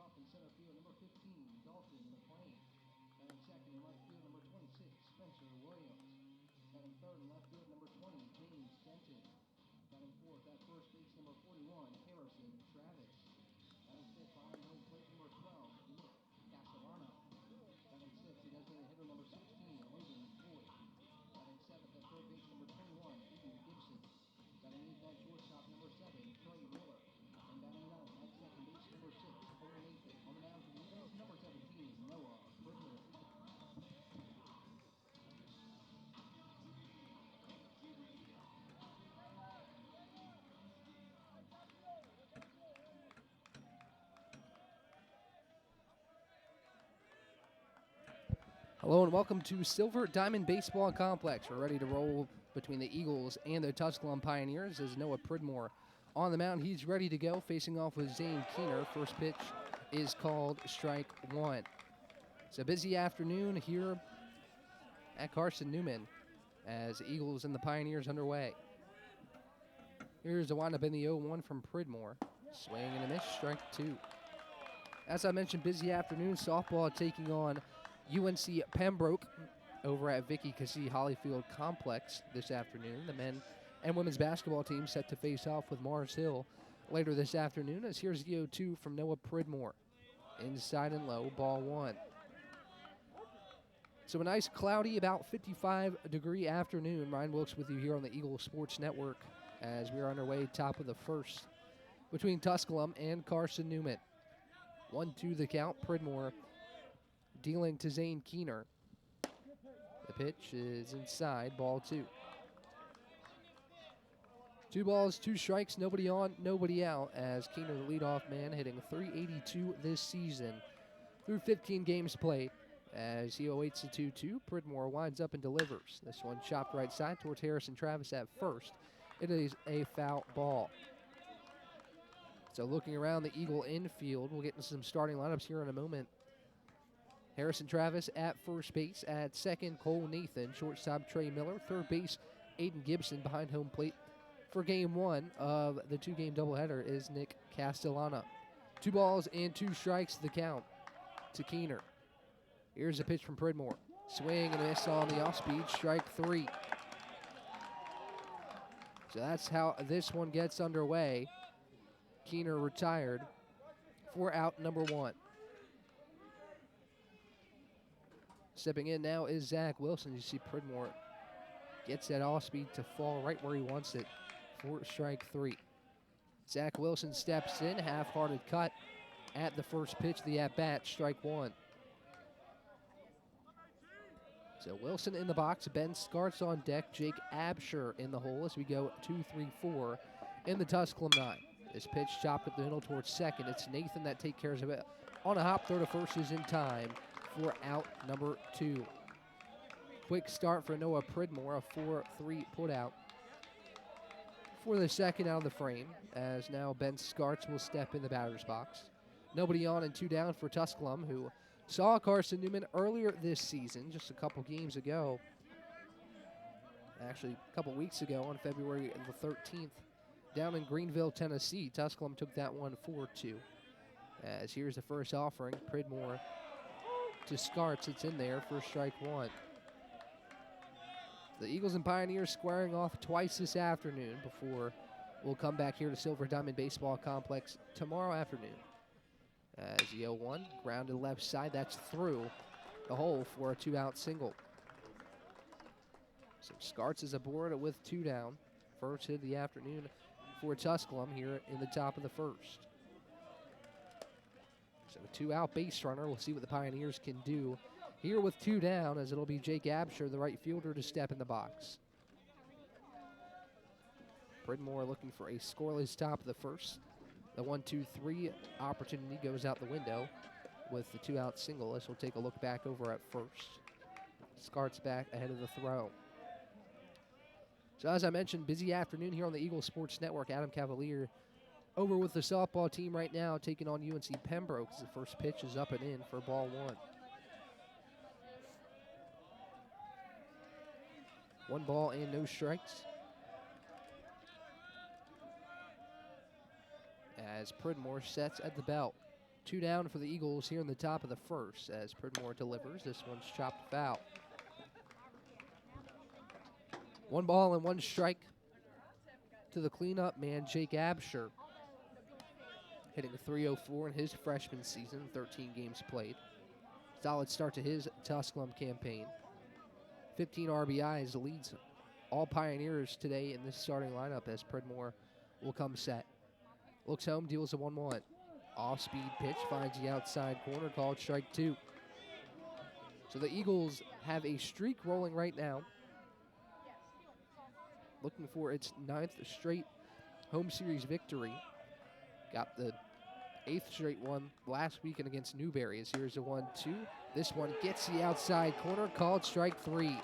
off in center field, number 15, Dalton McLean. Batting second in left field, number 26, Spencer Williams. Batting third in left field, number 20, James Denton. Batting fourth at first base, number 41, Harrison Travis. Batting fifth behind home plate, number 12, Nick Castellano. Batting sixth, the designated hitter, number 16, Logan Floyd. Batting seventh at third base, number 21, Eden Gibson. Batting eighth at shortstop, number 7, Trey Miller. And batting ninth at second base, number 6, Cole Nathan. On the mound for the Eagles, number 17, Noah Britner. Hello and welcome to Silver Diamond Baseball Complex. We're ready to roll between the Eagles and the Tusculum Pioneers as Noah Pridmore on the mound. He's ready to go, facing off with Zane Keener. First pitch is called strike one. It's a busy afternoon here at Carson-Newman as the Eagles and the Pioneers underway. Here's the windup in the 0-1 from Pridmore. Swing and a miss, strike two. As I mentioned, busy afternoon. Softball taking on UNC Pembroke over at Vicky Cassie Hollyfield Complex this afternoon. The men and women's basketball team set to face off with Mars Hill later this afternoon. As here's the 0-2 from Noah Pridmore. Inside and low, ball one. So a nice cloudy, about 55-degree afternoon. Ryan Wilkes with you here on the Eagle Sports Network as we are underway top of the first between Tusculum and Carson-Newman. 1-2 the count. Pridmore dealing to Zane Keener. The pitch is inside, ball two. 2 balls, 2 strikes, nobody on, nobody out, as Keener, the leadoff man, hitting .382 this season through 15 games played. As he awaits the 2-2, Pridmore winds up and delivers. This one chopped right side towards Harrison Travis at first. It is a foul ball. So looking around the Eagle infield, we'll get into some starting lineups here in a moment. Harrison Travis at first base. At second, Cole Nathan. Shortstop, Trey Miller. Third base, Aiden Gibson. Behind home plate for game one of the 2-game doubleheader is Nick Castellano. 2 balls and 2 strikes the count to Keener. Here's a pitch from Pridmore. Swing and a miss on the off-speed, strike 3. So that's how this one gets underway. Keener retired for out number 1. Stepping in now is Zach Wilson. You see Pridmore gets that off-speed to fall right where he wants it for strike 3. Zach Wilson steps in, half-hearted cut at the first pitch of the at-bat, strike 1. So Wilson in the box, Ben Scarts on deck, Jake Absher in the hole as we go 2-3-4 in the Tusculum 9. This pitch chopped up the middle towards second. It's Nathan that takes care of it on a hop. Throw to first is in time for out number 2. Quick start for Noah Pridmore, a 4-3 putout for the second out of the frame, as now Ben Scarts will step in the batter's box. Nobody on and 2 down for Tusculum, who saw Carson-Newman earlier this season, just a couple games ago. Actually, a couple weeks ago on February the 13th, down in Greenville, Tennessee. Tusculum took that one 4-2. As here's the first offering, Pridmore to Scarts. It's in there for strike 1. The Eagles and Pioneers squaring off twice this afternoon before we'll come back here to Silver Diamond Baseball Complex tomorrow afternoon. As the 0-1, grounded left side, that's through the hole for a 2-out single. So Scarts is aboard with 2 down. First hit of the afternoon for Tusculum here in the top of the first. So a 2-out base runner. We'll see what the Pioneers can do here with 2 down, as it'll be Jake Absher, the right fielder, to step in the box. Pridmore looking for a scoreless top of the first. The 1-2-3 opportunity goes out the window with the 2-out single, as we'll take a look back over at first. Scarts back ahead of the throw. So as I mentioned, busy afternoon here on the Eagle Sports Network. Adam Cavalier over with the softball team right now, taking on UNC Pembroke as the first pitch is up and in for ball 1. 1 ball and no strikes. As Pridmore sets at the belt. 2 down for the Eagles here in the top of the first as Pridmore delivers. This one's chopped foul. 1 ball and 1 strike to the cleanup man, Jake Absher, hitting a .304 in his freshman season, 13 games played. Solid start to his Tusculum campaign. 15 RBIs, leads all Pioneers today in this starting lineup as Pridmore will come set. Looks home, deals a 1-1. Off-speed pitch, finds the outside corner, called strike 2. So the Eagles have a streak rolling right now, looking for its 9th straight home series victory. Got the 8th straight one last weekend against Newberry. As here's a 1-2. This one gets the outside corner, called strike 3.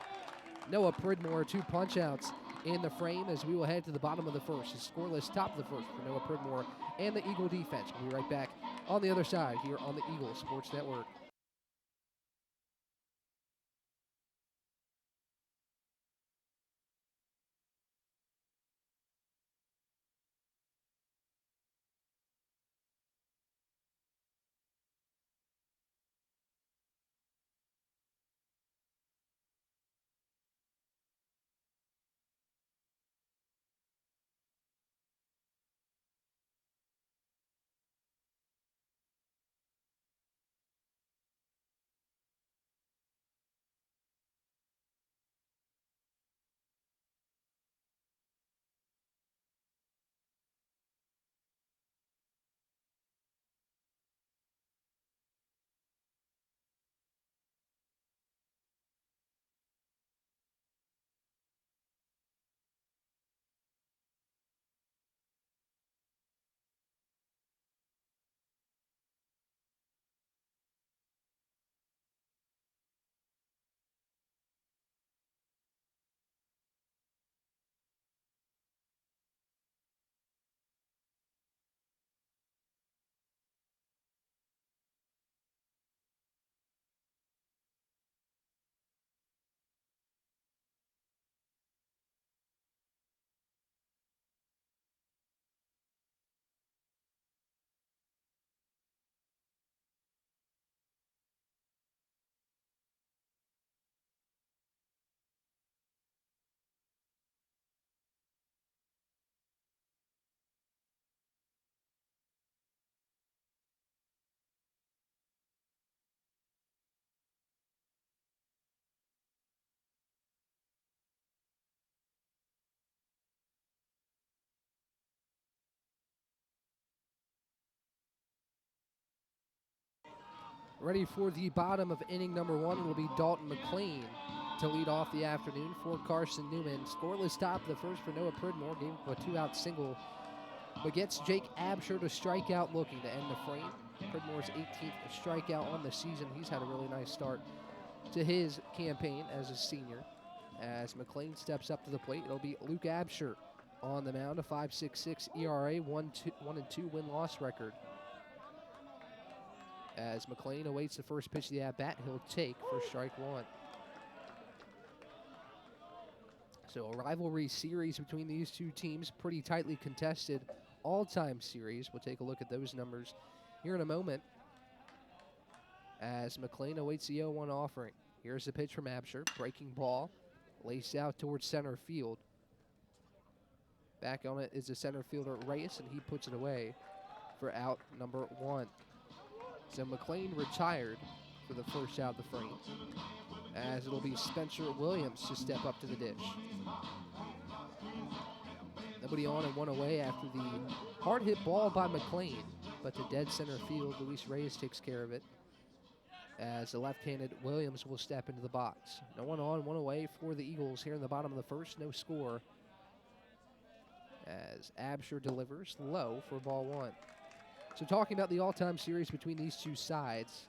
Noah Pridmore, 2 punch-outs in the frame as we will head to the bottom of the first. A scoreless top of the first for Noah Pridmore and the Eagle defense. We'll be right back on the other side here on the Eagle Sports Network. Ready for the bottom of inning number 1 will be Dalton McLean to lead off the afternoon for Carson-Newman. Scoreless top of the first for Noah Pridmore. Gave a 2-out single, but gets Jake Absher to strike out looking to end the frame. Pridmore's 18th strikeout on the season. He's had a really nice start to his campaign as a senior. As McLean steps up to the plate, it'll be Luke Absher on the mound, a 5.66 ERA, 1-2 win-loss record. As McLean awaits the first pitch of the at-bat, he'll take for strike 1. So a rivalry series between these two teams, pretty tightly contested all-time series. We'll take a look at those numbers here in a moment as McLean awaits the 0-1 offering. Here's the pitch from Absher, breaking ball, laced out towards center field. Back on it is the center fielder Reyes, and he puts it away for out number 1. So McLean retired for the first out of the frame, as it'll be Spencer Williams to step up to the dish. Nobody on and 1 away after the hard hit ball by McLean, but to dead center field, Luis Reyes takes care of it, as the left-handed Williams will step into the box. No one on, 1 away for the Eagles here in the bottom of the first, no score, as Absher delivers low for ball 1. So talking about the all-time series between these two sides,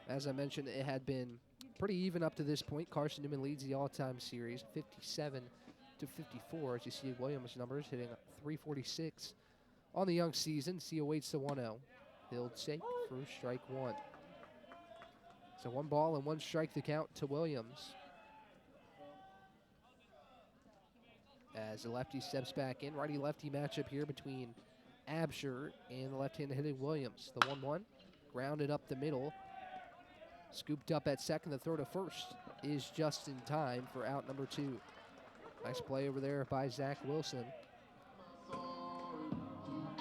as I mentioned, it had been pretty even up to this point. Carson-Newman leads the all-time series 57-54, as you see Williams' numbers hitting 346 on the young season. He awaits the 1-0. He'll take for strike 1. So 1 ball and 1 strike to count to Williams. As the lefty steps back in, righty-lefty matchup here between Absher and the left-handed hitting Williams. The 1-1 Grounded up the middle. Scooped up at second. The throw to first is just in time for out number 2. Nice play over there by Zach Wilson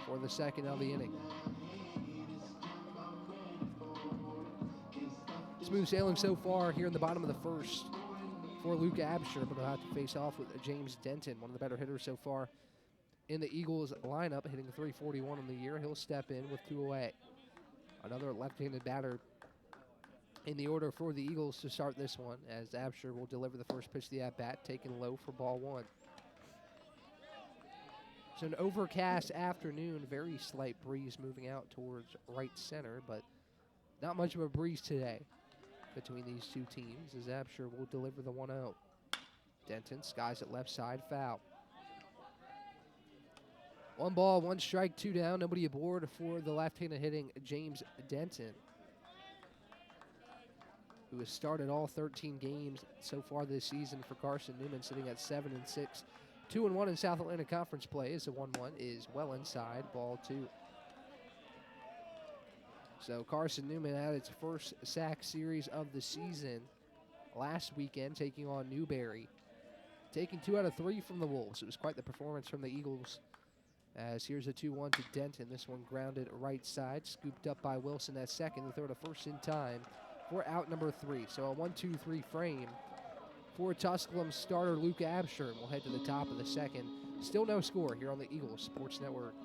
for the second of the inning. Smooth sailing so far here in the bottom of the first for Luke Absher, but he'll have to face off with James Denton, one of the better hitters so far in the Eagles lineup, hitting .341 on the year. He'll step in with 2 away. Another left-handed batter in the order for the Eagles to start this one, as Absher will deliver the first pitch of the at-bat, taken low for ball 1. So an overcast afternoon, very slight breeze moving out towards right center, but not much of a breeze today between these two teams, as Absher will deliver the 1-0. Denton skies at left side, foul. 1 ball, 1 strike, 2 down, nobody aboard for the left-handed hitting James Denton, who has started all 13 games so far this season for Carson-Newman, sitting at 7-6. 2-1 in South Atlantic Conference play, as the 1-1 is well inside, ball 2. So Carson-Newman had its first sack series of the season last weekend, taking on Newberry. Taking 2 out of 3 from the Wolves. It was quite the performance from the Eagles. As here's a 2-1 to Denton. This one grounded right side, scooped up by Wilson at second. The throw to first in time for out number 3. So a 1-2-3 frame for Tusculum starter Luke Absher. We'll head to the top of the second. Still no score here on the Eagles Sports Network.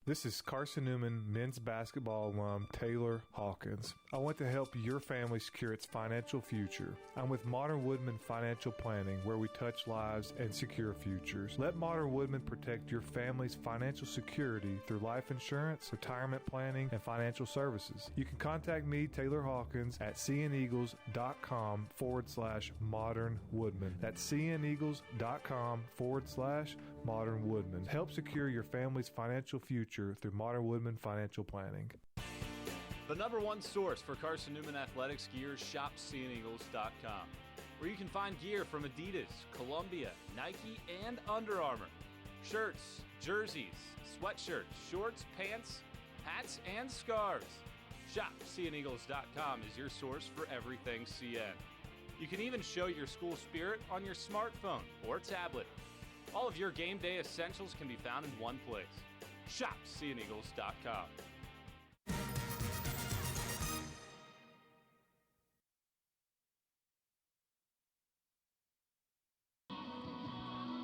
This is Carson-Newman men's basketball alum Taylor Hawkins. I want to help your family secure its financial future. I'm with Modern Woodman Financial Planning, where we touch lives and secure futures. Let Modern Woodman protect your family's financial security through life insurance, retirement planning, and financial services. You can contact me, Taylor Hawkins, at cneagles.com/Modern Woodman. That's cneagles.com/Modern Woodman. Help secure your family's financial future through Modern Woodman Financial Planning. The #1 source for Carson-Newman athletics gear is shopseeandeagles.com, where you can find gear from Adidas, Columbia, Nike, and Under Armour. Shirts, jerseys, sweatshirts, shorts, pants, hats, and scarves. Shopseeandeagles.com is your source for everything CN. You can even show your school spirit on your smartphone or tablet. All of your game day essentials can be found in one place. Shopseeandeagles.com.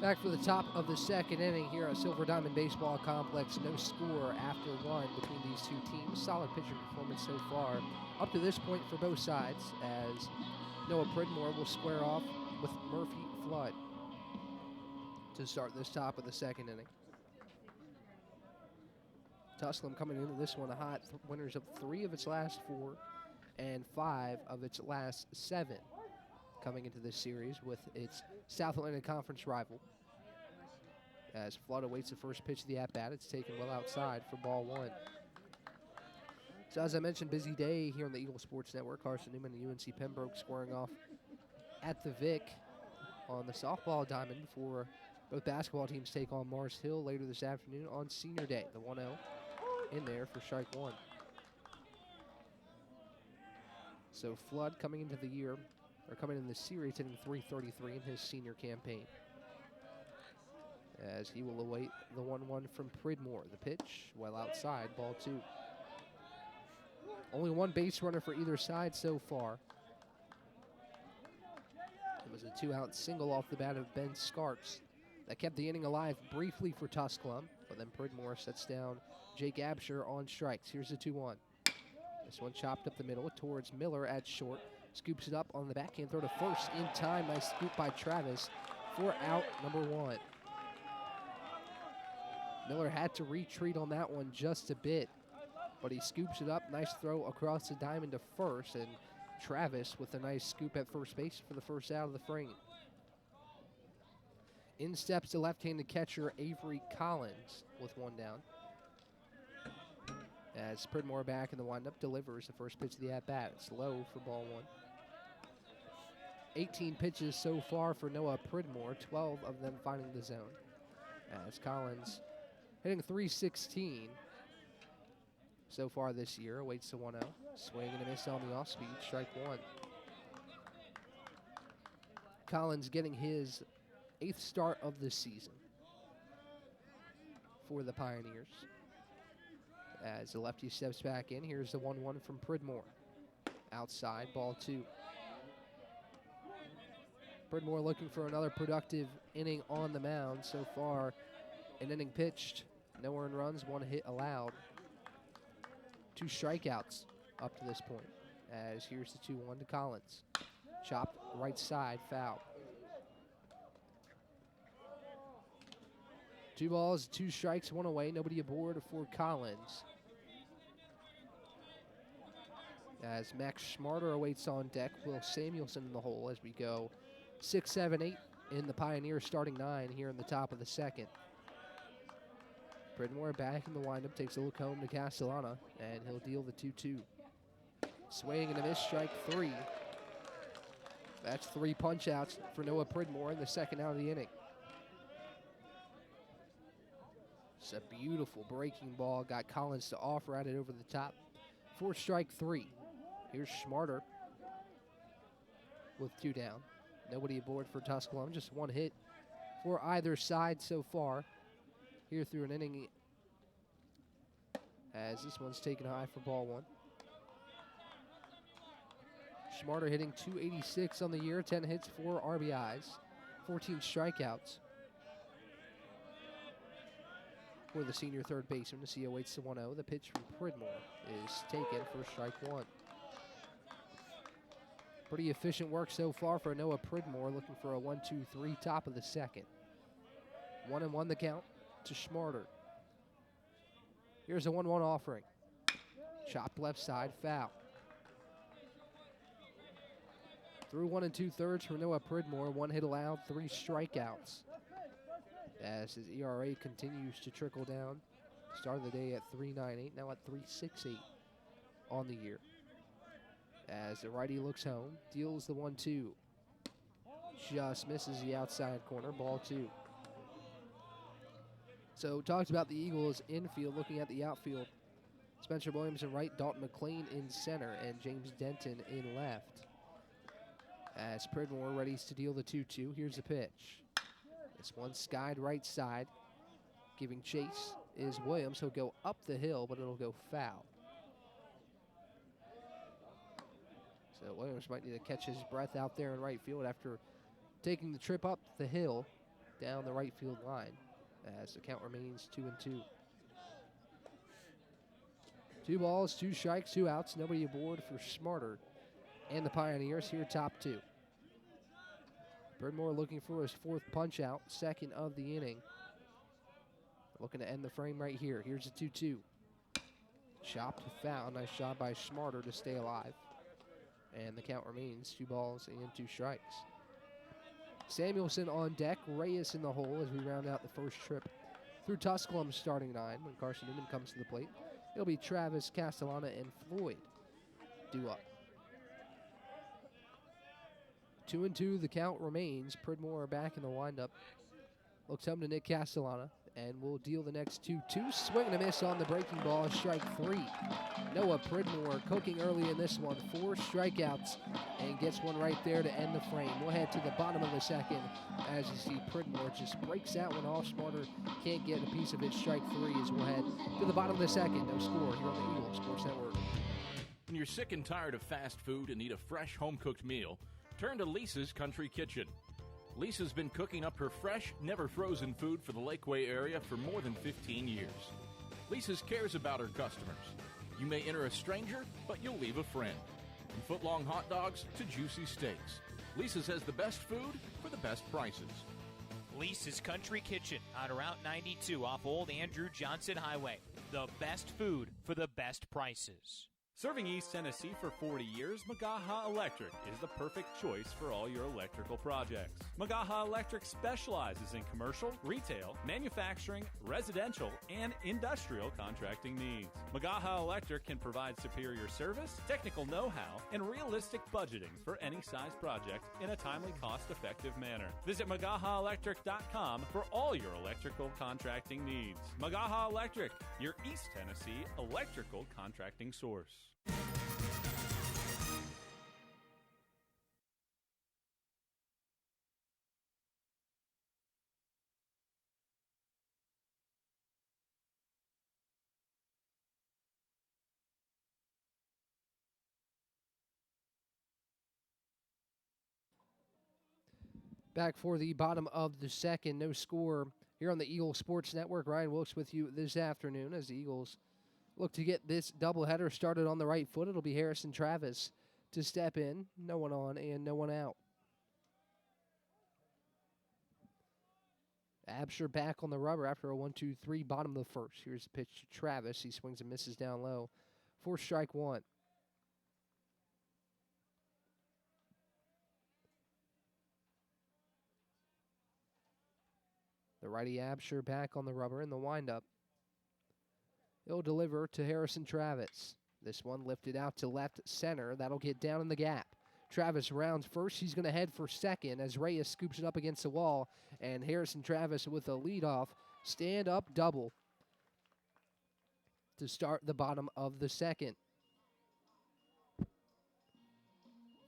Back for the top of the second inning here at Silver Diamond Baseball Complex. No score after 1 between these two teams. Solid pitching performance so far up to this point for both sides, as Noah Pridmore will square off with Murphy Flood to start this top of the second inning. Tusculum coming into this one hot, winners of 3 of its last 4 and 5 of its last 7 coming into this series with its South Atlantic Conference rival. As Flood awaits the first pitch of the at-bat, it's taken well outside for ball 1. So as I mentioned, busy day here on the Eagle Sports Network. Carson-Newman and UNC Pembroke squaring off at the Vic on the softball diamond before both basketball teams take on Mars Hill later this afternoon on Senior Day. The 1-0 in there for strike 1. So Flood coming into the year, or coming in the series, hitting .333 in his senior campaign, as he will await the 1-1 from Pridmore. The pitch well outside, ball 2. Only 1 base runner for either side so far. It was a 2-out single off the bat of Ben Scarps that kept the inning alive briefly for Tusculum, but then Pridmore sets down Jake Absher on strikes. Here's the 2-1. This one chopped up the middle towards Miller at short. Scoops it up on the backhand throw to first in time. Nice scoop by Travis for out number 1. Miller had to retreat on that one just a bit, but he scoops it up. Nice throw across the diamond to first, and Travis with a nice scoop at first base for the first out of the frame. In steps the left-handed catcher Avery Collins with 1 down. As Pridmore back in the windup delivers the first pitch of the at-bat. It's low for ball 1. 18 pitches so far for Noah Pridmore, 12 of them finding the zone. As Collins hitting .316. so far this year. Awaits the 1-0. Swing and a miss on the off-speed. Strike one. Collins getting his 8th start of the season for the Pioneers. As the lefty steps back in, here's the 1-1 from Pridmore. Outside, ball 2. Pridmore looking for another productive inning on the mound. So far, an inning pitched, no earned runs, 1 hit allowed. 2 strikeouts up to this point. As here's the 2-1 to Collins. Chopped right side, foul. 2 balls, 2 strikes, 1 away. Nobody aboard for Collins. As Max Schmarter awaits on deck, Will Samuelson in the hole as we go 6, 7, 8 in the Pioneers starting 9 here in the top of the second. Pridmore back in the windup, takes a look home to Castellana, and he'll deal the 2-2. Swing and a miss, strike 3. That's 3 punch-outs for Noah Pridmore in the second out of the inning. It's a beautiful breaking ball. Got Collins to offer at it over the top. 4 strike 3. Here's Schmarter with 2 down. Nobody aboard for Tusculum. Just 1 hit for either side so far here through an inning. As this one's taken high for ball 1. Schmarter hitting .286 on the year. 10 hits, 4 RBIs, 14 strikeouts for the senior third baseman. As he awaits the 1-0. The pitch from Pridmore is taken for strike 1. Pretty efficient work so far for Noah Pridmore, looking for a 1-2-3 top of the second. 1-1 the count to Schmarter. Here's a 1-1 offering. Chopped left side, foul. Through 1 2/3 for Noah Pridmore. 1 hit allowed, 3 strikeouts. As his ERA continues to trickle down. Started the day at 3.98, now at 3.68 on the year. As the righty looks home, deals the 1-2. Just misses the outside corner, ball 2. So talked about the Eagles infield, looking at the outfield. Spencer Williams in right, Dalton McLean in center, and James Denton in left. As Pridmore readies to deal the 2-2, here's the pitch. This one skied right side. Giving chase is Williams. He'll go up the hill, but it'll go foul. So Williams might need to catch his breath out there in right field after taking the trip up the hill down the right field line, as the count remains 2-2. 2 balls, 2 strikes, 2 outs. Nobody aboard for Schmarter and the Pioneers here top 2. Pridmore looking for his 4th punch out, 2nd of the inning. Looking to end the frame right here. Here's a 2-2. Chopped foul. Nice job by Schmarter to stay alive. And the count remains 2 balls and 2 strikes. Samuelson on deck. Reyes in the hole as we round out the first trip through Tusculum starting 9 when Carson-Newman comes to the plate. It'll be Travis, Castellana, and Floyd due up. 2-2, the count remains. Pridmore back in the windup. Looks home to Nick Castellana, and we'll deal the next 2-2. Swing and a miss on the breaking ball, strike 3. Noah Pridmore cooking early in this one. 4 strikeouts, and gets one right there to end the frame. We'll head to the bottom of the second as you see Pridmore just breaks out when all Schmarter can't get a piece of it. Strike 3 as we'll head to the bottom of the second. No score here on the Eagle Sports Network. When you're sick and tired of fast food and need a fresh home-cooked meal, turn to Lisa's Country Kitchen. Lisa's been cooking up her fresh, never-frozen food for the Lakeway area for more than 15 years. Lisa's cares about her customers. You may enter a stranger, but you'll leave a friend. From foot-long hot dogs to juicy steaks, Lisa's has the best food for the best prices. Lisa's Country Kitchen on Route 92 off Old Andrew Johnson Highway. The best food for the best prices. Serving East Tennessee for 40 years, Magaha Electric is the perfect choice for all your electrical projects. Magaha Electric specializes in commercial, retail, manufacturing, residential, and industrial contracting needs. Magaha Electric can provide superior service, technical know-how, and realistic budgeting for any size project in a timely, cost-effective manner. Visit MagahaElectric.com for all your electrical contracting needs. Magaha Electric, your East Tennessee electrical contracting source. Back for the bottom of the second, no score here on the Eagle Sports Network. Ryan Wilkes with you this afternoon as the Eagles look to get this doubleheader started on the right foot. It'll be Harrison Travis to step in. No one on and no one out. Absher back on the rubber after a 1-2-3 bottom of the first. Here's the pitch to Travis. He swings and misses down low for strike one. The righty Absher back on the rubber in the windup. He'll deliver to Harrison Travis. This one lifted out to left center. That'll get down in the gap. Travis rounds first. He's going to head for second as Reyes scoops it up against the wall. And Harrison Travis with a leadoff stand-up double to start the bottom of the second.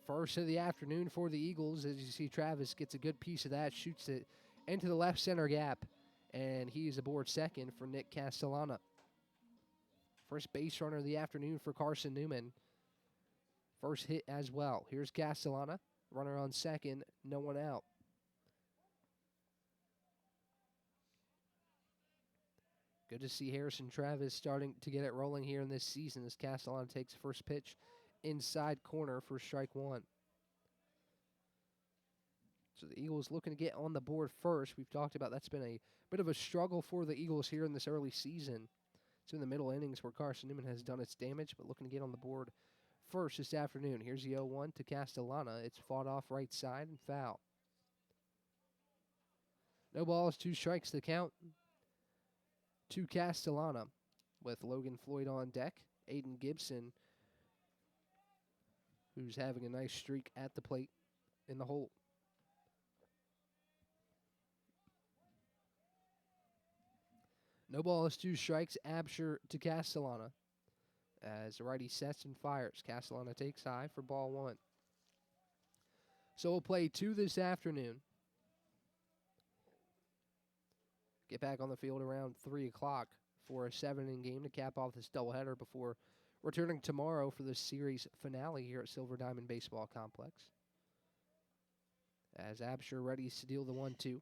First of the afternoon for the Eagles. As you see, Travis gets a good piece of that, shoots it into the left center gap, and he is aboard second for Nick Castellana. First base runner of the afternoon for Carson-Newman. First hit as well. Here's Castellana, runner on second, no one out. Good to see Harrison Travis starting to get it rolling here in this season as Castellana takes first pitch inside corner for strike one. So the Eagles looking to get on the board first. We've talked about that's been a bit of a struggle for the Eagles here in this early season. It's in the middle innings where Carson-Newman has done its damage, but looking to get on the board first this afternoon. Here's the 0-1 to Castellana. It's fought off right side and foul. No balls, 2 strikes to count to Castellana with Logan Floyd on deck. Aiden Gibson, who's having a nice streak at the plate in the hole. No balls, 2 strikes. Absher to Castellana. As the righty sets and fires. Castellana takes high for ball 1. So we'll play 2 this afternoon. Get back on the field around 3 o'clock for a 7-inning game to cap off this doubleheader before returning tomorrow for the series finale here at Silver Diamond Baseball Complex. As Absher readies to deal the 1-2.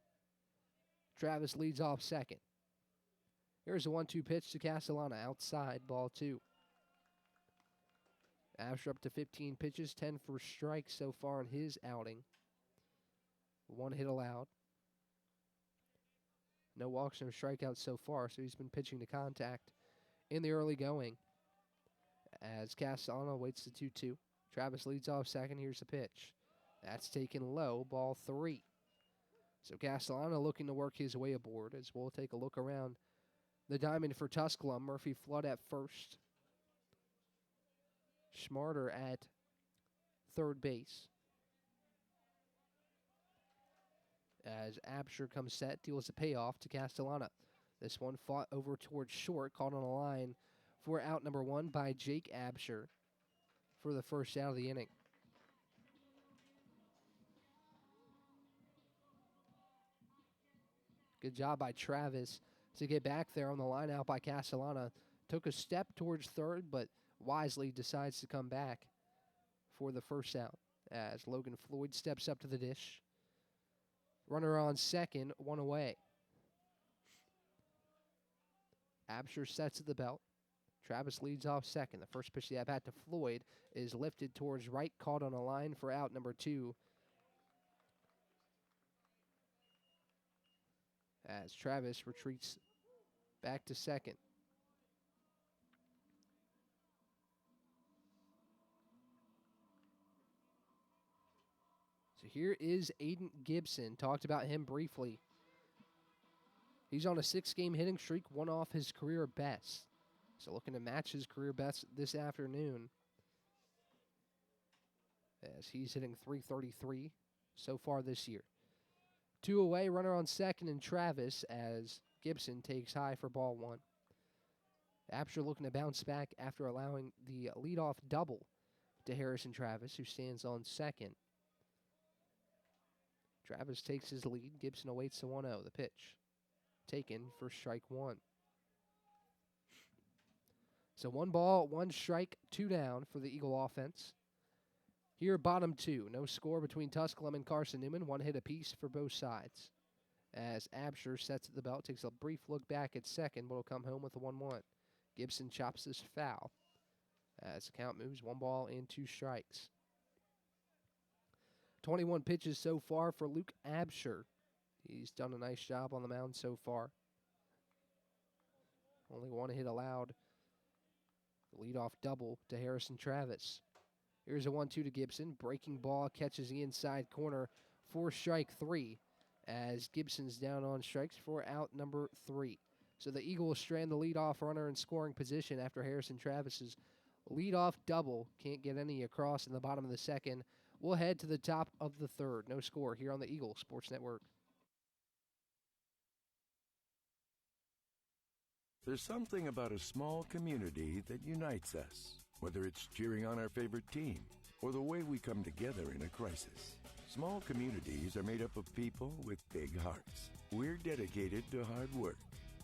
Travis leads off second. Here's a 1-2 pitch to Castellana, outside, ball 2. Absher up to 15 pitches, 10 for strikes so far in his outing. 1 hit allowed. No walks, no strikeouts so far, so he's been pitching to contact in the early going. As Castellana waits the 2-2. Travis leads off second, here's the pitch. That's taken low, ball 3. So Castellana looking to work his way aboard as we'll take a look around the diamond for Tusculum. Murphy Flood at first. Schmarter at third base. As Absher comes set, deals a payoff to Castellana. This one fought over towards short, caught on a line for out number 1 by Jake Absher for the first out of the inning. Good job by Travis to get back there on the line out by Castellana. Took a step towards third, but wisely decides to come back for the first out as Logan Floyd steps up to the dish. Runner on second, 1 away. Absher sets at the belt. Travis leads off second. The first pitch of the at-bat to Floyd is lifted towards right, caught on a line for out number 2. As Travis retreats back to second. here is Aiden Gibson. Talked about him briefly. He's on a 6-game hitting streak, one off his career best. So looking to match his career best this afternoon, as he's hitting .333 so far this year. 2 away, runner on second, and Travis as Gibson takes high for ball 1. Absher looking to bounce back after allowing the leadoff double to Harrison Travis, who stands on second. Travis takes his lead. Gibson awaits the 1-0. The pitch taken for strike 1. So 1 ball, 1 strike, 2 down for the Eagle offense. Here, bottom 2. No score between Tusculum and Carson-Newman. 1 hit apiece for both sides. As Absher sets at the belt, takes a brief look back at second, but will come home with a 1-1. Gibson chops this foul as the count moves 1 ball and 2 strikes. 21 pitches so far for Luke Absher. He's done a nice job on the mound so far. Only 1 hit allowed. The leadoff double to Harrison Travis. Here's a 1-2 to Gibson. Breaking ball catches the inside corner for strike 3 as Gibson's down on strikes for out number 3. So the Eagles strand the leadoff runner in scoring position after Harrison Travis's leadoff double. Can't get any across in the bottom of the second. We'll head to the top of the third. No score here on the Eagle Sports Network. There's something about a small community that unites us, whether it's cheering on our favorite team or the way we come together in a crisis. Small communities are made up of people with big hearts. We're dedicated to hard work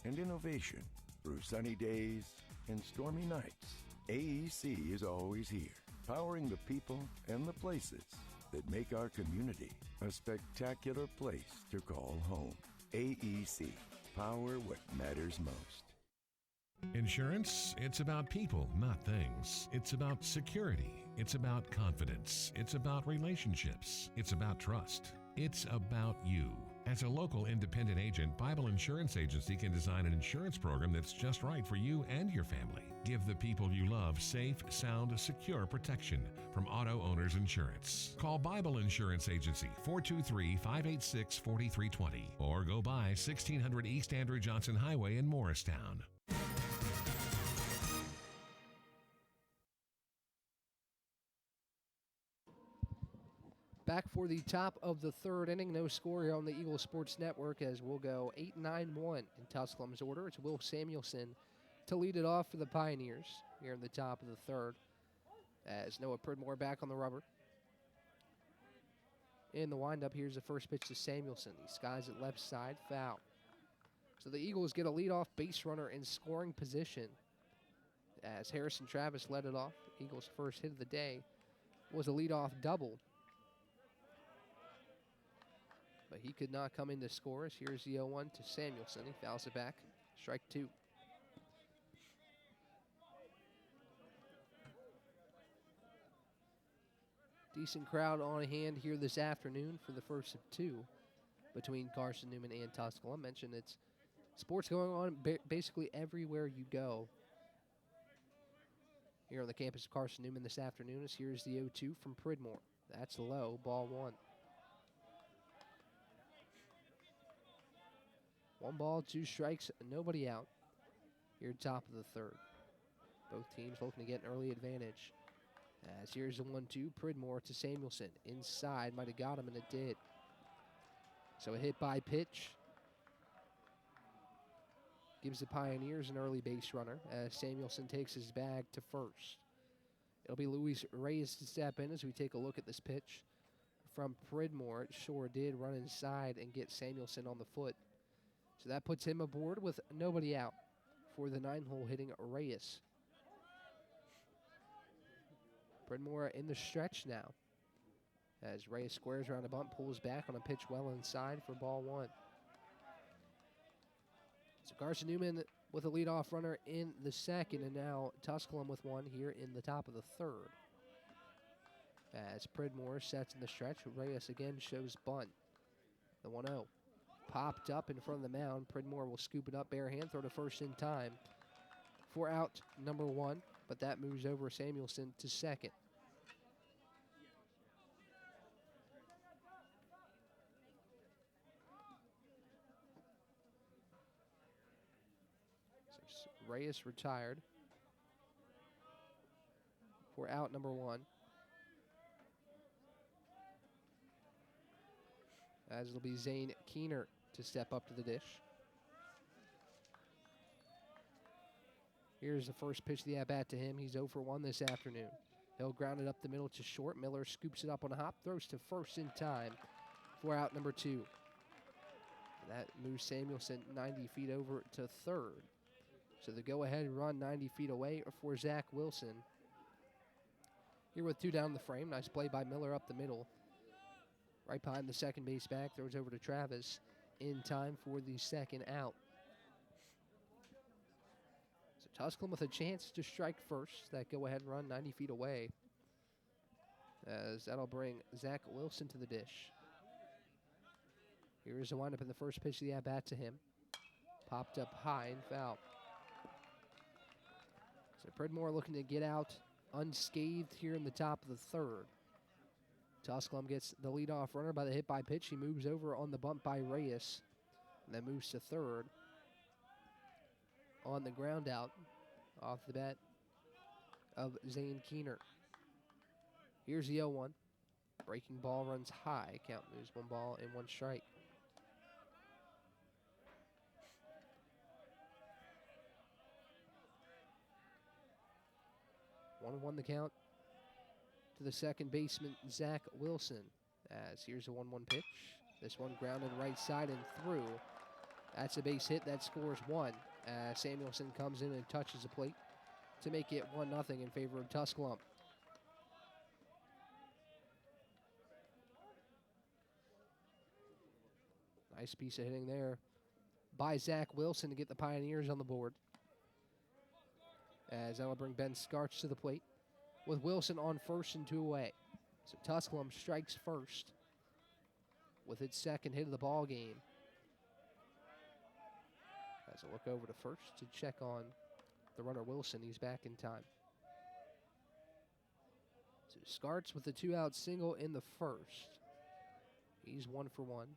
and innovation through sunny days and stormy nights. AEC is always here, powering the people and the places that make our community a spectacular place to call home. AEC, power what matters most. Insurance, it's about people, not things. It's about security. It's about confidence. It's about relationships. It's about trust. It's about you. As a local independent agent, Bible Insurance Agency can design an insurance program that's just right for you and your family. Give the people you love safe, sound, secure protection from Auto Owners Insurance. Call Bible Insurance Agency 423-586-4320 or go by 1600 East Andrew Johnson Highway in Morristown. Back for the top of the third inning. No score here on the Eagle Sports Network as we'll go 8-9-1 in Tusculum's order. It's Will Samuelson to lead it off for the Pioneers here in the top of the third as Noah Pridmore back on the rubber. In the windup, here's the first pitch to Samuelson. He skies it left side, foul. So the Eagles get a leadoff base runner in scoring position as Harrison Travis led it off. Eagles' first hit of the day was a leadoff double, but he could not come in to score. As here's the 0-1 to Samuelson. He fouls it back. Strike 2. Decent crowd on hand here this afternoon for the first of 2 between Carson-Newman and Tusculum. I mentioned it's sports going on basically everywhere you go here on the campus of Carson-Newman this afternoon. As here's the 0-2 from Pridmore. That's low, ball 1. 1 ball, 2 strikes, nobody out. Here top of the third. Both teams looking to get an early advantage. As here's the 1-2, Pridmore to Samuelson. Inside, might have got him, and it did. So a hit by pitch gives the Pioneers an early base runner as Samuelson takes his bag to first. It'll be Luis Reyes to step in as we take a look at this pitch from Pridmore. It sure did run inside and get Samuelson on the foot. So that puts him aboard with nobody out for the 9-hole hitting Reyes. Pridmore in the stretch now as Reyes squares around a bunt, pulls back on a pitch well inside for ball 1. So Carson-Newman with a leadoff runner in the second, and now Tusculum with one here in the top of the third. As Pridmore sets in the stretch, Reyes again shows bunt. The 1-0. Popped up in front of the mound. Pridmore will scoop it up bare hand, throw to first in time for out number 1, but that moves over Samuelson to second. Reyes retired for out number 1. As it'll be Zane Keener to step up to the dish. Here's the first pitch of the at-bat to him. He's 0 for 1 this afternoon. He'll ground it up the middle to short. Miller scoops it up on a hop, throws to first in time for out number 2. That moves Samuelson 90 feet over to third. So the go-ahead run 90 feet away for Zach Wilson. Here with 2 down the frame. Nice play by Miller up the middle. Right behind the second base back. Throws over to Travis in time for the second out. So Tusculum with a chance to strike first. That go-ahead run 90 feet away. As that'll bring Zach Wilson to the dish. Here's the windup in the first pitch of the at-bat to him. Popped up high and foul. So Pridmore looking to get out unscathed here in the top of the third. Tusculum gets the leadoff runner by the hit by pitch. He moves over on the bump by Reyes. And then moves to third. On the ground out off the bat of Zane Keener. Here's the 0-1. Breaking ball runs high. Count moves 1 ball and 1 strike. One the count to the second baseman, Zach Wilson. As here's a 1-1 pitch. This one grounded right side and through. That's a base hit that scores 1. Samuelson comes in and touches the plate to make it 1-0 in favor of Tusculum. Nice piece of hitting there by Zach Wilson to get the Pioneers on the board. As that'll bring Ben Skarch to the plate with Wilson on first and 2 away. So Tusculum strikes first with its second hit of the ball game. As a look over to first to check on the runner Wilson. He's back in time. So Skarch with the 2-out single in the first. He's 1 for 1.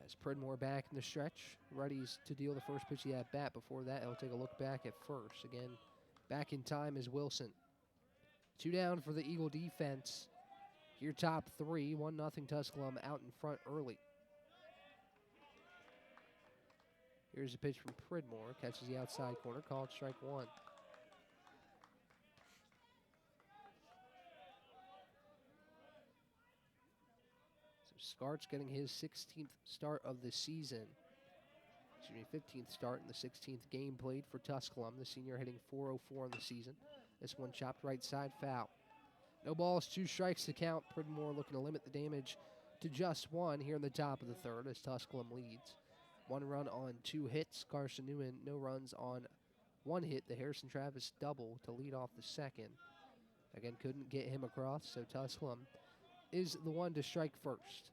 As Pridmore back in the stretch, ready to deal the first pitch of the at-bat. Before that, he'll take a look back at first. Again, back in time is Wilson. 2 down for the Eagle defense. Here top 3, 1-0 Tusculum out in front early. Here's a pitch from Pridmore, catches the outside corner, called strike 1. Skarch getting his 16th start of the season. 15th start in the 16th game played for Tusculum. The senior hitting .404 in the season. This one chopped right side, foul. No balls, 2 strikes to count. Pridmore looking to limit the damage to just 1 here in the top of the third as Tusculum leads. 1 run on 2 hits. Carson-Newman, no runs on 1 hit. The Harrison Travis double to lead off the second. Again, couldn't get him across, so Tusculum is the one to strike first.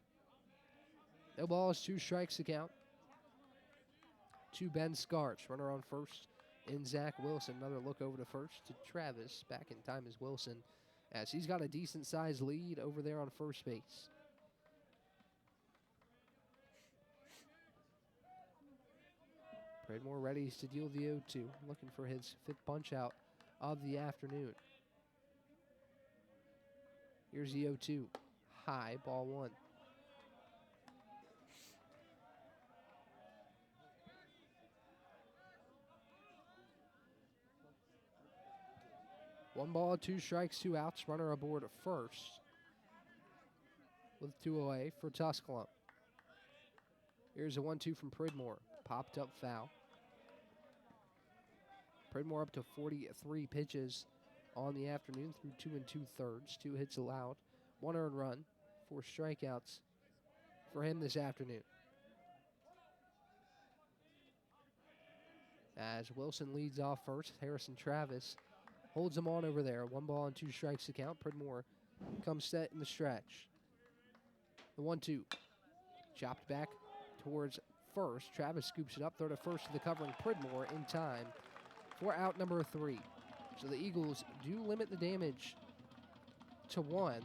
No balls, 2 strikes to count. To Ben Skarch, runner on first in Zach Wilson. Another look over to first to Travis. Back in time is Wilson as he's got a decent sized lead over there on first base. Pridmore ready to deal the 0-2, looking for his 5th punch out of the afternoon. Here's the 0-2. High, ball 1. One ball, 2 strikes, 2 outs. Runner aboard at first with 2 away for Tusculum. Here's a 1-2 from Pridmore. Popped up foul. Pridmore up to 43 pitches on the afternoon through 2 2/3. 2 hits allowed. 1 earned run. 4 strikeouts for him this afternoon. As Wilson leads off first, Harrison Travis holds him on over there. 1 ball and 2 strikes to count. Pridmore comes set in the stretch. The 1-2. Chopped back towards first. Travis scoops it up. Throw to first to the covering Pridmore in time for out number 3. So the Eagles do limit the damage to 1.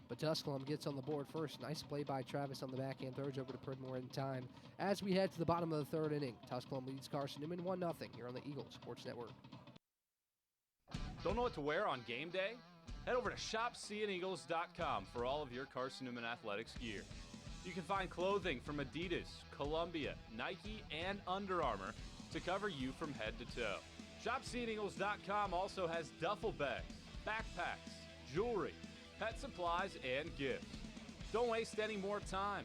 But Tusculum gets on the board first. Nice play by Travis on the backhand. Throws over to Pridmore in time. As we head to the bottom of the third inning, Tusculum leads Carson-Newman 1-0 here on the Eagle Sports Network. Don't know what to wear on game day? Head over to shopseeandeagles.com for all of your Carson-Newman athletics gear. You can find clothing from Adidas, Columbia, Nike, and Under Armour to cover you from head to toe. ShopSeeingEagles.com also has duffel bags, backpacks, jewelry, pet supplies, and gifts. Don't waste any more time.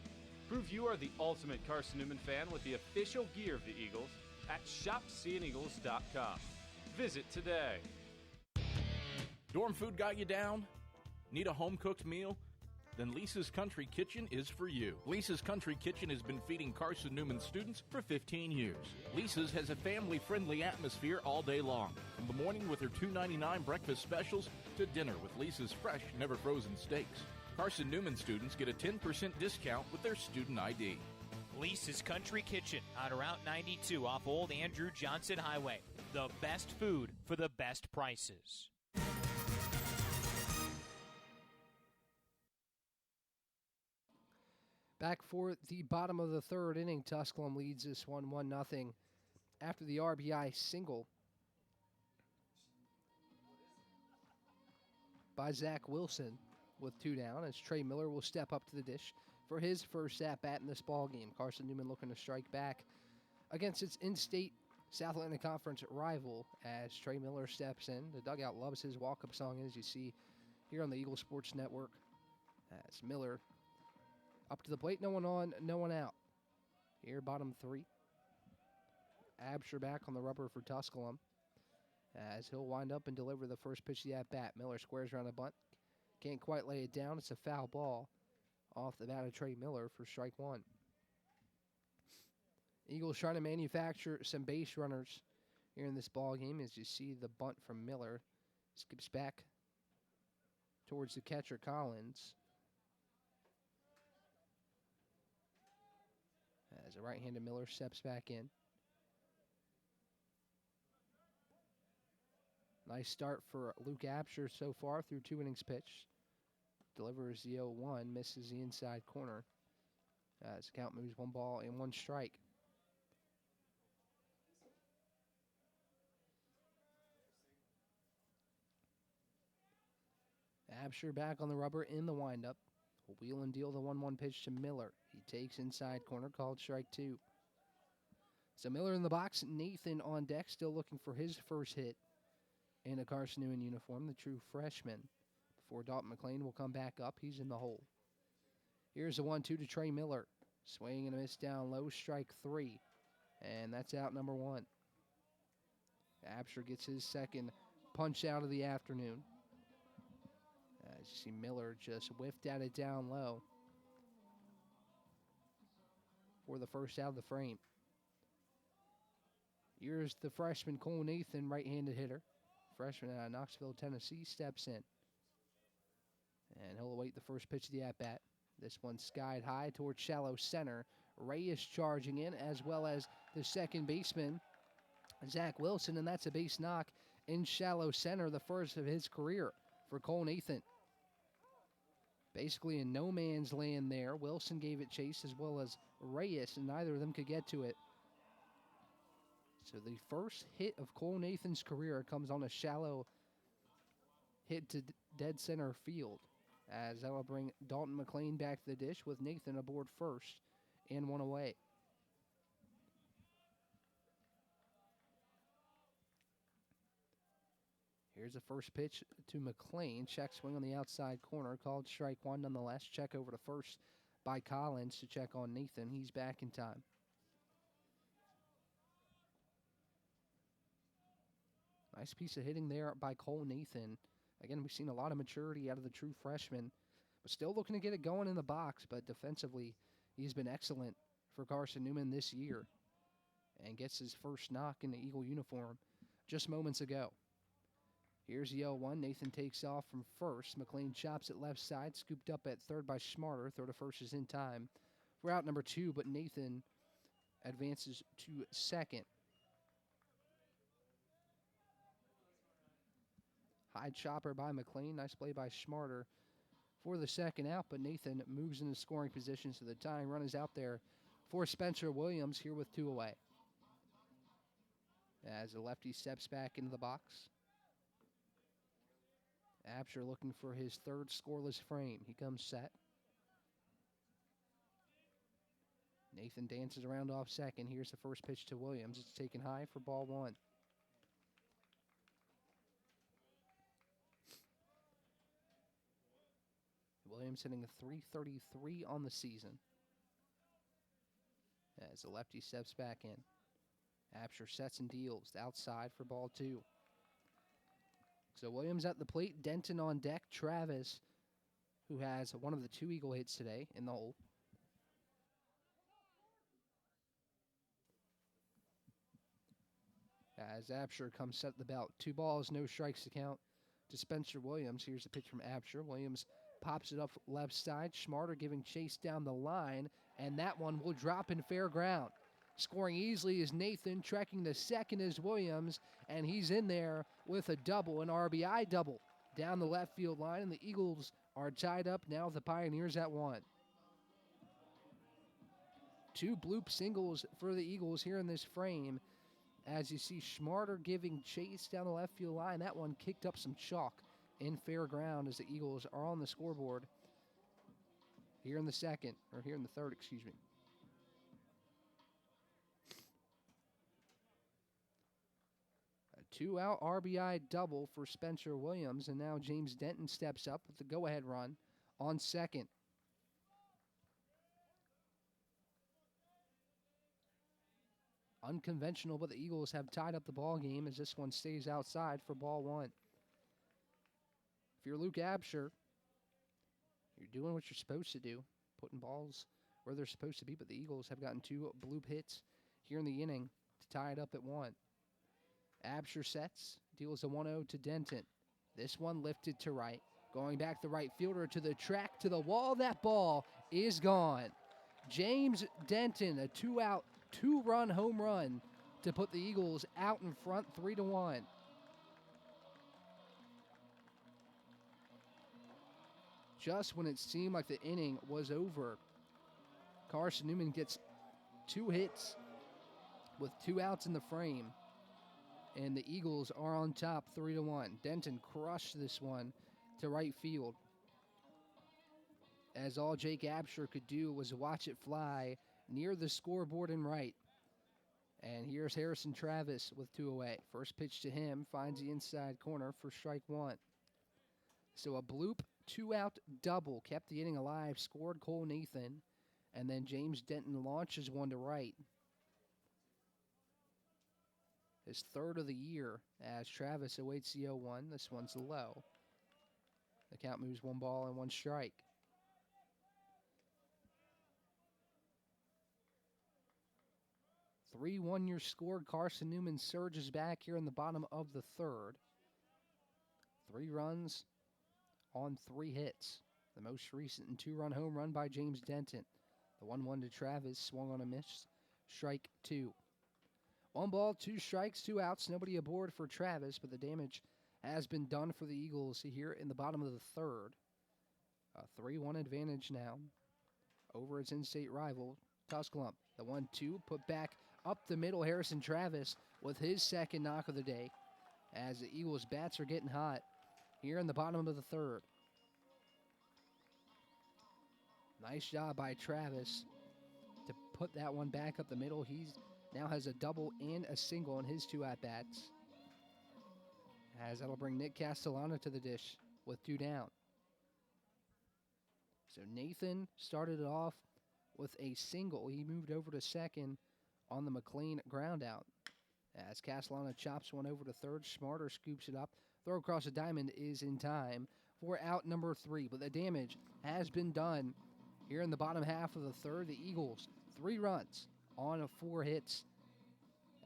Prove you are the ultimate Carson-Newman fan with the official gear of the Eagles at ShopSeeingEagles.com. Visit today. Dorm food got you down? Need a home-cooked meal? Then Lisa's Country Kitchen is for you. Lisa's Country Kitchen has been feeding Carson-Newman students for 15 years. Lisa's has a family-friendly atmosphere all day long, from the morning with her $2.99 breakfast specials to dinner with Lisa's fresh, never-frozen steaks. Carson-Newman students get a 10% discount with their student ID. Lisa's Country Kitchen on Route 92 off Old Andrew Johnson Highway. The best food for the best prices. Back for the bottom of the third inning, Tusculum leads this one 1-0 after the RBI single by Zach Wilson with 2 down, as Trey Miller will step up to the dish for his first at-bat in this ballgame. Carson-Newman looking to strike back against its in-state South Atlantic Conference rival as Trey Miller steps in. The dugout loves his walk-up song, as you see here on the Eagle Sports Network. As Miller up to the plate, no one on, no one out. Here, bottom 3. Absher back on the rubber for Tusculum, as he'll wind up and deliver the first pitch of the at-bat. Miller squares around a bunt. Can't quite lay it down. It's a foul ball off the bat of Trey Miller for strike 1. Eagles trying to manufacture some base runners here in this ball game. As you see the bunt from Miller. Skips back towards the catcher, Collins. As a right-handed Miller steps back in. Nice start for Luke Absher so far through 2 innings pitched. Delivers the 0-1, misses the inside corner. As the count moves 1 ball and 1 strike. Absher back on the rubber in the windup. Wheel and deal the 1-1 pitch to Miller. He takes inside corner, called strike 2. So Miller in the box, Nathan on deck, still looking for his first hit in a Carson-Newman uniform, the true freshman. Before Dalton McLean will come back up, he's in the hole. Here's the 1-2 to Trey Miller. Swing and a miss down low, strike 3. And that's out number 1. Absher gets his second punch out of the afternoon. As you see, Miller just whiffed at it down low for the first out of the frame. Here's the freshman Cole Nathan, right-handed hitter. Freshman out of Knoxville, Tennessee, steps in. And he'll await the first pitch of the at-bat. This one skied high towards shallow center. Reyes charging in, as well as the second baseman, Zach Wilson, and that's a base knock in shallow center, the first of his career for Cole Nathan. Basically in no man's land there. Wilson gave it chase, as well as Reyes, and neither of them could get to it. So the first hit of Cole Nathan's career comes on a shallow hit to dead center field, as that will bring Dalton McLean back to the dish with Nathan aboard first and 1 away. Here's the first pitch to McLean. Check swing on the outside corner, called strike 1 nonetheless. Check over to first by Collins to check on Nathan. He's back in time. Nice piece of hitting there by Cole Nathan. Again, we've seen a lot of maturity out of the true freshman, but still looking to get it going in the box. But defensively, he's been excellent for Carson-Newman this year and gets his first knock in the Eagle uniform just moments ago. Here's the 0-1. Nathan takes off from first. McLean chops it left side, scooped up at third by Schmarter. Throw to first is in time for out number 2, but Nathan advances to second. High chopper by McLean. Nice play by Schmarter for the second out, but Nathan moves into scoring position, so the tying run is out there for Spencer Williams here with 2 away. As the lefty steps back into the box. Absher looking for his third scoreless frame. He comes set. Nathan dances around off second. Here's the first pitch to Williams. It's taken high for ball 1. Williams hitting a .333 on the season. As the lefty steps back in. Absher sets and deals outside for ball 2. So Williams at the plate, Denton on deck, Travis, who has one of the 2 Eagle hits today in the hole. As Absher comes set the belt. 2 balls, no strikes to count to Spencer Williams. Here's the pitch from Absher. Williams pops it up left side. Schmarter giving chase down the line, and that one will drop in fair ground. Scoring easily is Nathan, tracking the second is Williams, and he's in there with a double, an RBI double down the left field line, and the Eagles are tied up now with the Pioneers at 1. 2 bloop singles for the Eagles here in this frame, as you see Schmarter giving chase down the left field line. That one kicked up some chalk in fair ground as the Eagles are on the scoreboard here in the third, excuse me. A 2-out RBI double for Spencer Williams, and now James Denton steps up with the go-ahead run on second. Unconventional, but the Eagles have tied up the ball game as this one stays outside for ball 1. If you're Luke Absher, you're doing what you're supposed to do, putting balls where they're supposed to be, but the Eagles have gotten 2 bloop hits here in the inning to tie it up at 1. Absher sets, deals a 1-0 to Denton. This one lifted to right. Going back the right fielder to the track, to the wall. That ball is gone. James Denton, a 2-out, 2-run home run to put the Eagles out in front 3-1. Just when it seemed like the inning was over, Carson-Newman gets 2 hits with 2 outs in the frame, and the Eagles are on top 3-1. Denton crushed this one to right field, as all Jake Absher could do was watch it fly near the scoreboard and right. And here's Harrison Travis with 2 away. First pitch to him finds the inside corner for strike 1. So a bloop 2-out double kept the inning alive, scored Cole Nathan, and then James Denton launches one to right. His third of the year as Travis awaits the 0-1. This one's low. The count moves 1 ball and 1 strike. 3-1 your score. Carson-Newman surges back here in the bottom of the third. 3 runs on 3 hits. The most recent and 2-run home run by James Denton. The 1-1 to Travis swung on a miss. Strike 2. 1 ball, 2 strikes, 2 outs. Nobody aboard for Travis, but the damage has been done for the Eagles here in the bottom of the third. A 3-1 advantage now over its in-state rival, Tusculum. The 1-2 put back up the middle. Harrison Travis with his second knock of the day as the Eagles' bats are getting hot here in the bottom of the third. Nice job by Travis to put that one back up the middle. He now has a double and a single in his 2 at-bats, as that'll bring Nick Castellano to the dish with 2 down. So Nathan started it off with a single. He moved over to second on the McLean groundout. As Castellano chops one over to third, Schmarter scoops it up. Throw across the diamond is in time for out number 3. But the damage has been done here in the bottom half of the third. The Eagles, 3 runs on 4 hits.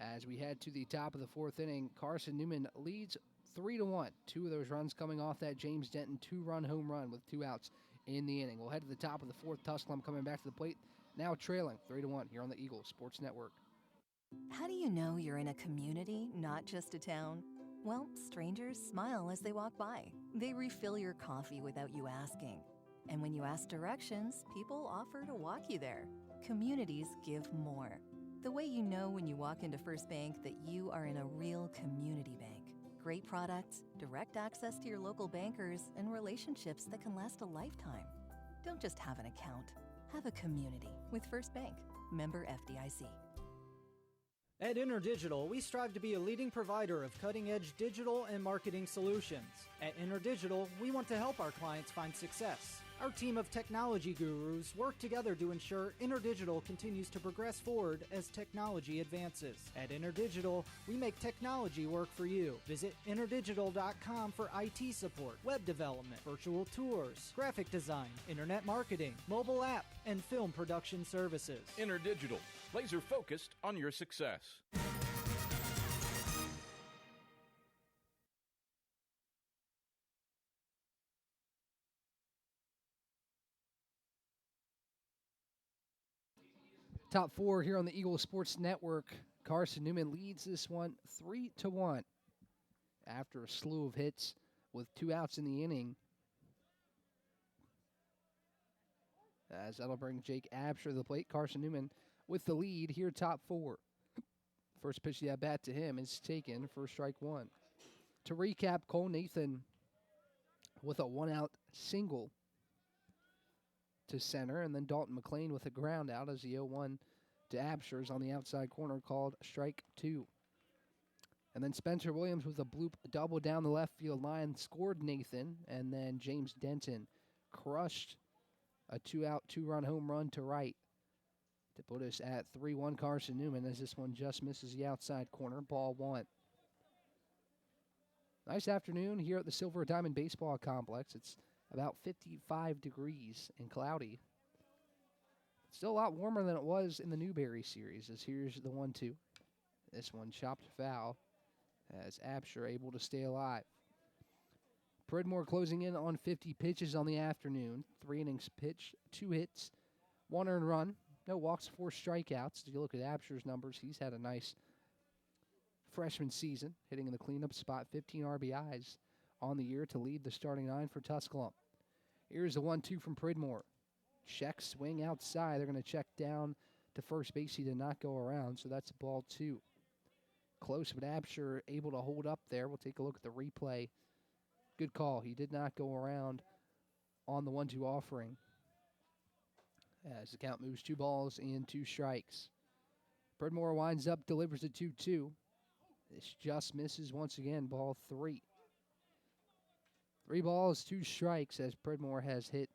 As we head to the top of the 4th inning, Carson-Newman leads 3-1. 2 of those runs coming off that James Denton 2-run home run with 2 outs in the inning. We'll head to the top of the 4th. Tusculum coming back to the plate, now trailing 3-1 here on the Eagles Sports Network. How do you know you're in a community, not just a town? Well, strangers smile as they walk by. They refill your coffee without you asking. And when you ask directions, people offer to walk you there. Communities give more. The way you know when you walk into First Bank that you are in a real community bank. Great products, direct access to your local bankers, and relationships that can last a lifetime. Don't just have an account. Have a community with First Bank. Member FDIC. At InterDigital, we strive to be a leading provider of cutting-edge digital and marketing solutions. At InterDigital, we want to help our clients find success. Our team of technology gurus work together to ensure InterDigital continues to progress forward as technology advances. At InterDigital, we make technology work for you. Visit interdigital.com for IT support, web development, virtual tours, graphic design, internet marketing, mobile app, and film production services. InterDigital, laser focused on your success. Top four here on the Eagle Sports Network. Carson-Newman leads this one 3-1 after a slew of hits with 2 outs in the inning. As that'll bring Jake Absher to the plate. Carson-Newman with the lead here, top four. First pitch of the at-bat to him is taken for strike one. To recap, Cole Nathan with a 1-out single to center, and then Dalton McLean with a ground out as the 0-1 to Absher's on the outside corner called strike two. And then Spencer Williams with a bloop double down the left field line scored Nathan, and then James Denton crushed a 2-out, 2-run home run to right to put us at 3-1 Carson-Newman as this one just misses the outside corner, ball one. Nice afternoon here at the Silver Diamond Baseball Complex. It's about 55 degrees and cloudy. Still a lot warmer than it was in the Newberry series, as here's the 1-2. This one chopped foul as Absher able to stay alive. Pridmore closing in on 50 pitches on the afternoon. 3 innings pitched, 2 hits, 1 earned run, no walks, 4 strikeouts. If you look at Absher's numbers, he's had a nice freshman season, hitting in the cleanup spot, 15 RBIs on the year to lead the starting 9 for Tusculum. Here's the 1-2 from Pridmore. Check swing outside. They're going to check down to first base. He did not go around, so that's ball 2. Close, but Absher able to hold up there. We'll take a look at the replay. Good call. He did not go around on the 1-2 offering. As the count moves 2 balls and 2 strikes. Pridmore winds up, delivers a 2-2. This just misses once again, ball 3. 3 balls, 2 strikes as Pridmore has hit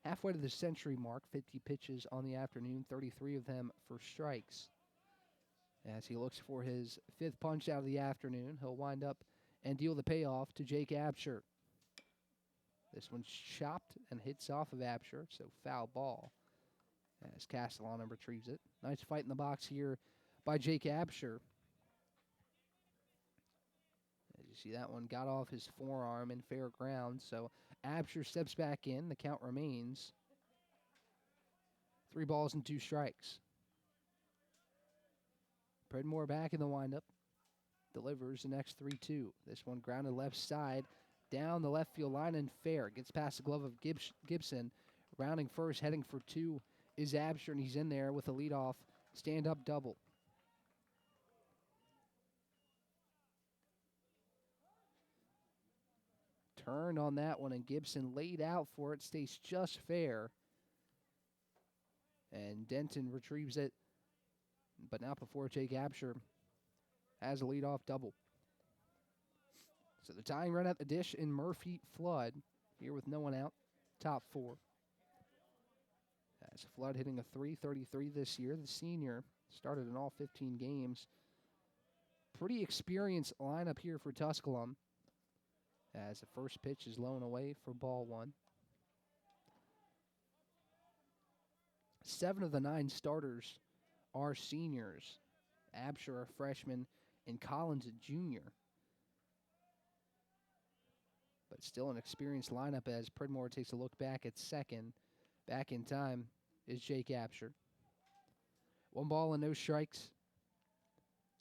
halfway to the century mark, 50 pitches on the afternoon, 33 of them for strikes. As he looks for his 5th punch out of the afternoon, he'll wind up and deal the payoff to Jake Absher. This one's chopped and hits off of Absher, so foul ball as Castellano retrieves it. Nice fight in the box here by Jake Absher. As you see, that one got off his forearm in fair ground, so Absher steps back in. The count remains 3 balls and 2 strikes. Pridmore back in the windup. Delivers the next 3-2. This one grounded left side, down the left field line and fair. Gets past the glove of Gibson. Rounding first, heading for 2 is Absher, and he's in there with a leadoff stand-up double. Turned on that one, and Gibson laid out for it. Stays just fair. And Denton retrieves it, but not before Jake Absher has a leadoff double. So the tying run at the dish in Murphy Flood, here with no one out, top 4. As Flood hitting a .333 this year. The senior started in all 15 games. Pretty experienced lineup here for Tusculum. As the first pitch is low and away for ball 1. 7 of the 9 starters are seniors. Absher, a freshman, and Collins, a junior. But still an experienced lineup as Pridmore takes a look back at second. Back in time is Jake Absher. 1 ball and no strikes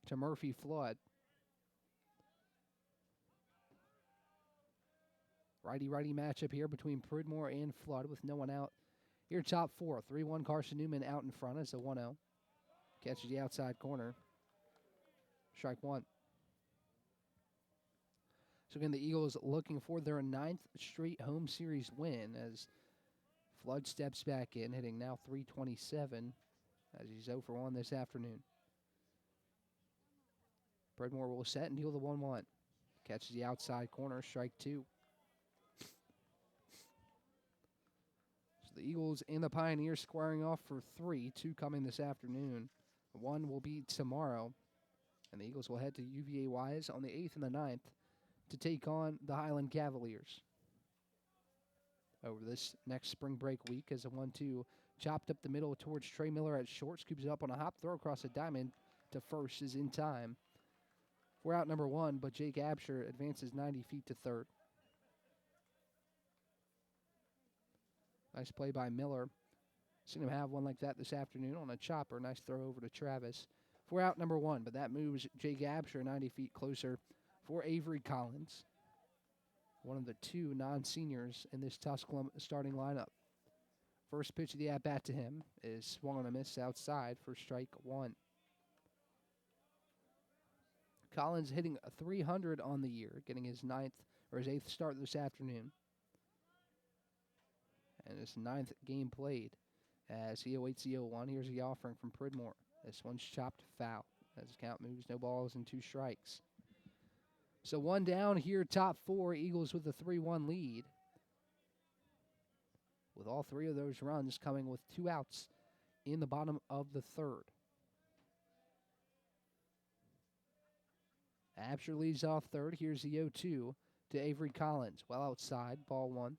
to Murphy Flood. Righty-righty matchup here between Pridmore and Flood with no one out. Here, top four. 3-1 Carson-Newman out in front as a 1-0. Catches the outside corner. Strike one. So again, the Eagles looking for their 9th straight home series win as Flood steps back in, hitting now .327 as he's 0 for 1 this afternoon. Pridmore will set and deal the 1-1. Catches the outside corner, strike two. So the Eagles and the Pioneers squaring off for 3, 2 coming this afternoon. 1 will be tomorrow. And the Eagles will head to UVA Wise on the 8th and the 9th to take on the Highland Cavaliers. Over this next spring break week as a 1-2 chopped up the middle towards Trey Miller at short, scoops it up on a hop, throw across a diamond to first is in time. We're out number 1, but Jake Absher advances 90 feet to third. Nice play by Miller. Seen him have one like that this afternoon on a chopper. Nice throw over to Travis. We're out number 1, but that moves Jake Absher 90 feet closer for Avery Collins, one of the 2 non-seniors in this Tusculum starting lineup. First pitch of the at-bat to him is swung on a miss outside for strike one. Collins hitting a 300 on the year, getting his 8th start this afternoon. And his 9th game played as he awaits the 0-1. Here's the offering from Pridmore. This one's chopped foul as the count moves, no balls and 2 strikes. So 1 down here, top 4, Eagles with a 3-1 lead. With all 3 of those runs coming with 2 outs in the bottom of the 3rd. Absher leads off 3rd. Here's the 0-2 to Avery Collins. Well outside, ball 1.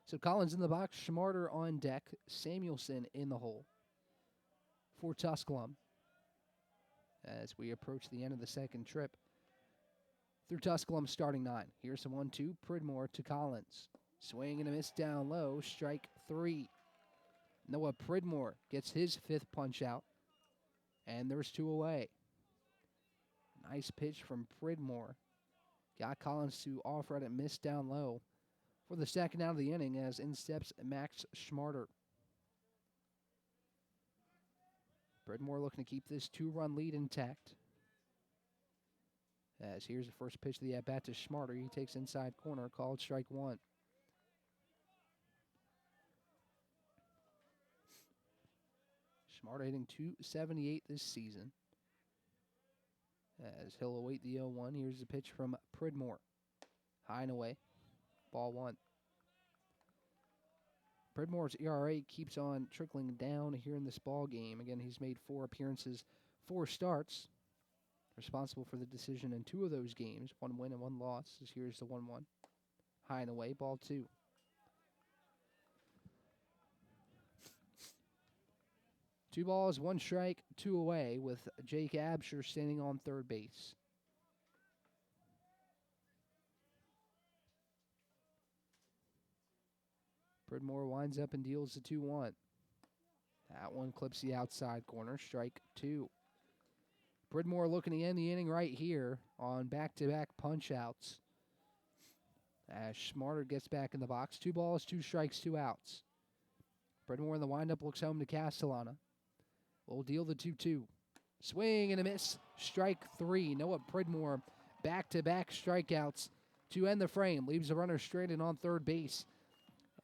So Collins in the box, Schmarter on deck, Samuelson in the hole for Tusculum as we approach the end of the second trip through Tusculum starting 9. Here's the 1-2, Pridmore to Collins. Swing and a miss down low, strike 3. Noah Pridmore gets his 5th punch out, and there's 2 away. Nice pitch from Pridmore. Got Collins to offer at it, miss down low for the second out of the inning as in steps Max Schmarter. Pridmore looking to keep this 2-run lead intact. As here's the first pitch of the at-bat to Schmarter. He takes inside corner, called strike 1. Schmarter hitting .278 this season. As he'll await the 0-1. Here's the pitch from Pridmore. High and away. Ball 1. Pridmore's ERA keeps on trickling down here in this ball game. Again, he's made 4 appearances, 4 starts. Responsible for the decision in 2 of those games. 1 win and 1 loss. As here's the 1-1. High and away, ball 2. Two balls, 1 strike, 2 away with Jake Absher standing on third base. Pridmore winds up and deals the 2-1. That one clips the outside corner, strike 2. Pridmore looking to end the inning right here on back-to-back punch-outs. As Schmarter gets back in the box. 2 balls, 2 strikes, 2 outs. Pridmore in the windup looks home to Castellana. Will deal the 2-2. Swing and a miss. Strike 3. Noah Pridmore back-to-back strikeouts to end the frame. Leaves the runner straight and on third base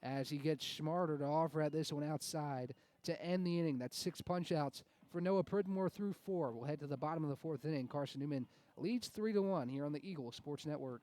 as he gets Schmarter to offer at this one outside to end the inning. That's 6 punch-outs for Noah Pridmore through 4. We'll head to the bottom of the 4th inning. Carson-Newman leads 3-1 here on the Eagle Sports Network.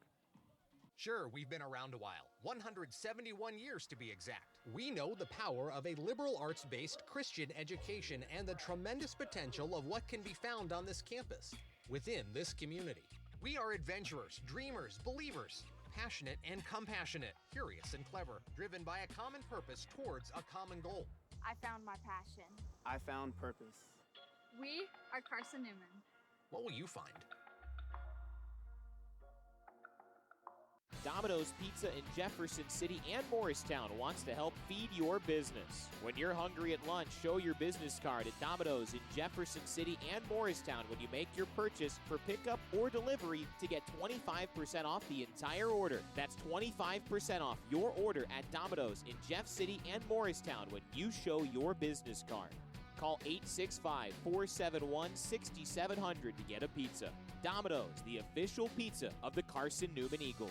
Sure, we've been around a while, 171 years to be exact. We know the power of a liberal arts-based Christian education and the tremendous potential of what can be found on this campus, within this community. We are adventurers, dreamers, believers, passionate and compassionate, curious and clever, driven by a common purpose towards a common goal. I found my passion. I found purpose. We are Carson-Newman. What will you find? Domino's Pizza in Jefferson City and Morristown wants to help feed your business. When you're hungry at lunch, show your business card at Domino's in Jefferson City and Morristown when you make your purchase for pickup or delivery to get 25% off the entire order. That's 25% off your order at Domino's in Jeff City and Morristown when you show your business card. Call 865-471-6700 to get a pizza. Domino's, the official pizza of the Carson-Newman Eagles.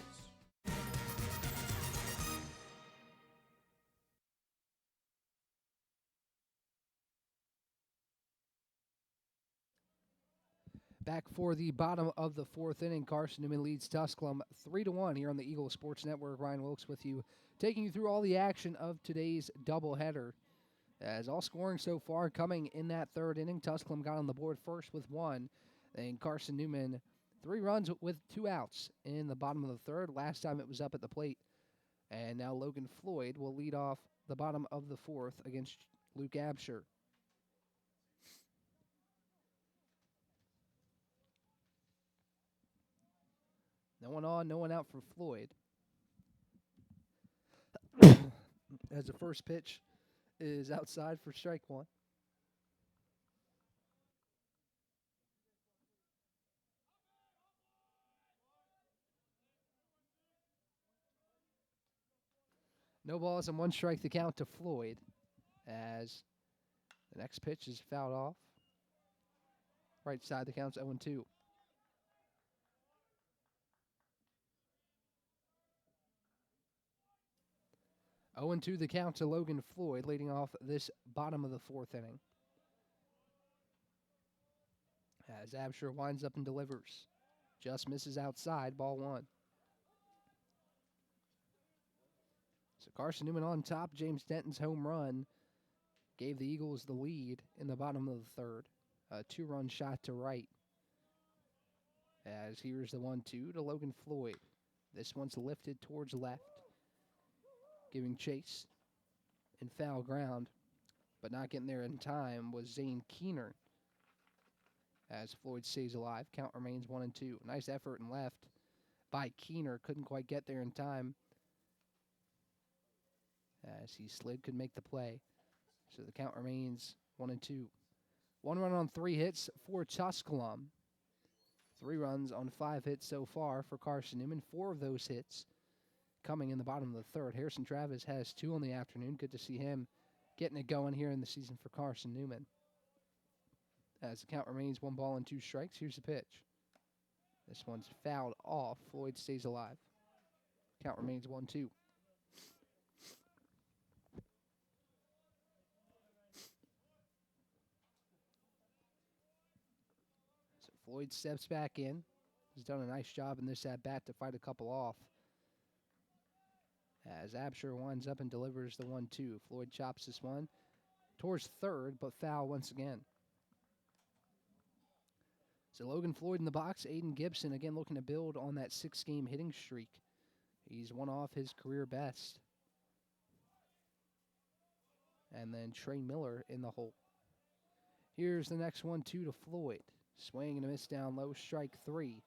Back for the bottom of the fourth inning, Carson-Newman leads Tusculum 3-1 here on the Eagle Sports Network. Ryan Wilkes with you, taking you through all the action of today's doubleheader. As all scoring so far coming in that third inning, Tusculum got on the board first with one. Then Carson-Newman, 3 runs with 2 outs in the bottom of the third. Last time it was up at the plate. And now Logan Floyd will lead off the bottom of the fourth against Luke Absher. No one on, no one out for Floyd. As the first pitch is outside for strike one. No balls and 1 strike to count to Floyd as the next pitch is fouled off. Right side, the count's 0-2. Oh, 0-2 the count to Logan Floyd, leading off this bottom of the fourth inning. As Absher winds up and delivers. Just misses outside, ball 1. So Carson-Newman on top. James Denton's home run gave the Eagles the lead in the bottom of the third. A 2-run shot to right. As here's the 1-2 to Logan Floyd. This one's lifted towards left, giving chase in foul ground, but not getting there in time was Zane Keener. As Floyd stays alive, count remains 1-2. Nice effort in left by Keener. Couldn't quite get there in time. As he slid, could make the play. So the count remains 1-2. 1 run on 3 hits for Tusculum. 3 runs on 5 hits so far for Carson-Newman. 4 of those hits coming in the bottom of the third. Harrison Travis has 2 on the afternoon. Good to see him getting it going here in the season for Carson-Newman. As the count remains 1 ball and 2 strikes, here's the pitch. This one's fouled off. Floyd stays alive. Count remains 1-2. So Floyd steps back in. He's done a nice job in this at-bat to fight a couple off. As Absher winds up and delivers the 1-2. Floyd chops this one towards third, but foul once again. So Logan Floyd in the box. Aiden Gibson again looking to build on that 6-game hitting streak. He's one off his career best. And then Trey Miller in the hole. Here's the next 1-2 to Floyd. Swing and a miss down low, strike 3.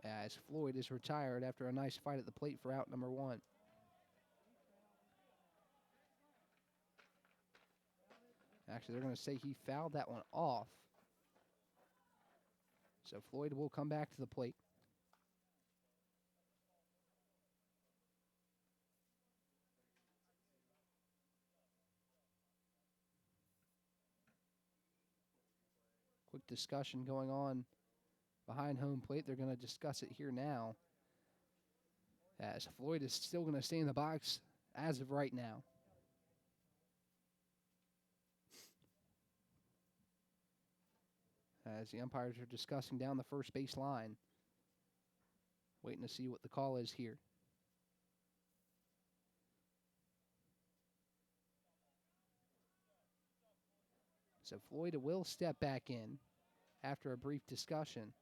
As Floyd is retired after a nice fight at the plate for out number 1. Actually, they're going to say he fouled that one off. So Floyd will come back to the plate. Quick discussion going on behind home plate. They're going to discuss it here now, as Floyd is still going to stay in the box as of right now. As the umpires are discussing down the first base line. Waiting to see what the call is here. So Floyd will step back in after a brief discussion.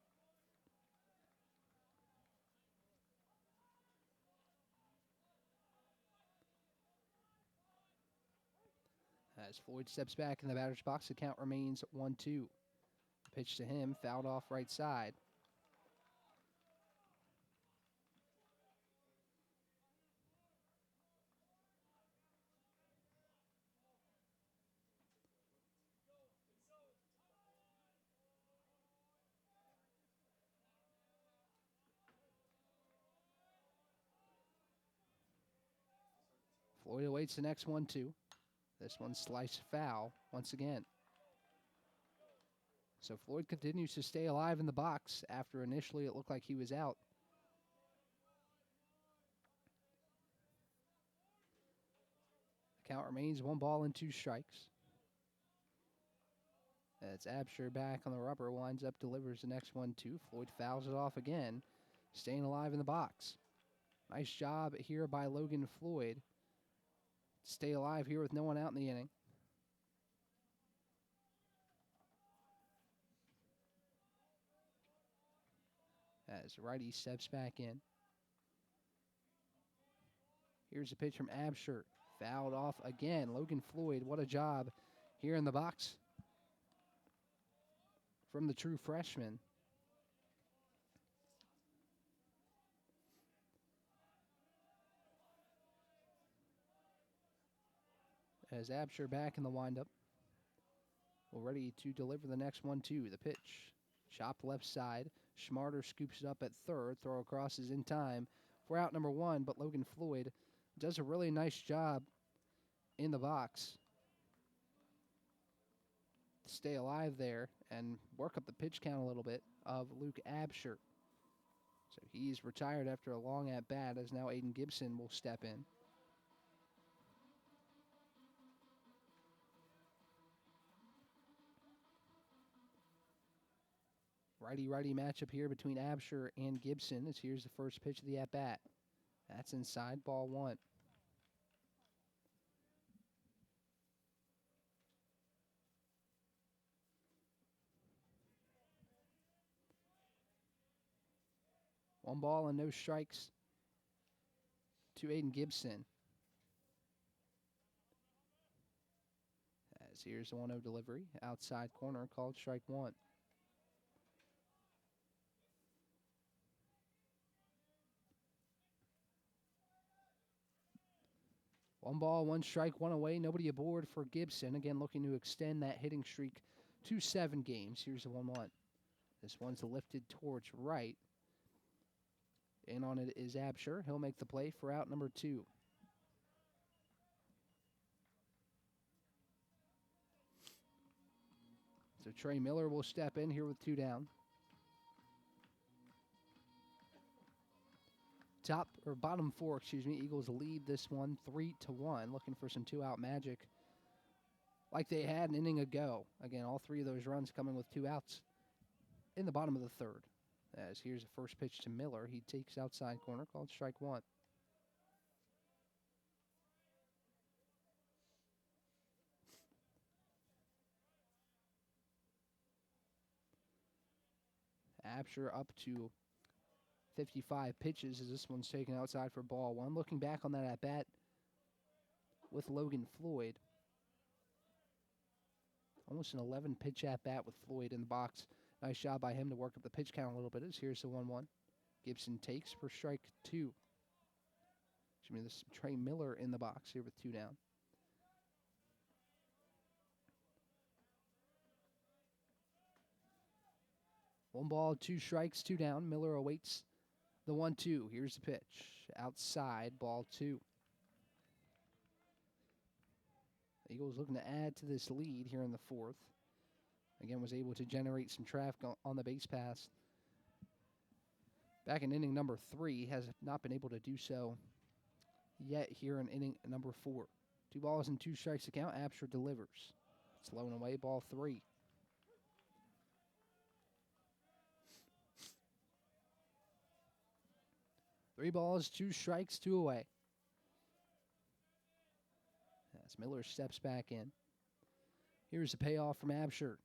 As Floyd steps back in the batter's box, the count remains 1-2. Pitch to him, fouled off right side. Floyd awaits the next one, too. This one's sliced foul once again. So Floyd continues to stay alive in the box after initially it looked like he was out. The count remains 1 ball and 2 strikes. As Absher back on the rubber, winds up, delivers the next one, too. Floyd fouls it off again, staying alive in the box. Nice job here by Logan Floyd. Stay alive here with no one out in the inning. As righty steps back in. Here's a pitch from Absher. Fouled off again. Logan Floyd, what a job here in the box from the true freshman. As Absher back in the windup. Well, ready to deliver the next one, too. The pitch. Chopped left side. Schmarter scoops it up at third. Throw across is in time for out number 1, but Logan Floyd does a really nice job in the box. Stay alive there and work up the pitch count a little bit of Luke Absher. So he's retired after a long at-bat, as now Aiden Gibson will step in. Righty-righty matchup here between Absher and Gibson, as here's the first pitch of the at-bat. That's inside, ball 1. One ball and no strikes to Aiden Gibson. As here's the 1-0 delivery. Outside corner, called strike 1. One ball, 1 strike, 1 away. Nobody aboard for Gibson. Again, looking to extend that hitting streak to 7 games. Here's the 1-1. This one's lifted towards right. In on it is Absher. He'll make the play for out number 2. So Trey Miller will step in here with 2 down. Bottom 4, Eagles lead this one 3-1. Looking for some 2-out magic like they had an inning ago. Again, all 3 of those runs coming with 2 outs in the bottom of the 3rd. As here's the first pitch to Miller. He takes outside corner, called strike 1. Absher up to 55 pitches as this one's taken outside for ball 1. Looking back on that at-bat with Logan Floyd. Almost an 11-pitch at-bat with Floyd in the box. Nice job by him to work up the pitch count a little bit. As here's the 1-1. Gibson takes for strike 2. This is Trey Miller in the box here with 2 down. One ball, 2 strikes, 2 down. Miller awaits the 1-2. Here's the pitch. Outside, ball 2. The Eagles looking to add to this lead here in the 4th. Again, was able to generate some traffic on the base pass. Back in inning number 3, has not been able to do so yet here in inning number 4. 2 balls and 2 strikes to count. Absher delivers. It's low and away, ball 3. Three balls, 2 strikes, 2 away. As Miller steps back in. Here's the payoff from Absher.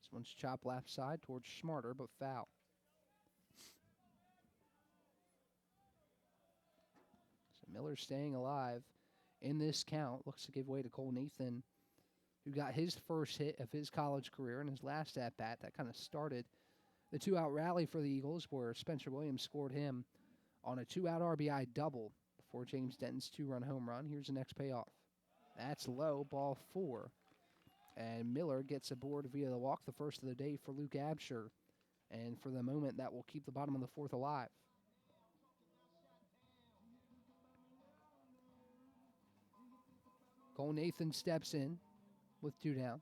This one's chopped left side towards Schmarter, but foul. So Miller staying alive in this count. Looks to give way to Cole Nathan, who got his first hit of his college career in his last at-bat. That kind of started the 2-out rally for the Eagles, where Spencer Williams scored him on a 2-out RBI double before James Denton's 2-run home run. Here's the next payoff. That's low, ball 4. And Miller gets aboard via the walk, the first of the day for Luke Absher. And for the moment, that will keep the bottom of the 4th alive. Cole Nathan steps in with 2 down.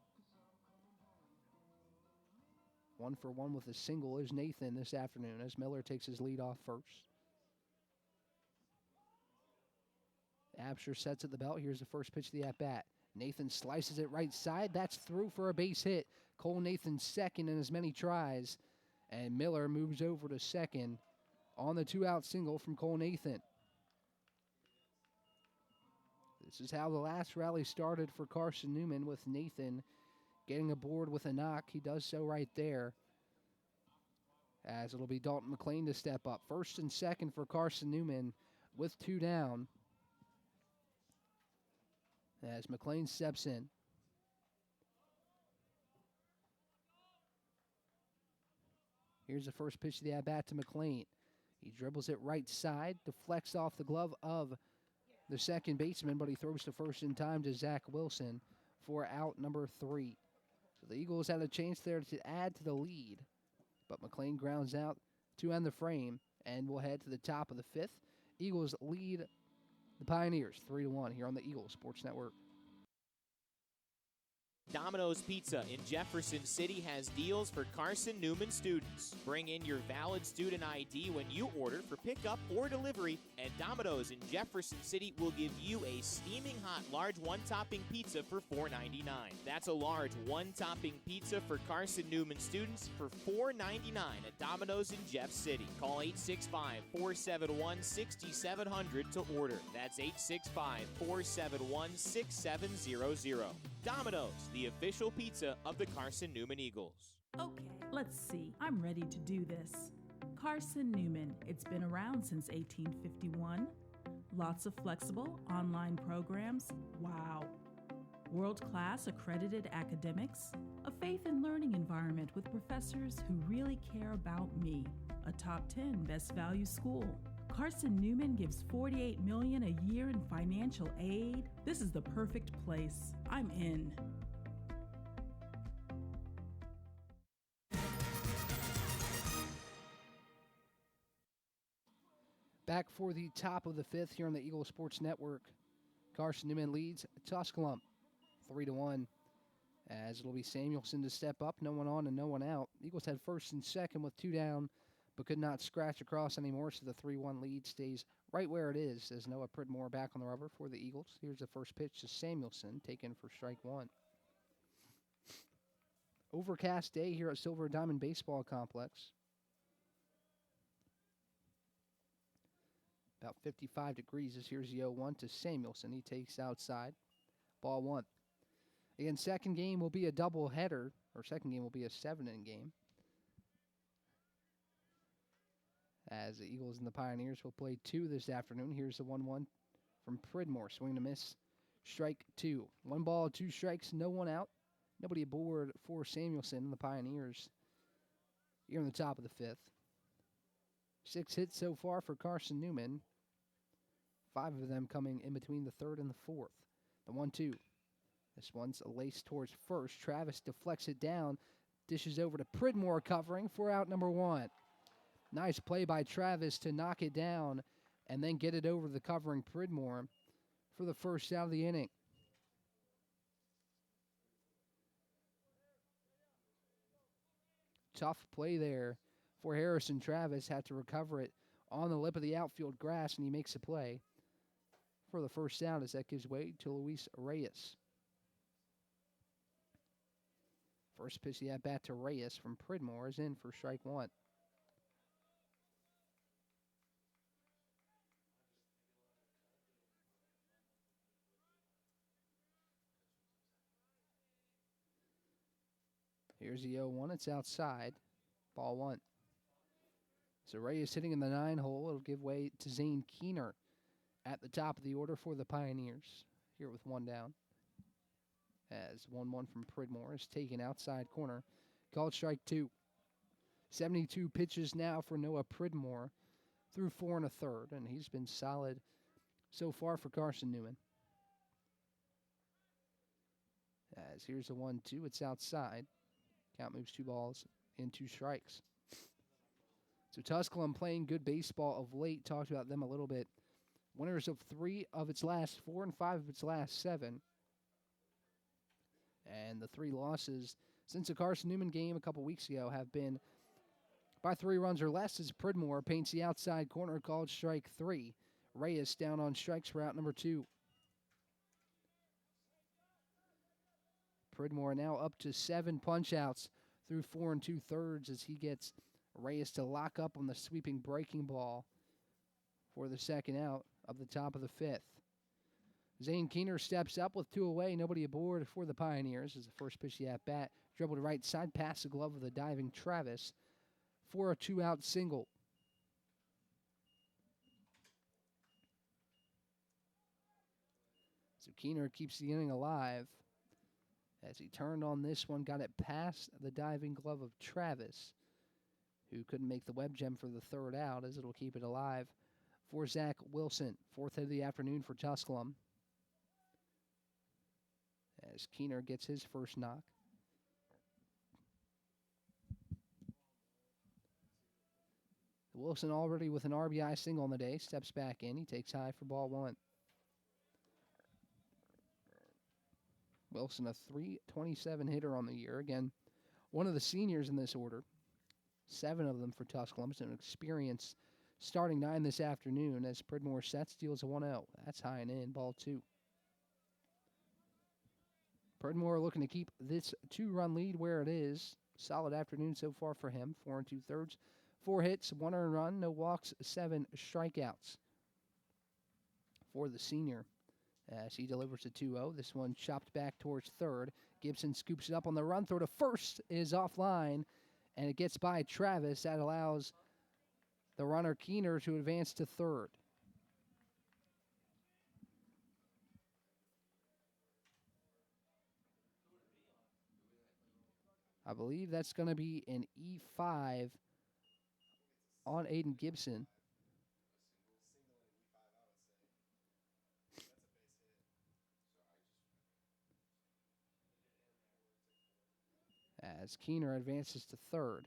1 for 1 with a single is Nathan this afternoon as Miller takes his lead off first. Absher sets at the belt. Here's the first pitch of the at-bat. Nathan slices it right side. That's through for a base hit. Cole Nathan second in as many tries. And Miller moves over to second on the 2-out single from Cole Nathan. This is how the last rally started for Carson-Newman, with Nathan getting aboard with a knock. He does so right there, as it'll be Dalton McLean to step up. First and second for Carson-Newman with 2 down, as McLean steps in. Here's the first pitch of the at-bat to McLean. He dribbles it right side, deflects off the glove of the second baseman, but he throws to first in time to Zach Wilson for out number 3. So the Eagles had a chance there to add to the lead, but McLean grounds out to end the frame, and we'll head to the top of the 5th. Eagles lead the Pioneers 3-1 here on the Eagles Sports Network. Domino's Pizza in Jefferson City has deals for Carson-Newman students. Bring in your valid student ID when you order for pickup or delivery, and Domino's in Jefferson City will give you a steaming hot large one-topping pizza for $4.99. That's a large one-topping pizza for Carson-Newman students for $4.99 at Domino's in Jeff City. Call 865-471-6700 to order. That's 865-471-6700. Domino's, the official pizza of the Carson-Newman Eagles. Okay, let's see. I'm ready to do this. Carson-Newman. It's been around since 1851. Lots of flexible online programs. Wow. World-class accredited academics. A faith and learning environment with professors who really care about me. A top 10 best value school. Carson-Newman gives $48 million a year in financial aid. This is the perfect place. I'm in. Back for the top of the 5th here on the Eagle Sports Network. Carson-Newman leads Tusculum 3-1, as it'll be Samuelson to step up. No one on and no one out. Eagles had first and second with 2 down, but could not scratch across anymore, so the 3-1 lead stays right where it is, as Noah Pridmore back on the rubber for the Eagles. Here's the first pitch to Samuelson, taken for strike 1. Overcast day here at Silver Diamond Baseball Complex. About 55 degrees. Here's the 0-1 to Samuelson. He takes outside. Ball 1. Again, second game will be a double header, or second game will be a 7-inning game, as the Eagles and the Pioneers will play 2 this afternoon. Here's the 1-1 from Pridmore. Swing and a miss. Strike 2. 1 ball, 2 strikes, no one out. Nobody aboard for Samuelson and the Pioneers here in the top of the 5th. 6 hits so far for Carson-Newman. 5 of them coming in between the 3rd and the 4th. The 1-2. This one's a lace towards first. Travis deflects it down. Dishes over to Pridmore covering for out number 1. Nice play by Travis to knock it down and then get it over the covering Pridmore for the first out of the inning. Tough play there for Harrison Travis. Had to recover it on the lip of the outfield grass, and he makes a play for the first out, as that gives way to Luis Reyes. First pitch of the at-bat to Reyes from Pridmore is in for strike 1. Here's the 0-1. It's outside. Ball 1. So Reyes hitting in the 9 hole. It'll give way to Zane Keener at the top of the order for the Pioneers, here with 1 down. As 1-1 from Pridmore is taken outside corner. Called strike 2. 72 pitches now for Noah Pridmore through 4 1/3, and he's been solid so far for Carson-Newman. As here's the 1-2. It's outside. Count moves 2 balls and 2 strikes. So Tusculum playing good baseball of late. Talked about them a little bit. Winners of 3 of its last 4 and 5 of its last 7. And the 3 losses since the Carson-Newman game a couple weeks ago have been by 3 runs or less as Pridmore paints the outside corner called strike 3. Reyes down on strikes for out number 2. Pridmore now up to 7 punch-outs through 4 2/3 as he gets Reyes to lock up on the sweeping breaking ball for the second out of the top of the 5th. Zane Keener steps up with 2 away, nobody aboard for the Pioneers as the first pitch at bat. Dribbled to right side, past the glove of the diving Travis for a 2-out single. So Keener keeps the inning alive as he turned on this one, got it past the diving glove of Travis, who couldn't make the web gem for the 3rd out, as it'll keep it alive for Zach Wilson. 4th hit of the afternoon for Tusculum, as Keener gets his first knock. Wilson already with an RBI single on the day, steps back in. He takes high for ball 1. Wilson, a .327 hitter on the year. Again, one of the seniors in this order. 7 of them for Tusculum. It's an experienced starting 9 this afternoon as Pridmore sets, deals a 1-0. That's high and in, ball 2. Pridmore looking to keep this 2-run lead where it is. Solid afternoon so far for him. 4 2/3. 4 hits, 1 earned run, no walks, 7 strikeouts for the senior as he delivers a 2-0. This one chopped back towards 3rd. Gibson scoops it up on the run. Throw to first is offline, and it gets by Travis. That allows the runner Keener to advance to 3rd. I believe that's going to be an E5 on Aiden Gibson. As Keener advances to 3rd.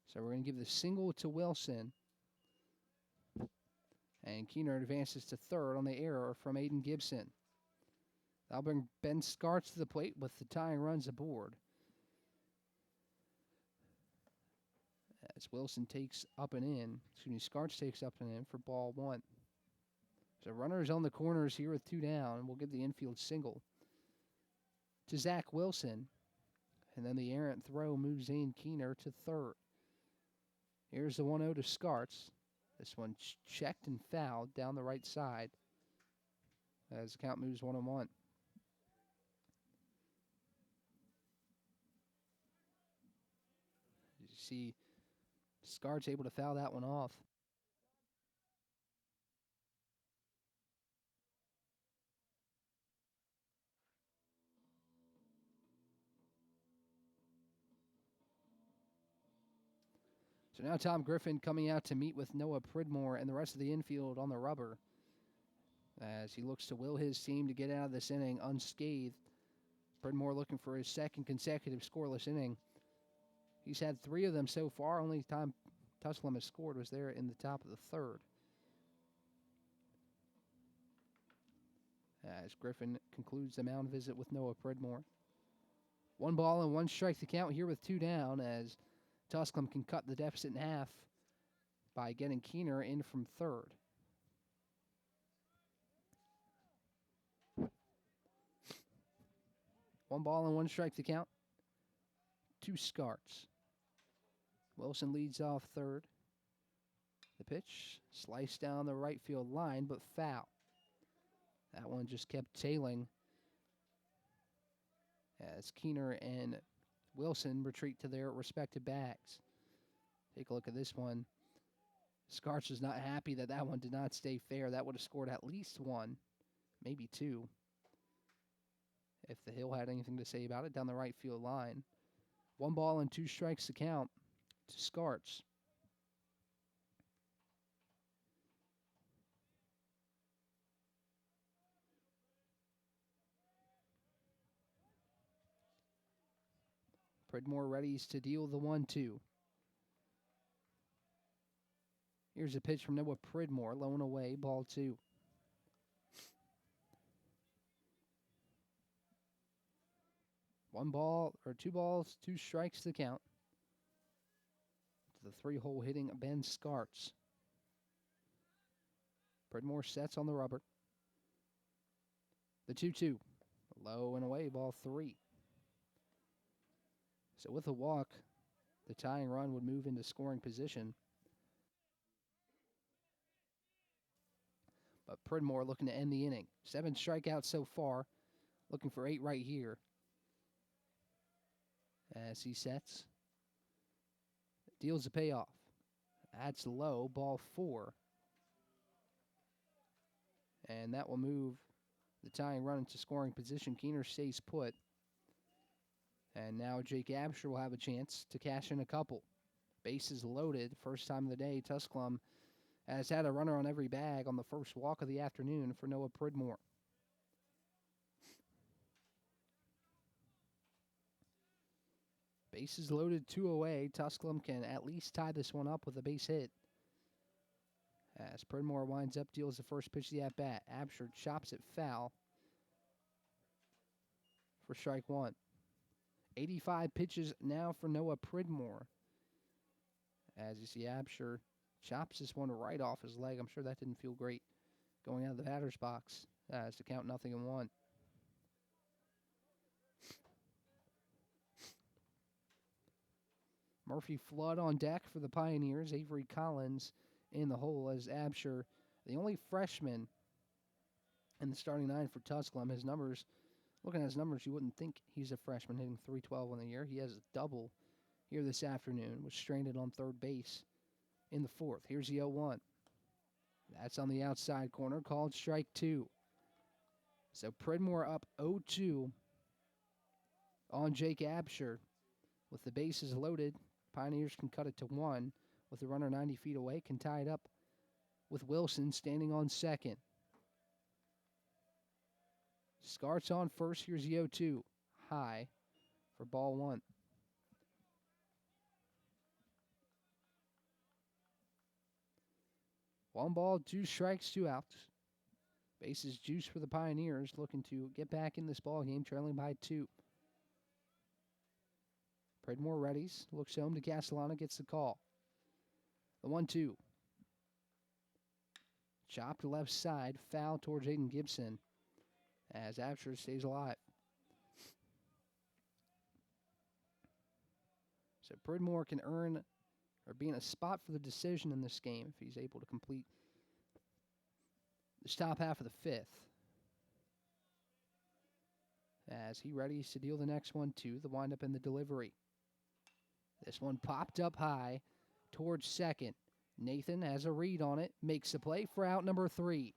So we're going to give the single to Wilson. And Keener advances to 3rd on the error from Aiden Gibson. That'll bring Ben Scarts to the plate with the tying runs aboard. As Wilson takes up and in, Scarts takes up and in for ball 1. So runners on the corners here with 2 down. We'll give the infield single to Zach Wilson. And then the errant throw moves Zane Keener to 3rd. Here's the 1-0 to Scarts. This one checked and fouled down the right side as the count moves 1-1. You see Scarts able to foul that one off. So now Tom Griffin coming out to meet with Noah Pridmore and the rest of the infield on the rubber as he looks to will his team to get out of this inning unscathed. Pridmore looking for his 2nd consecutive scoreless inning. He's had 3 of them so far. Only time Tusculum has scored was there in the top of the 3rd. As Griffin concludes the mound visit with Noah Pridmore. 1 ball and 1 strike to count here with 2 down as Tusculum can cut the deficit in half by getting Keener in from 3rd. One ball and 1 strike to count. 2 Scarts. Wilson leads off 3rd. The pitch sliced down the right field line, but foul. That one just kept tailing as Keener and Wilson retreat to their respective bags. Take a look at this one. Scarts was not happy that that one did not stay fair. That would have scored at least 1, maybe 2, if the Hill had anything to say about it down the right field line. 1 ball and 2 strikes to count to Scarts. Pridmore readies to deal the 1-2. Here's a pitch from Noah Pridmore, low and away, ball 2. Two balls, 2 strikes to count. To the 3-hole hitting Ben Scarts. Pridmore sets on the rubber. The 2-2. Low and away, ball 3. So with a walk, the tying run would move into scoring position. But Pridmore looking to end the inning. 7 strikeouts so far. Looking for 8 right here. As he sets. Deals the payoff. That's low, ball 4. And that will move the tying run into scoring position. Keener stays put. And now Jake Absher will have a chance to cash in a couple. Bases loaded. First time of the day. Tusculum has had a runner on every bag on the first walk of the afternoon for Noah Pridmore. Bases loaded, 2 away. Tusculum can at least tie this one up with a base hit. As Pridmore winds up, deals the first pitch of the at-bat. Absher chops it foul for strike 1. 85 pitches now for Noah Pridmore. As you see, Absher chops this one right off his leg. I'm sure that didn't feel great going out of the batter's box as to count 0-1. Murphy Flood on deck for the Pioneers. Avery Collins in the hole as Absher, the only freshman in the starting 9 for Tusculum. His numbers, looking at his numbers, you wouldn't think he's a freshman, hitting .312 on the year. He has a double here this afternoon, was stranded on third base in the 4th. Here's the 0-1. That's on the outside corner, called strike 2. So Pridmore up 0-2 on Jake Absher. With the bases loaded, Pioneers can cut it to 1. With the runner 90 feet away, can tie it up with Wilson standing on second. Scarts on first. Here's the 0-2. High for ball 1. One ball, 2 strikes, 2 outs. Bases juice for the Pioneers, looking to get back in this ball game, trailing by 2. Pridmore readies, looks home to Castellano, gets the call. The 1-2. Chopped left side, foul towards Aiden Gibson as Absher stays alive. So Pridmore can earn or be in a spot for the decision in this game if he's able to complete this top half of the 5th. As he readies to deal the next one too, the windup and the delivery. This one popped up high towards second. Nathan has a read on it, makes the play for out number 3.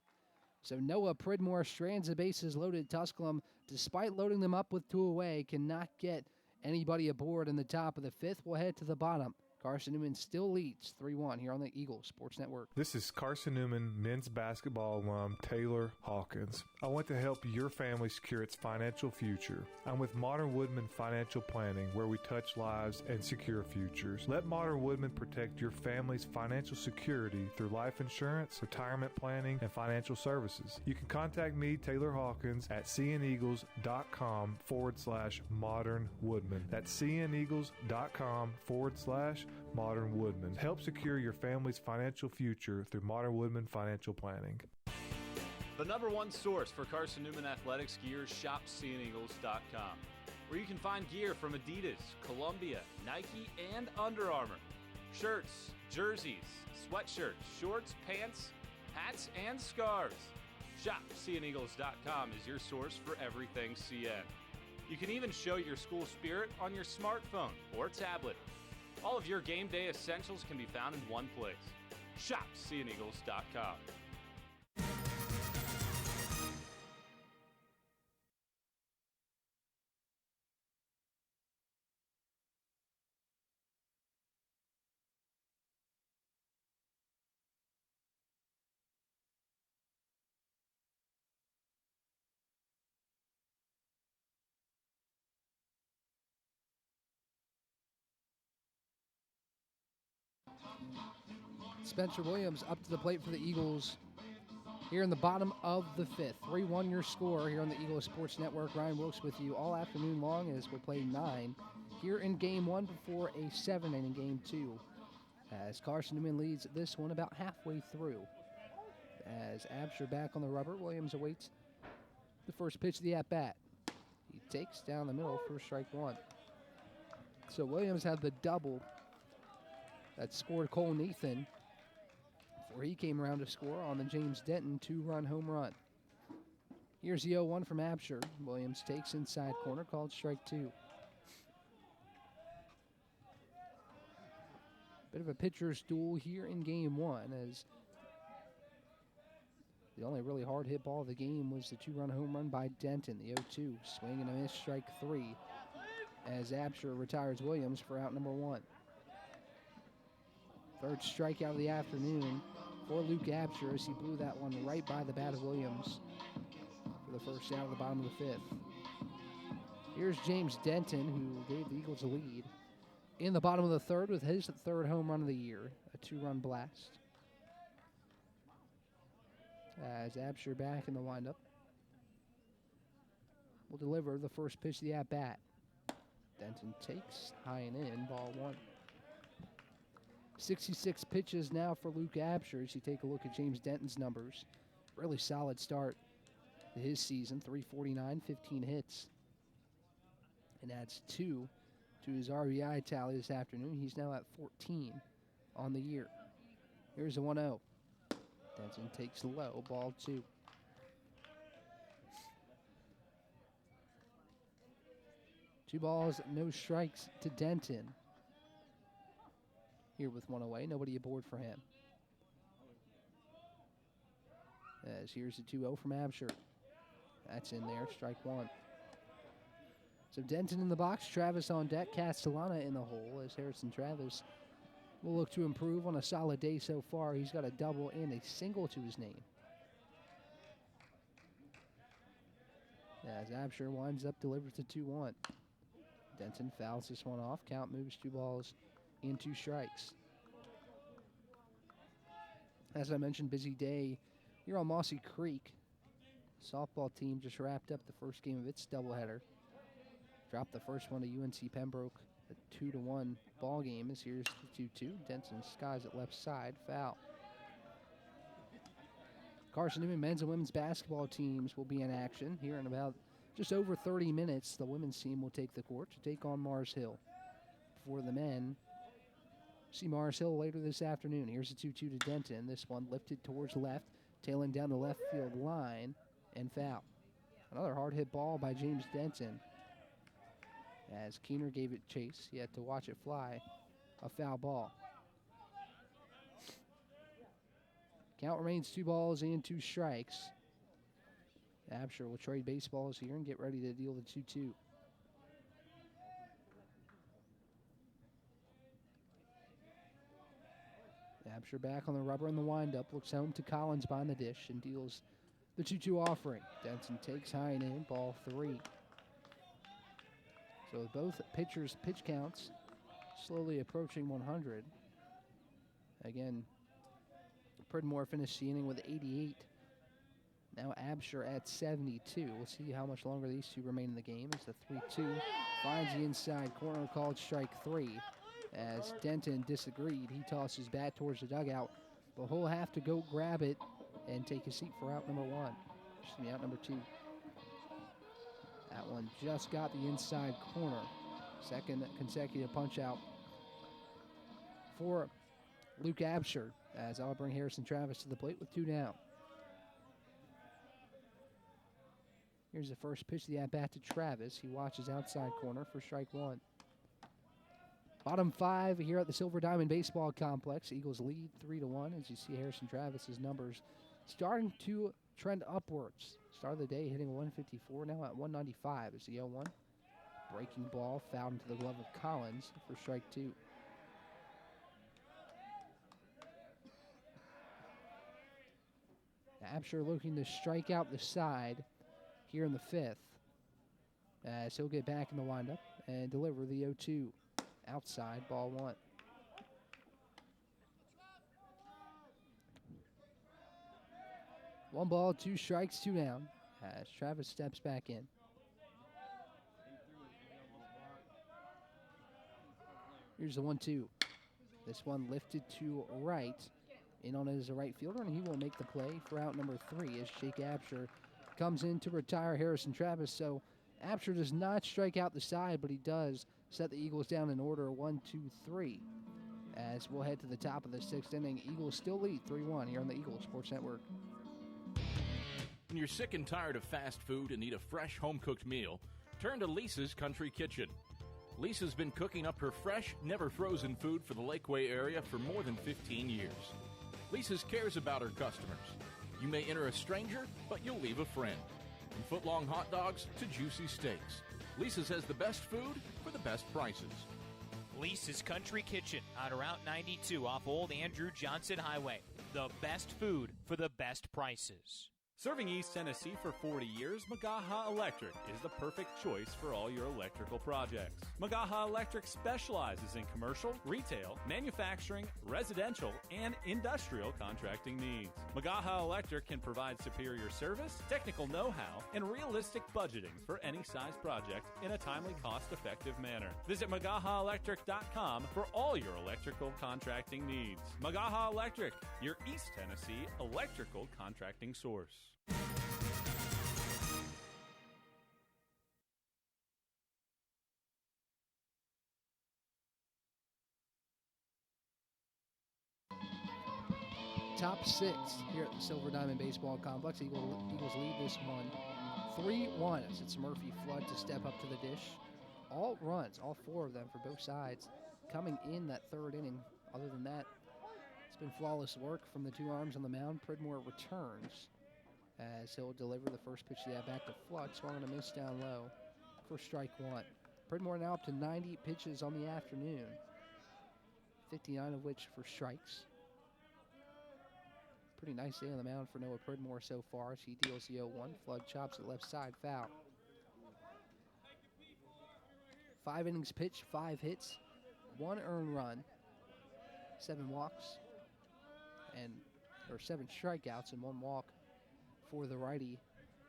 So Noah Pridmore strands the bases loaded. Tusculum, despite loading them up with 2 away, cannot get anybody aboard in the top of the 5th. We'll head to the bottom. Carson-Newman still leads 3-1 here on the Eagle Sports Network. This is Carson-Newman men's basketball alum Taylor Hawkins. I want to help your family secure its financial future. I'm with Modern Woodman Financial Planning, where we touch lives and secure futures. Let Modern Woodman protect your family's financial security through life insurance, retirement planning, and financial services. You can contact me, Taylor Hawkins, at cneagles.com/Modern Woodman. That's cneagles.com/Modern Woodman. Help secure your family's financial future through Modern Woodman Financial Planning. The #1 source for Carson-Newman athletics gear, shopseeandeagles.com, where you can find gear from Adidas, Columbia, Nike, and Under Armour. Shirts, jerseys, sweatshirts, shorts, pants, hats, and scarves. Shopseeandeagles.com is your source for everything CN. You can even show your school spirit on your smartphone or tablet. All of your game day essentials can be found in one place. Shopseeandeagles.com. Spencer Williams up to the plate for the Eagles. here in the bottom of the 5th. 3-1 your score here on the Eagle Sports Network. Ryan Wilkes with you all afternoon long as we play 9 here in Game 1 before a 7-inning Game 2. As Carson-Newman leads this one about halfway through. As Absher back on the rubber, Williams awaits the first pitch of the at-bat. He takes down the middle for strike 1. So Williams had the double that scored Cole Nathan before he came around to score on the James Denton 2-run home run. Here's the 0-1 from Absher. Williams takes inside corner, called strike 2. Bit of a pitcher's duel here in Game 1 as the only really hard hit ball of the game was the 2-run home run by Denton, the 0-2. Swing and a miss, strike 3 as Absher retires Williams for out number 1. Third strikeout of the afternoon for Luke Absher as he blew that one right by the bat of Williams for the first out of the bottom of the 5th. Here's James Denton, who gave the Eagles a lead in the bottom of the 3rd with his 3rd home run of the year, a 2-run blast. As Absher back in the windup will deliver the first pitch of the at-bat. Denton takes high and in, ball 1. 66 pitches now for Luke Absher as you take a look at James Denton's numbers. Really solid start to his season, 349, 15 hits. And adds 2 to his RBI tally this afternoon. He's now at 14 on the year. Here's a 1-0. Denton takes low, ball 2. Two balls, no strikes to Denton. Here with 1 away, nobody aboard for him. As here's a 2-0 from Absher. That's in there, strike 1. So Denton in the box, Travis on deck, Castellana in the hole as Harrison Travis will look to improve on a solid day so far. He's got a double and a single to his name. As Absher winds up, delivers the 2-1. Denton fouls this one off. Count moves 2 balls and 2 strikes. As I mentioned, busy day here on Mossy Creek. Softball team just wrapped up the first game of its doubleheader. Dropped the first one to UNC Pembroke. A 2-1 ball game as here's the 2-2. Denton skies at left side, foul. Carson-Newman men's and women's basketball teams will be in action here in about just over 30 minutes. The women's team will take the court to take on Mars Hill. For the men, see Mars Hill later this afternoon. Here's a 2-2 to Denton. This one lifted towards left, tailing down the left field line, and foul. Another hard hit ball by James Denton. As Keener gave it chase, he had to watch it fly. A foul ball. Count remains 2 balls and 2 strikes. Absher will trade baseballs here and get ready to deal the 2-2. Absher back on the rubber in the windup, looks home to Collins behind the dish and deals the 2-2 offering. Denton takes high and in, ball 3. So both pitchers' pitch counts slowly approaching 100. Again, Pridmore finished the inning with 88. Now Absher at 72. We'll see how much longer these two remain in the game as the 3-2 finds the inside corner, called strike 3. As Denton disagreed, he tossed his bat towards the dugout, but he'll have to go grab it and take a seat for out number 1. Excuse me, out number 2. That one just got the inside corner. Second consecutive punch out for Luke Absher as I'll bring Harrison Travis to the plate with 2 down. Here's the first pitch of the at-bat to Travis. He watches outside corner for strike 1. Bottom 5 here at the Silver Diamond Baseball Complex. Eagles lead 3-1 as you see Harrison Travis's numbers starting to trend upwards. Start of the day hitting 154, now at 195 is the 0-1. Breaking ball fouled into the glove of Collins for strike 2. Absher looking to strike out the side here in the 5th as he'll get back in the windup and deliver the 0-2. Outside, ball 1. 1 ball, 2 strikes, 2 down as Travis steps back in. Here's the 1-2. This one lifted to right. In on it is a right fielder, and he will make the play for out number 3 as Jake Absher comes in to retire Harrison Travis. So Absher does not strike out the side, but he does set the Eagles down in order 1, 2, 3. As we'll head to the top of the 6th inning, Eagles still lead 3-1 here on the Eagles Sports Network. When you're sick and tired of fast food and need a fresh home-cooked meal, turn to Lisa's Country Kitchen. Lisa's been cooking up her fresh, never-frozen food for the Lakeway area for more than 15 years. Lisa's cares about her customers. You may enter a stranger, but you'll leave a friend. From foot-long hot dogs to juicy steaks, Lisa's has the best food for the best prices. Lisa's Country Kitchen on Route 92 off Old Andrew Johnson Highway. The best food for the best prices. Serving East Tennessee for 40 years, Magaha Electric is the perfect choice for all your electrical projects. Magaha Electric specializes in commercial, retail, manufacturing, residential, and industrial contracting needs. Magaha Electric can provide superior service, technical know-how, and realistic budgeting for any size project in a timely, cost-effective manner. Visit MagahaElectric.com for all your electrical contracting needs. Magaha Electric, your East Tennessee electrical contracting source. Top 6 here at the Silver Diamond Baseball Complex. Eagles lead this one 3-1 as it's Murphy Flood to step up to the dish. All runs, all 4 of them for both sides, coming in that 3rd inning. Other than that, it's been flawless work from the 2 arms on the mound. Pridmore returns as he'll deliver the first pitch of the at-bat to Flood. Swung and a miss down low for strike 1. Pridmore now up to 90 pitches on the afternoon, 59 of which for strikes. Pretty nice day on the mound for Noah Pridmore so far as he deals the 0-1. Flood chops it left side, foul. 5 innings pitched, 5 hits, 1 earned run, 7 walks, or 7 strikeouts and 1 walk for the righty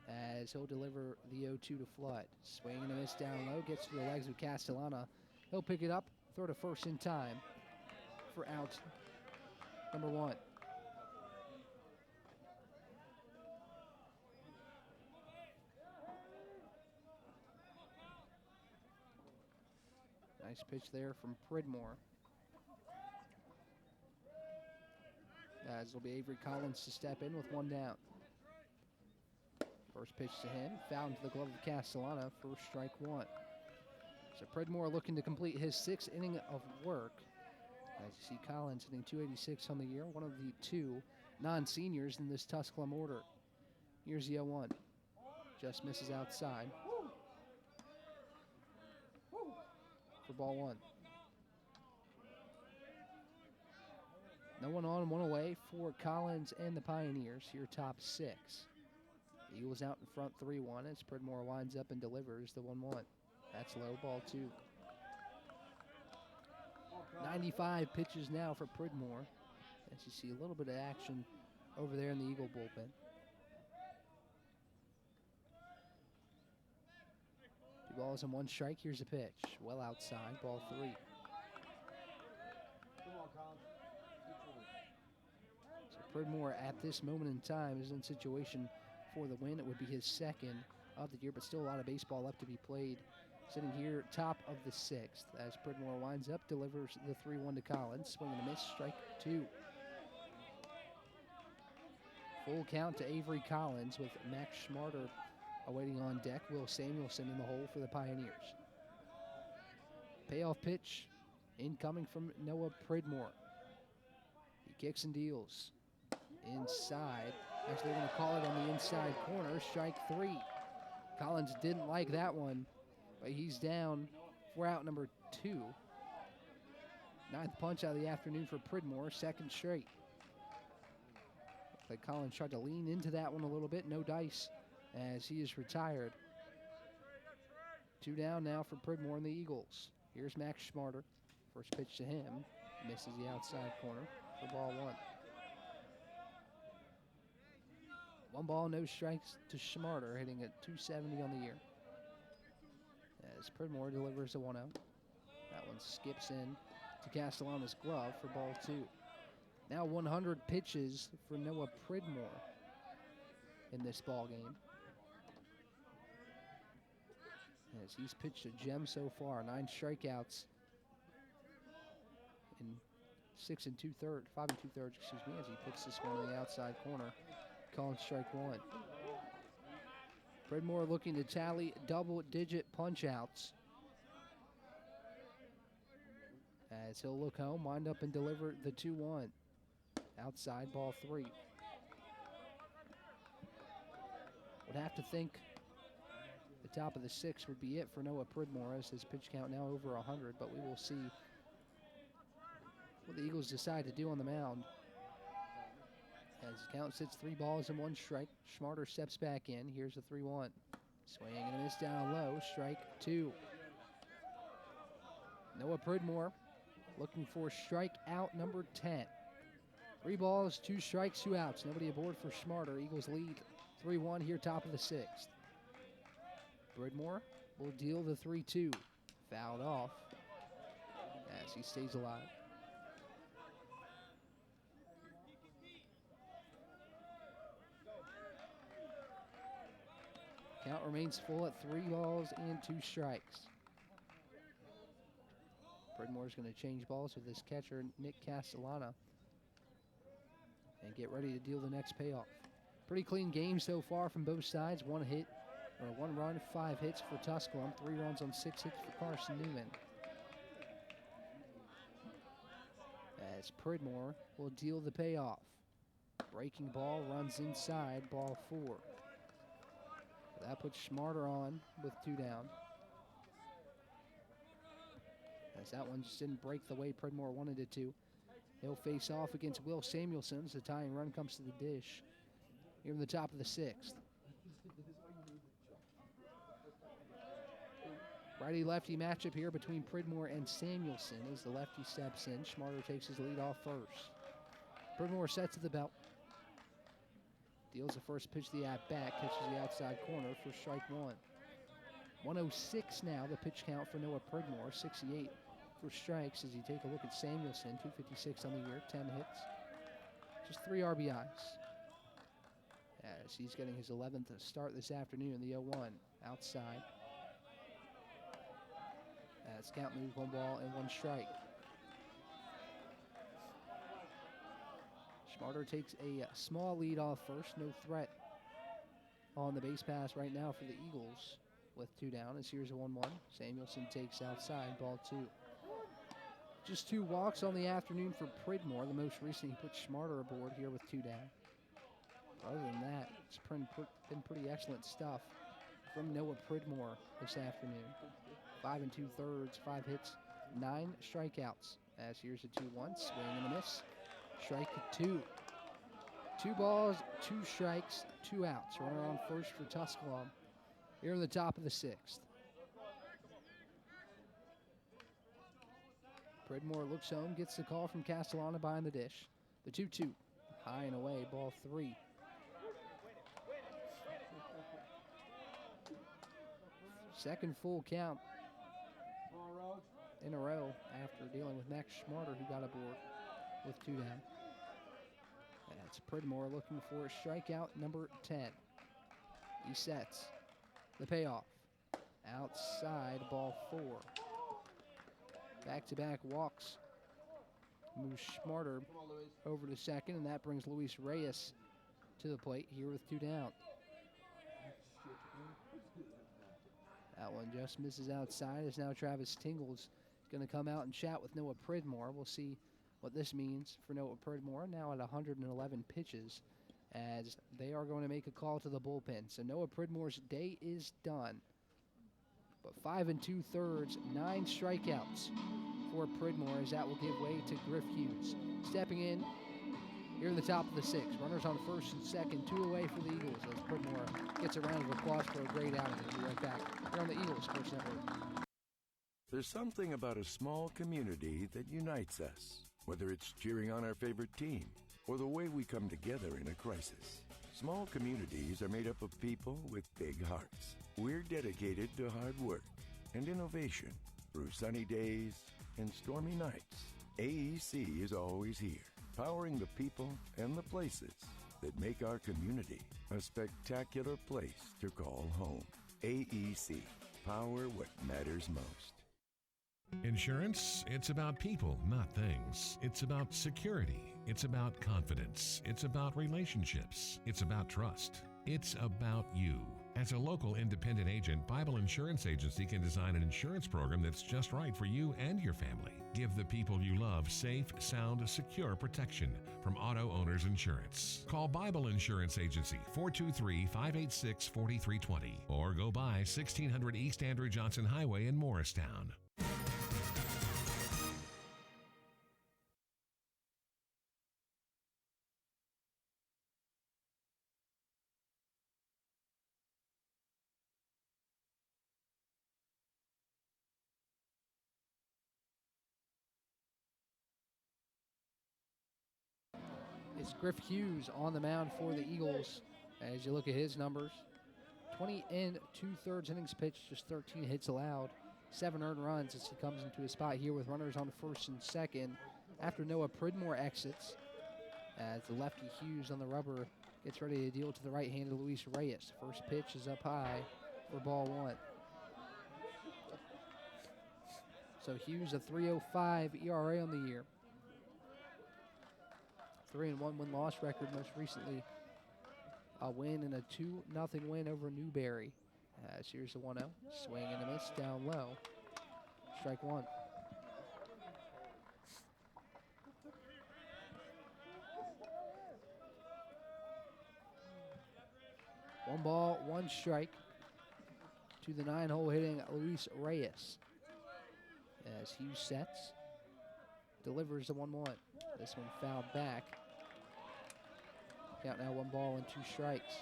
as he'll deliver the 0-2 to Flood. Swing and a miss down low, gets to the legs of Castellana. He'll pick it up, throw to first in time for out number 1. Nice pitch there from Pridmore. As it'll be Avery Collins to step in with 1 down. First pitch to him, foul into the glove of Castellana for strike 1. So Pridmore looking to complete his 6th inning of work. As you see Collins hitting .286 on the year, one of the 2 non-seniors in this Tusculum order. Here's the 0-1. Just misses outside. For ball 1. No one on, 1 away for Collins and the Pioneers. Here top 6. Eagles out in front 3-1 as Pridmore winds up and delivers the 1-1. That's low, ball 2. 95 pitches now for Pridmore as you see a little bit of action over there in the Eagle bullpen. Two balls and 1 strike. Here's a pitch. Well outside, ball 3. So Pridmore at this moment in time is in situation for the win. It would be his 2nd of the year, but still a lot of baseball left to be played. Sitting here top of the 6th as Pridmore winds up, delivers the 3-1 to Collins. Swing and a miss, strike 2. Full count to Avery Collins with Max Schmarter awaiting on deck. Will Samuelson in the hole for the Pioneers. Payoff pitch incoming from Noah Pridmore. He kicks and deals inside. Actually, they're going to call it on the inside corner. Strike 3. Collins didn't like that one, but he's down for out number 2. 9th punch out of the afternoon for Pridmore, 2nd straight. Looks like Collins tried to lean into that one a little bit. No dice as he is retired. 2 down now for Pridmore and the Eagles. Here's Max Schmarter. First pitch to him. Misses the outside corner for ball 1. 1 ball, no strikes to Schmarter, hitting at 270 on the year. As Pridmore delivers the 1-0. That one skips in to Castellana's glove for ball 2. Now 100 pitches for Noah Pridmore in this ball game. As he's pitched a gem so far, 9 strikeouts in 5 2/3, excuse me, as he puts this one on the outside corner, calling strike 1. Pridmore looking to tally double-digit punch-outs. As he'll look home, wind up and deliver the 2-1. Outside, ball 3. Would have to think the top of the 6th would be it for Noah Pridmore, as his pitch count now over 100, but we will see what the Eagles decide to do on the mound. As the count sits 3 balls and 1 strike, Schmarter steps back in. Here's the 3-1. Swing and a miss down low, strike 2. Noah Pridmore looking for strikeout number 10. 3 balls, 2 strikes, 2 outs. Nobody aboard for Schmarter. Eagles lead 3-1 here, top of the 6th. Pridmore will deal the 3-2. Fouled off as he stays alive. Count remains full at 3 balls and 2 strikes. Pridmore's going to change balls with his catcher, Nick Castellana, and get ready to deal the next payoff. Pretty clean game so far from both sides. 1 run, 5 hits for Tusculum, 3 runs on 6 hits for Carson-Newman. As Pridmore will deal the payoff. Breaking ball runs inside, ball 4. That puts Schmarter on with 2 down. As that one just didn't break the way Pridmore wanted it to. He'll face off against Will Samuelson as the tying run comes to the dish here in the top of the 6th. Righty-lefty matchup here between Pridmore and Samuelson as the lefty steps in. Schmarter takes his lead off first. Pridmore sets to the belt. Deals the first pitch to the at-bat, catches the outside corner for strike 1. 106 now, the pitch count for Noah Pridmore, 68 for strikes as you take a look at Samuelson, 256 on the year, 10 hits, just 3 RBIs. As he's getting his 11th start this afternoon, the 0-1 outside. As count moves 1 ball and 1 strike. Schmarter takes a small lead off first, no threat on the base pass right now for the Eagles with 2 down. As here's a 1-1. Samuelson takes outside, ball 2. Just 2 walks on the afternoon for Pridmore. The most recent, he put Schmarter aboard here with 2 down. Other than that, it's been pretty excellent stuff from Noah Pridmore this afternoon. 5 2/3, 5 hits, 9 strikeouts. As here's a 2-1, swing and a miss. Strike 2. 2 balls, 2 strikes, 2 outs. Runner on first for Tusculum here in the top of the 6th. Pridmore looks home, gets the call from Castellana behind the dish. The 2-2, high and away, ball 3. Second full count in a row after dealing with Max Schmarter, who got aboard with 2 down. That's Pridmore looking for a strikeout number 10. He sets the payoff. Outside, ball 4. Back-to-back walks. Moves Schmarter over to second, and that brings Luis Reyes to the plate here with 2 down. That one just misses outside as now Travis Tingles is going to come out and chat with Noah Pridmore. We'll see what this means for Noah Pridmore, now at 111 pitches, as they are going to make a call to the bullpen. So Noah Pridmore's day is done. But 5 2/3, 9 strikeouts for Pridmore, as that will give way to Griff Hughes. Stepping in here in the top of the 6th. Runners on first and second, 2 away for the Eagles as Pridmore gets a round of applause for a great outing. We'll be right back here on the Eagles Sports Network. There's something about a small community that unites us, whether it's cheering on our favorite team or the way we come together in a crisis. Small communities are made up of people with big hearts. We're dedicated to hard work and innovation through sunny days and stormy nights. AEC is always here, powering the people and the places that make our community a spectacular place to call home. AEC, power what matters most. Insurance, it's about people, not things. It's about security. It's about confidence. It's about relationships. It's about trust. It's about you. As a local independent agent, Bible Insurance Agency can design an insurance program that's just right for you and your family. Give the people you love safe, sound, secure protection from Auto Owners Insurance. Call Bible Insurance Agency 423-586-4320 or go by 1600 East Andrew Johnson Highway in Morristown. It's Griff Hughes on the mound for the Eagles. As you look at his numbers, 20 and 2/3 innings pitched, just 13 hits allowed, 7 earned runs as he comes into a spot here with runners on first and second after Noah Pridmore exits. As the lefty Hughes on the rubber gets ready to deal to the right-handed Luis Reyes. First pitch is up high for ball 1. So Hughes a 3.05 ERA on the year. 3-1 win-loss record, most recently a win and a 2-0 win over Newberry. As here's the 1-0, swing and a miss, down low, strike 1. One ball, 1 strike to the 9-hole hitting Luis Reyes. As Hughes sets, delivers the 1-1. This one fouled back. Count now 1 ball and 2 strikes.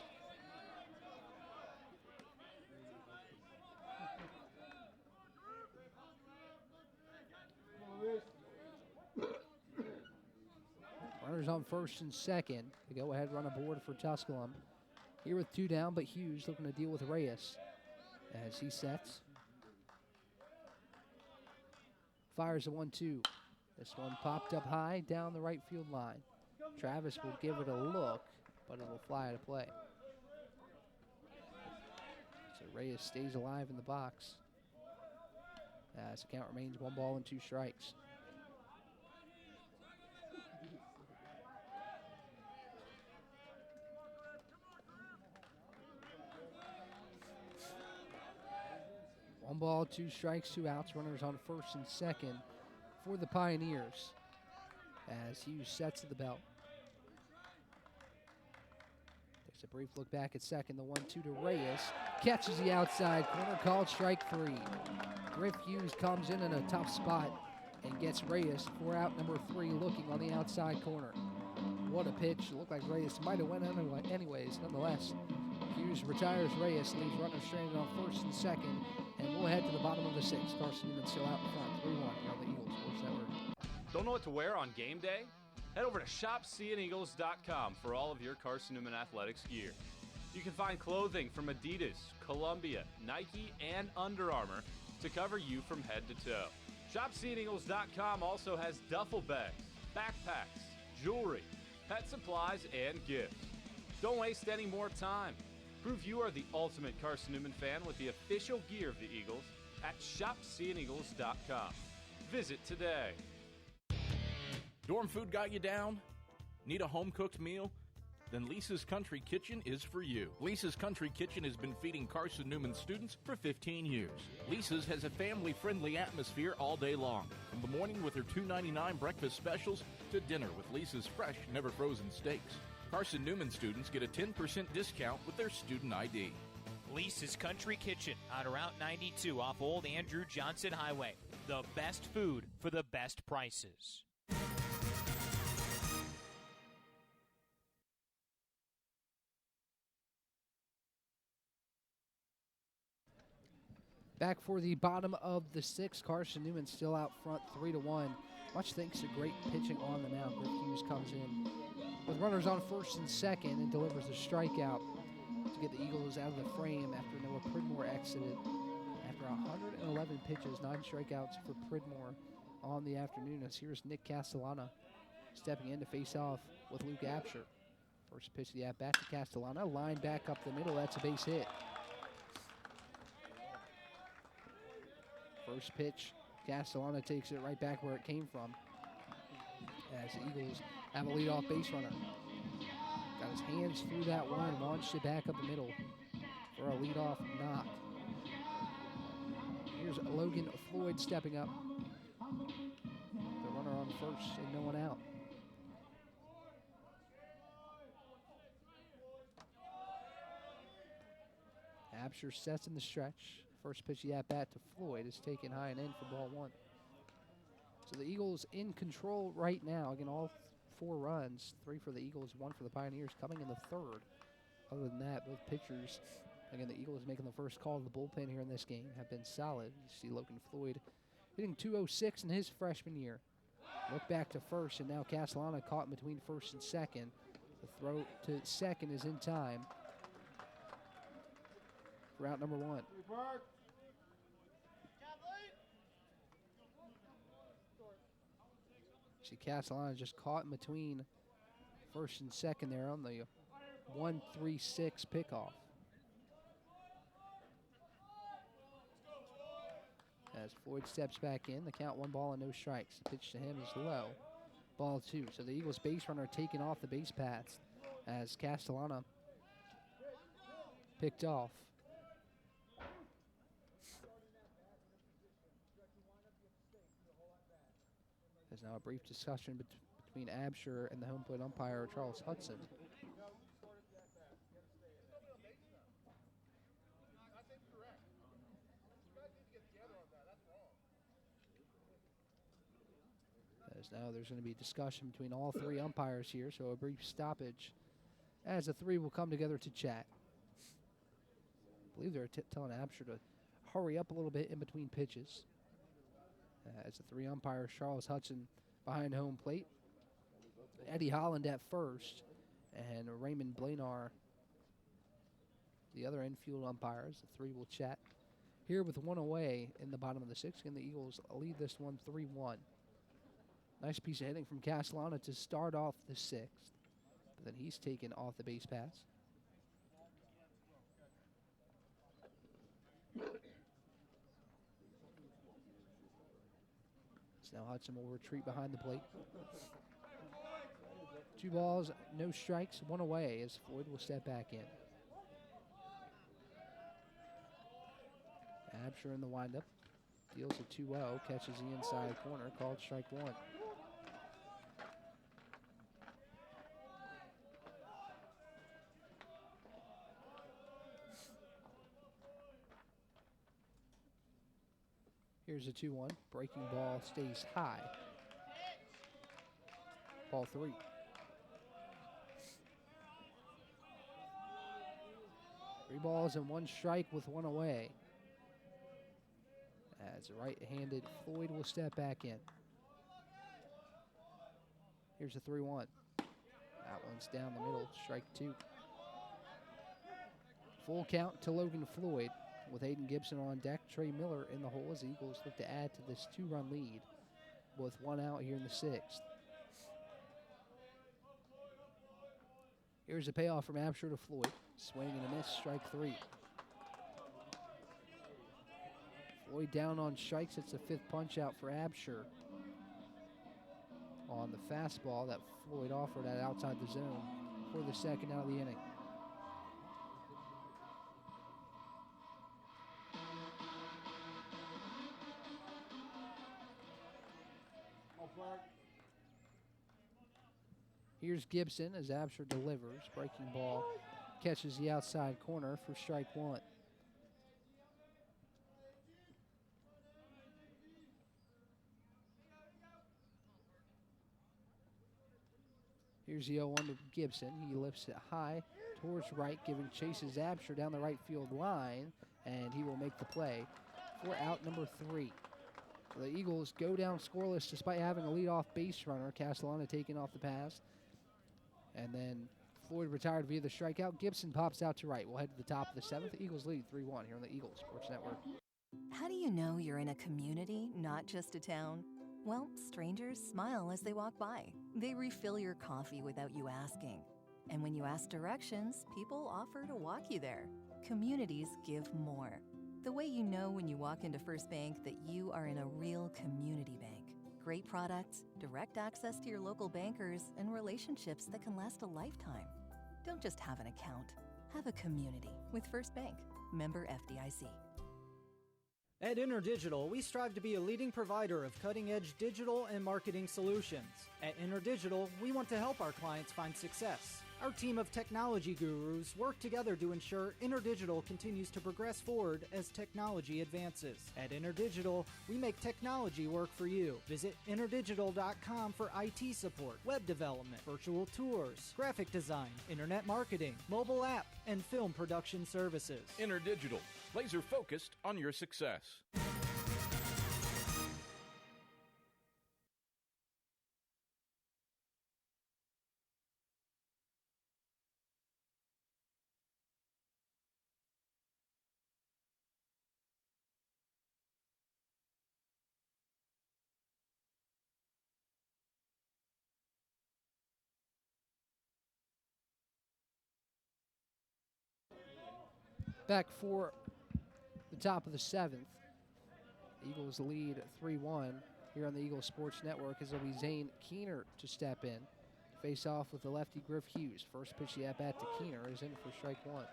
Runners on first and second. The go-ahead run aboard for Tusculum. Here with 2 down, but Hughes looking to deal with Reyes as he sets. Fires a 1-2. This one popped up high down the right field line. Travis will give it a look, but it will fly out of play. So Reyes stays alive in the box as the count remains 1 ball and 2 strikes. One ball, 2 strikes, 2 outs. Runners on first and second for the Pioneers as Hughes sets to the belt. Takes a brief look back at second. The 1-2 to Reyes. Catches the outside corner, called strike 3. Griff Hughes comes in a tough spot and gets Reyes for out number 3 looking on the outside corner. What a pitch. It looked like Reyes might have went anyways. Nonetheless, Hughes retires Reyes, leaves runners stranded on first and second, and we'll head to the bottom of the 6th. Carson-Newman still out in front, 3-1 here on the Eagles Sports Network. Don't know what to wear on game day? Head over to shopseeandeagles.com for all of your Carson-Newman athletics gear. You can find clothing from Adidas, Columbia, Nike, and Under Armour to cover you from head to toe. Shopseeandeagles.com also has duffel bags, backpacks, jewelry, pet supplies, and gifts. Don't waste any more time. Prove you are the ultimate Carson-Newman fan with the official gear of the Eagles at shopseeandeagles.com. Visit today. Dorm food got you down? Need a home-cooked meal? Then Lisa's Country Kitchen is for you. Lisa's Country Kitchen has been feeding Carson-Newman students for 15 years. Lisa's has a family-friendly atmosphere all day long, from the morning with her $2.99 breakfast specials to dinner with Lisa's fresh, never-frozen steaks. Carson-Newman students get a 10% discount with their student ID. Lisa's Country Kitchen on Route 92 off Old Andrew Johnson Highway. The best food for the best prices. Back for the bottom of the 6th. Carson-Newman still out front 3-1. Much thanks to great pitching on the mound. Griff Hughes comes in with runners on first and second and delivers a strikeout to get the Eagles out of the frame after Noah Pridmore exited. After 111 pitches, 9 strikeouts for Pridmore on the afternoon. As here's Nick Castellana stepping in to face off with Luke Absher. First pitch of the at-bat to Castellana. Line back up the middle. That's a base hit. First pitch, Castellana takes it right back where it came from. As the Eagles have a leadoff base runner. Got his hands through that one, launched it back up the middle for a leadoff knock. Here's Logan Floyd stepping up. The runner on first and no one out. Absher sets in the stretch. First pitch of the at-bat to Floyd is taken high and in for ball 1. So the Eagles in control right now. Again, all 4 runs, 3 for the Eagles, 1 for the Pioneers, coming in the third. Other than that, both pitchers, again, the Eagles making the first call of the bullpen here in this game, have been solid. You see Logan Floyd hitting .206 in his freshman year. Look back to first, and now Castellana caught in between first and second. The throw to second is in time. Route number 1. See, Castellana just caught in between first and second there on the 1-3-6 pickoff. As Floyd steps back in, the count 1 ball and no strikes. The pitch to him is low. Ball 2. So the Eagles base runner taken off the base paths as Castellana picked off. There's now a brief discussion between Absher and the home plate umpire, Charles Hudson. As now there's going to be discussion between all 3 umpires here, so a brief stoppage as the 3 will come together to chat. I believe they're telling Absher to hurry up a little bit in between pitches. As the 3 umpires, Charles Hudson behind home plate, Eddie Holland at first, and Raymond Blanar, the other infield umpires. The 3 will chat here with 1 away in the bottom of the 6th, and the Eagles lead this one 3-1. Nice piece of hitting from Castellana to start off the 6th, but then he's taken off the base paths. Now Hudson will retreat behind the plate. 2 balls, no strikes, 1 away as Floyd will step back in. Absher in the windup. Deals a 2-0, catches the inside corner, called strike 1. Here's a 2-1. Breaking ball stays high. Ball 3. Three balls and 1 strike with 1 away. As right-handed Floyd will step back in. Here's a 3-1. That one's down the middle. Strike 2. Full count to Logan Floyd. With Aiden Gibson on deck, Trey Miller in the hole as the Eagles look to add to this 2-run lead with 1 out here in the 6th. Here's a payoff from Absher to Floyd. Swing and a miss, strike 3. Floyd down on strikes. It's the 5th punch out for Absher on the fastball that Floyd offered at outside the zone for the 2nd out of the inning. Here's Gibson as Absher delivers. Breaking ball catches the outside corner for strike 1. Here's the 0-1 to Gibson. He lifts it high towards right, giving chases Absher down the right field line, and he will make the play for out number 3. So the Eagles go down scoreless despite having a leadoff base runner. Castellana taking off the pass. And then Floyd retired via the strikeout. Gibson pops out to right. We'll head to the top of the 7th. Eagles lead 3-1 here on the Eagles Sports Network. How do you know you're in a community, not just a town? Well, strangers smile as they walk by. They refill your coffee without you asking. And when you ask directions, people offer to walk you there. Communities give more. The way you know when you walk into First Bank that you are in a real community bank. Great products, direct access to your local bankers, and relationships that can last a lifetime. Don't just have an account. Have a community with First Bank. Member FDIC. At InterDigital, we strive to be a leading provider of cutting-edge digital and marketing solutions. At InterDigital, we want to help our clients find success. Our team of technology gurus work together to ensure InterDigital continues to progress forward as technology advances. At InterDigital, we make technology work for you. Visit interdigital.com for IT support, web development, virtual tours, graphic design, internet marketing, mobile app, and film production services. InterDigital, laser focused on your success. Back for the top of the 7th. Eagles lead 3-1 here on the Eagles Sports Network as it'll be Zane Keener to step in. Face off with the lefty Griff Hughes. First pitch at bat to Keener is in for strike one.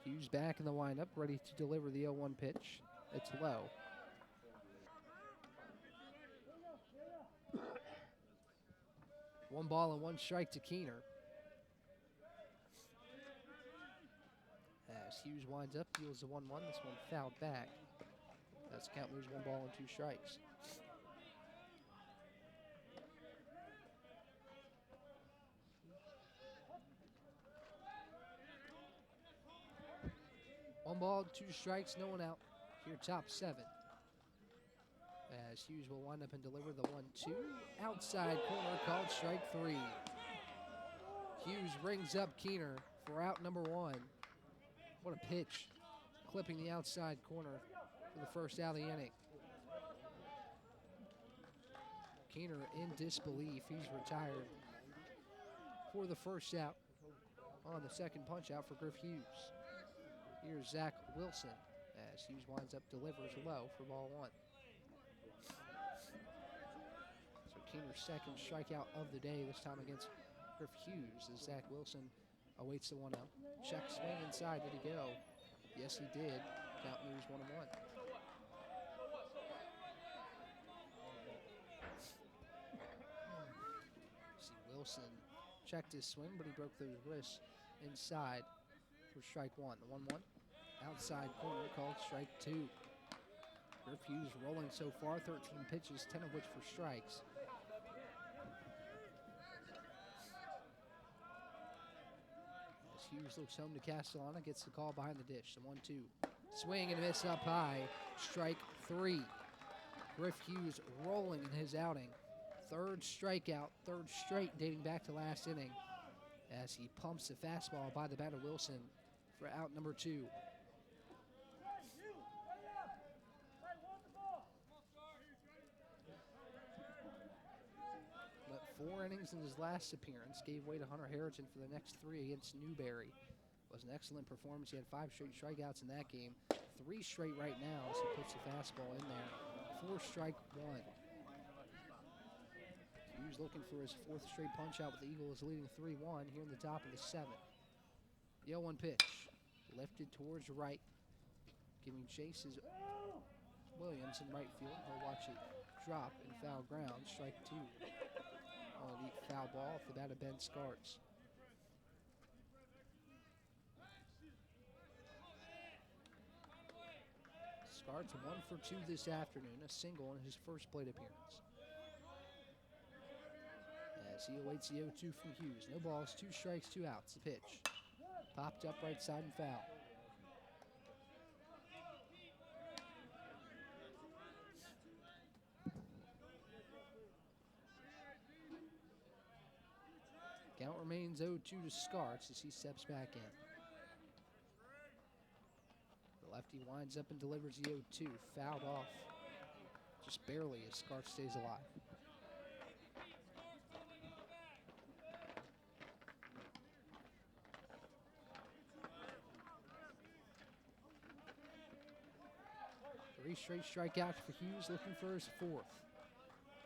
Hughes back in the windup, ready to deliver the 0-1 pitch. It's low. One ball and one strike to Keener. As Hughes winds up, deals the 1-1. This one fouled back. That's count moves 1 ball and 2 strikes. One ball, 2 strikes, no one out. Here, top 7. As Hughes will wind up and deliver the 1-2. Outside corner called strike 3. Hughes rings up Keener for out number 1. What a pitch. Clipping the outside corner for the first out of the inning. Keener in disbelief. He's retired for the first out on the second punch out for Griff Hughes. Here's Zach Wilson as Hughes winds up, delivers low for ball 1. So Keener's second strikeout of the day, this time against Griff Hughes, as Zach Wilson awaits the 1-0. Check swing inside, did he go? Yes, he did. Count moves 1-1. See, Wilson checked his swing, but he broke those wrists inside for strike 1. The 1-1. Outside corner called strike 2. Griff Hughes rolling so far, 13 pitches, 10 of which for strikes. As Hughes looks home to Castellana, gets the call behind the dish. The 1-2. Swing and a miss up high. Strike 3. Griff Hughes rolling in his outing. Third strikeout, third straight dating back to last inning as he pumps the fastball by the batter Wilson for out number 2. But 4 innings in his last appearance, gave way to Hunter Harrington for the next 3 against Newberry. It was an excellent performance. He had 5 straight strikeouts in that game. 3 straight right now as he puts the fastball in there. 4 strike 1. Hughes looking for his 4th straight punch out with the Eagles leading 3-1 here in the top of the 7th. The 0-1 pitch lifted towards right. Giving chase is Williams in right field. He'll watch it drop in foul ground. Strike 2. On a deep foul ball off the bat of Ben Scarts. Scarts 1 for 2 this afternoon. A single in his first plate appearance. As he awaits the 0-2 from Hughes. No balls, 2 strikes, 2 outs. The pitch. Popped up right side and foul. remains 0-2 to Scarts as he steps back in. The lefty winds up and delivers the 0-2, fouled off just barely as Scarts stays alive. Three straight strikeouts for Hughes, looking for his fourth.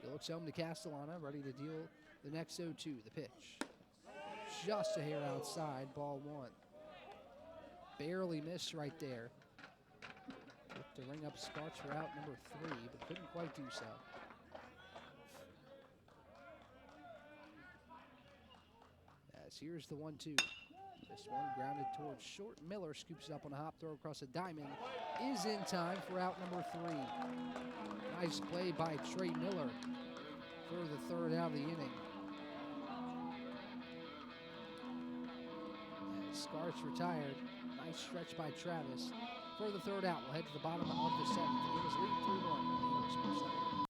He looks home to Castellana, ready to deal the next 0-2. The pitch. Just a hair outside, ball one. Barely missed right there. Looked to ring up Scarts for out number 3, but couldn't quite do so. As here's the 1-2. This one grounded towards short. Miller scoops it up on a hop throw across the diamond. Is in time for out number 3. Nice play by Trey Miller for the third out of the inning. As Scarts retired. Nice stretch by Travis for the third out. We'll head to the bottom of the 7th. Eagles lead 3-1 on the Eagles Sports Network.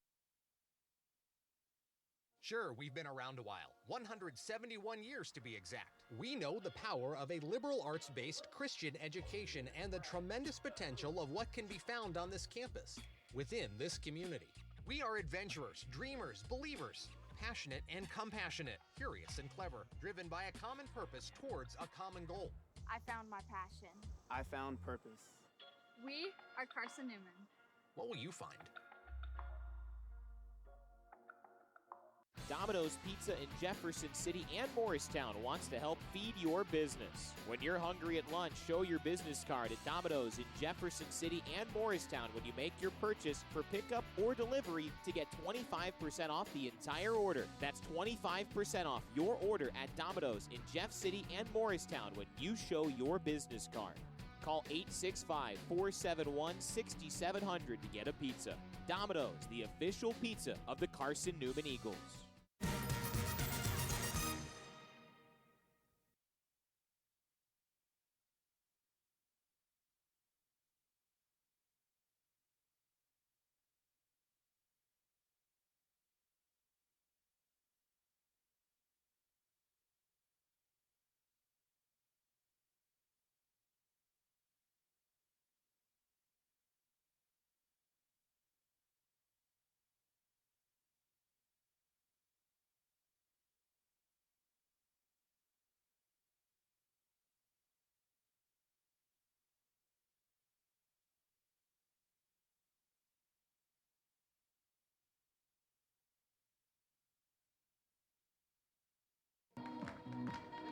Sure, we've been around a while, 171 years to be exact. We know the power of a liberal arts-based Christian education and the tremendous potential of what can be found on this campus, within this community. We are adventurers, dreamers, believers, passionate and compassionate, curious and clever, driven by a common purpose towards a common goal. I found my passion. I found purpose. We are Carson-Newman. What will you find? Domino's Pizza in Jefferson City and Morristown wants to help feed your business. When you're hungry at lunch, show your business card at Domino's in Jefferson City and Morristown when you make your purchase for pickup or delivery to get 25% off the entire order. That's 25% off your order at Domino's in Jeff City and Morristown when you show your business card. Call 865-471-6700 to get a pizza. Domino's, the official pizza of the Carson-Newman Eagles.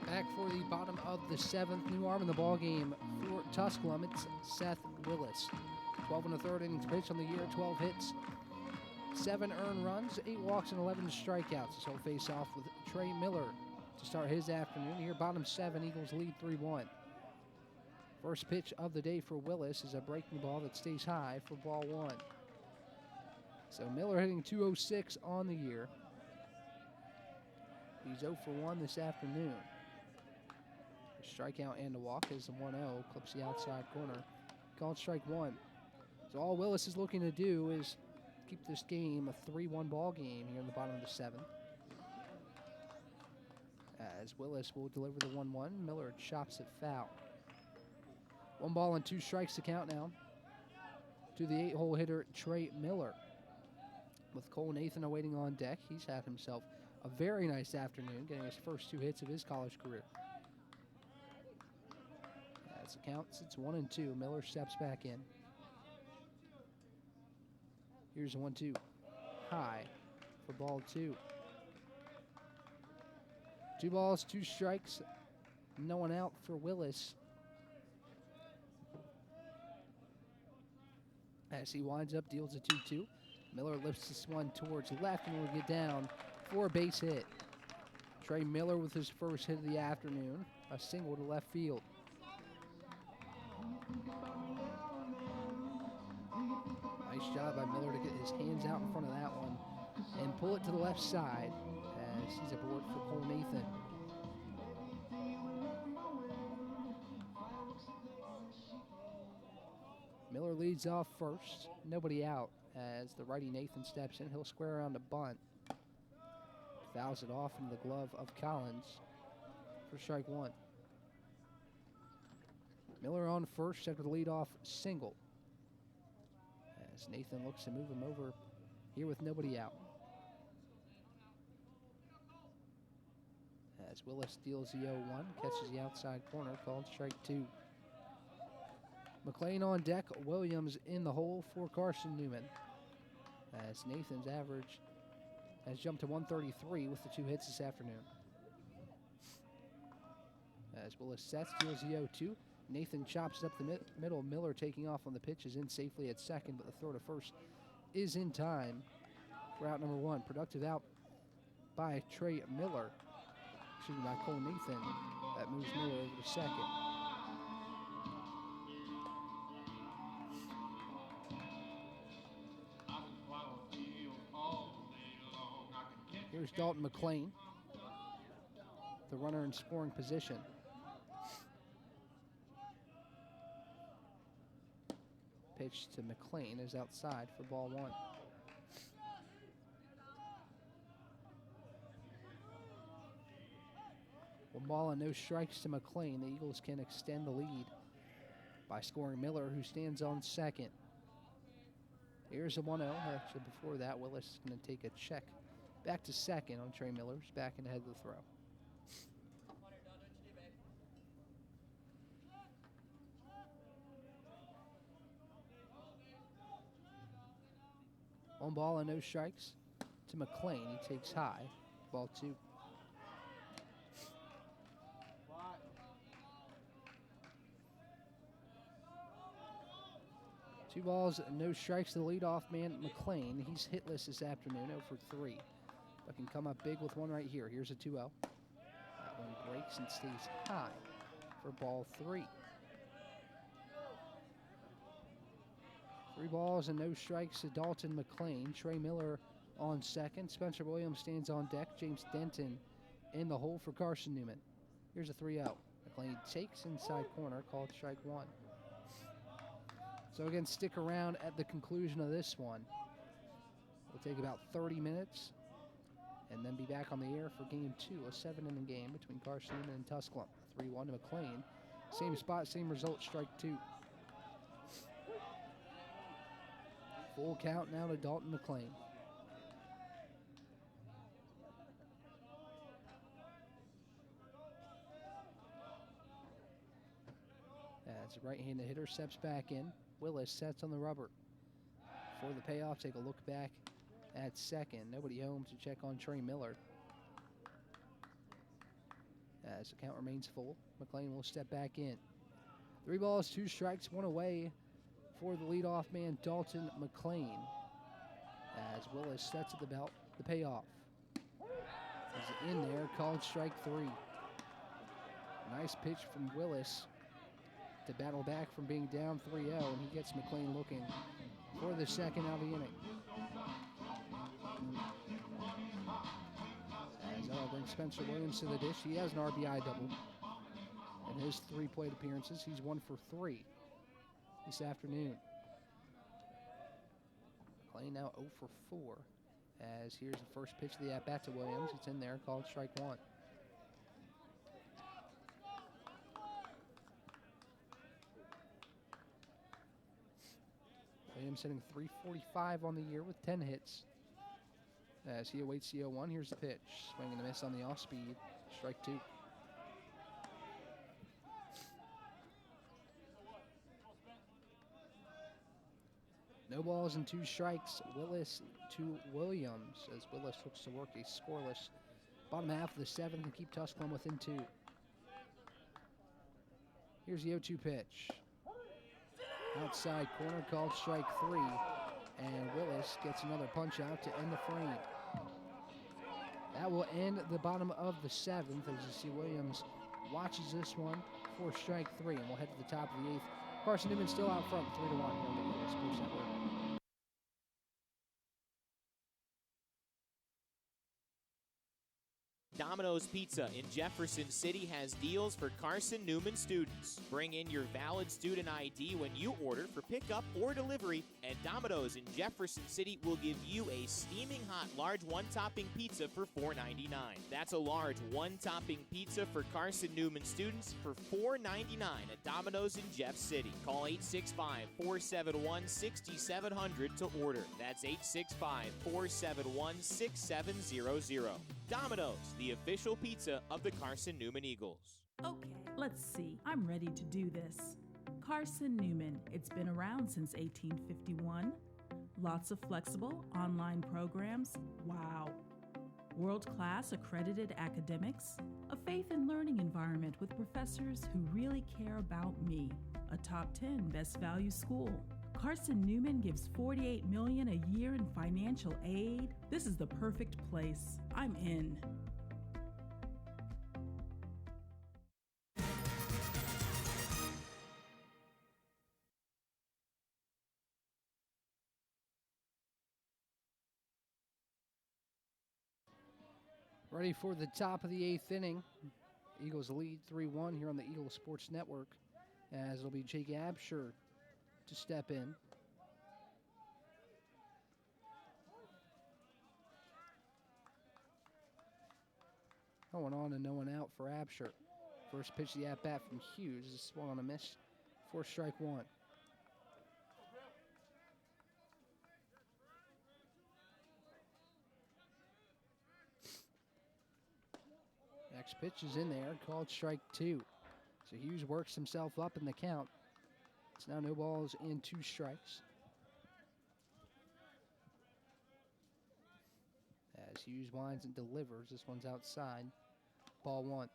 Back for the bottom of the 7th. New arm in the ball game for Tusculum. It's Seth Willis. 12 and a third innings pitched on the year. 12 hits, 7 earned runs, 8 walks, and 11 strikeouts. This will face off with Trey Miller to start his afternoon. Here, bottom 7, Eagles lead 3-1. First pitch of the day for Willis is a breaking ball that stays high for ball 1. So Miller hitting .206 on the year. He's 0 for 1 this afternoon. A strikeout and a walk as the 1-0 clips the outside corner. Called strike 1. So all Willis is looking to do is keep this game a 3-1 ball game here in the bottom of the 7th. As Willis will deliver the 1-1. Miller chops it foul. 1 ball and 2 strikes to count now to the 8-hole hitter Trey Miller. With Cole Nathan awaiting on deck, he's had himself a very nice afternoon, getting his first 2 hits of his college career. As it counts, it's 1-2. Miller steps back in. Here's a 1-2. High for ball 2. 2 balls, 2 strikes. No one out for Willis. As he winds up, deals a 2-2. Miller lifts this one towards left and will get down for a base hit. Trey Miller with his first hit of the afternoon. A single to left field. Nice job by Miller to get his hands out in front of that one and pull it to the left side as he's aboard for Cole Nathan. Miller leads off first. Nobody out as the righty Nathan steps in. He'll square around a bunt. Fouls it off into the glove of Collins. for strike one. Miller on first after the leadoff single. As Nathan looks to move him over here with nobody out. As Willis deals the 0-1, catches the outside corner, called strike two. McLean on deck, Williams in the hole for Carson-Newman. As Nathan's average has jumped to 133 with the 2 hits this afternoon. As Willis sets, deals the 0-2. Nathan chops up the middle. Miller taking off on the pitch is in safely at second, but the throw to first is in time for out number one. Productive out by Trey Miller. Excuse me, by Cole Nathan. That moves Miller over to second. Here's Dalton McLean, the runner in scoring position. Pitch to McLean is outside for ball one. One ball and no strikes to McLean. The Eagles can extend the lead by scoring Miller, who stands on second. Here's a 1-0. Actually, before that, Willis is going to take a check back to second on Trey Miller, who's back and ahead of the throw. One ball and no strikes to McLean. He takes high. Ball two. Two balls and no strikes to the leadoff man, McLean. He's hitless this afternoon, 0 for 3. But can come up big with one right here. Here's a 2-0. That one breaks and stays high for ball three. 3 balls and no strikes to Dalton McLean. Trey Miller on second. Spencer Williams stands on deck. James Denton in the hole for Carson-Newman. Here's a 3-0. McLean takes inside corner, called strike one. So again, stick around at the conclusion of this one. We'll take about 30 minutes and then be back on the air for game two, a 7-inning game between Carson-Newman and Tusculum. 3-1 to McLean. Same spot, same result, strike two. Full count now to Dalton McLean. As the right-handed hitter steps back in, Willis sets on the rubber. For the payoff, take a look back at second. Nobody home to check on Trey Miller. As the count remains full, McLean will step back in. 3 balls, 2 strikes, 1 away for the leadoff man, Dalton McLean. As Willis sets at the belt, the payoff is in there, called strike 3. Nice pitch from Willis to battle back from being down 3-0, and he gets McLean looking for the second out of the inning. As that'll bring Spencer Williams to the dish. He has an RBI double in his 3 plate appearances. He's 1 for 3 this afternoon. McLean now 0 for 4. As here's the first pitch of the at-bat to Williams. It's in there, called strike 1. Williams hitting .345 on the year with 10 hits. As he awaits the 0-1, here's the pitch. Swing and a miss on the off-speed. Strike 2. No balls and 2 strikes. Willis to Williams as Willis looks to work a scoreless bottom half of the 7th and keep Tusculum within 2. Here's the 0-2 pitch. Outside corner, called strike 3, and Willis gets another punch out to end the frame. That will end the bottom of the 7th as you see Williams watches this one for strike 3, and we'll head to the top of the 8th. Carson-Newman still out front, 3-1 here on the Eagles Sports Network. Domino's Pizza in Jefferson City has deals for Carson-Newman students. Bring in your valid student ID when you order for pickup or delivery, and Domino's in Jefferson City will give you a steaming hot large one-topping pizza for $4.99. That's a large one-topping pizza for Carson-Newman students for $4.99 at Domino's in Jeff City. Call 865-471-6700 to order. That's 865-471-6700. Domino's, the official pizza of the Carson-Newman Eagles. Okay, let's see. I'm ready to do this. Carson-Newman. It's been around since 1851. Lots of flexible online programs. Wow. World-class accredited academics. A faith and learning environment with professors who really care about me. A top 10 best value school. Carson-Newman gives $48 million a year in financial aid. This is the perfect place. I'm in. Ready for the top of the 8th inning. Eagles lead 3-1 here on the Eagle Sports Network, as it'll be Jake Absher to step in. No one on and no one out for Absher. First pitch of the at-bat from Hughes is swung on a miss for strike one. Next pitch is in there, called strike two. So Hughes works himself up in the count. It's now no balls and 2 strikes. As Hughes winds and delivers, this one's outside. Ball 1.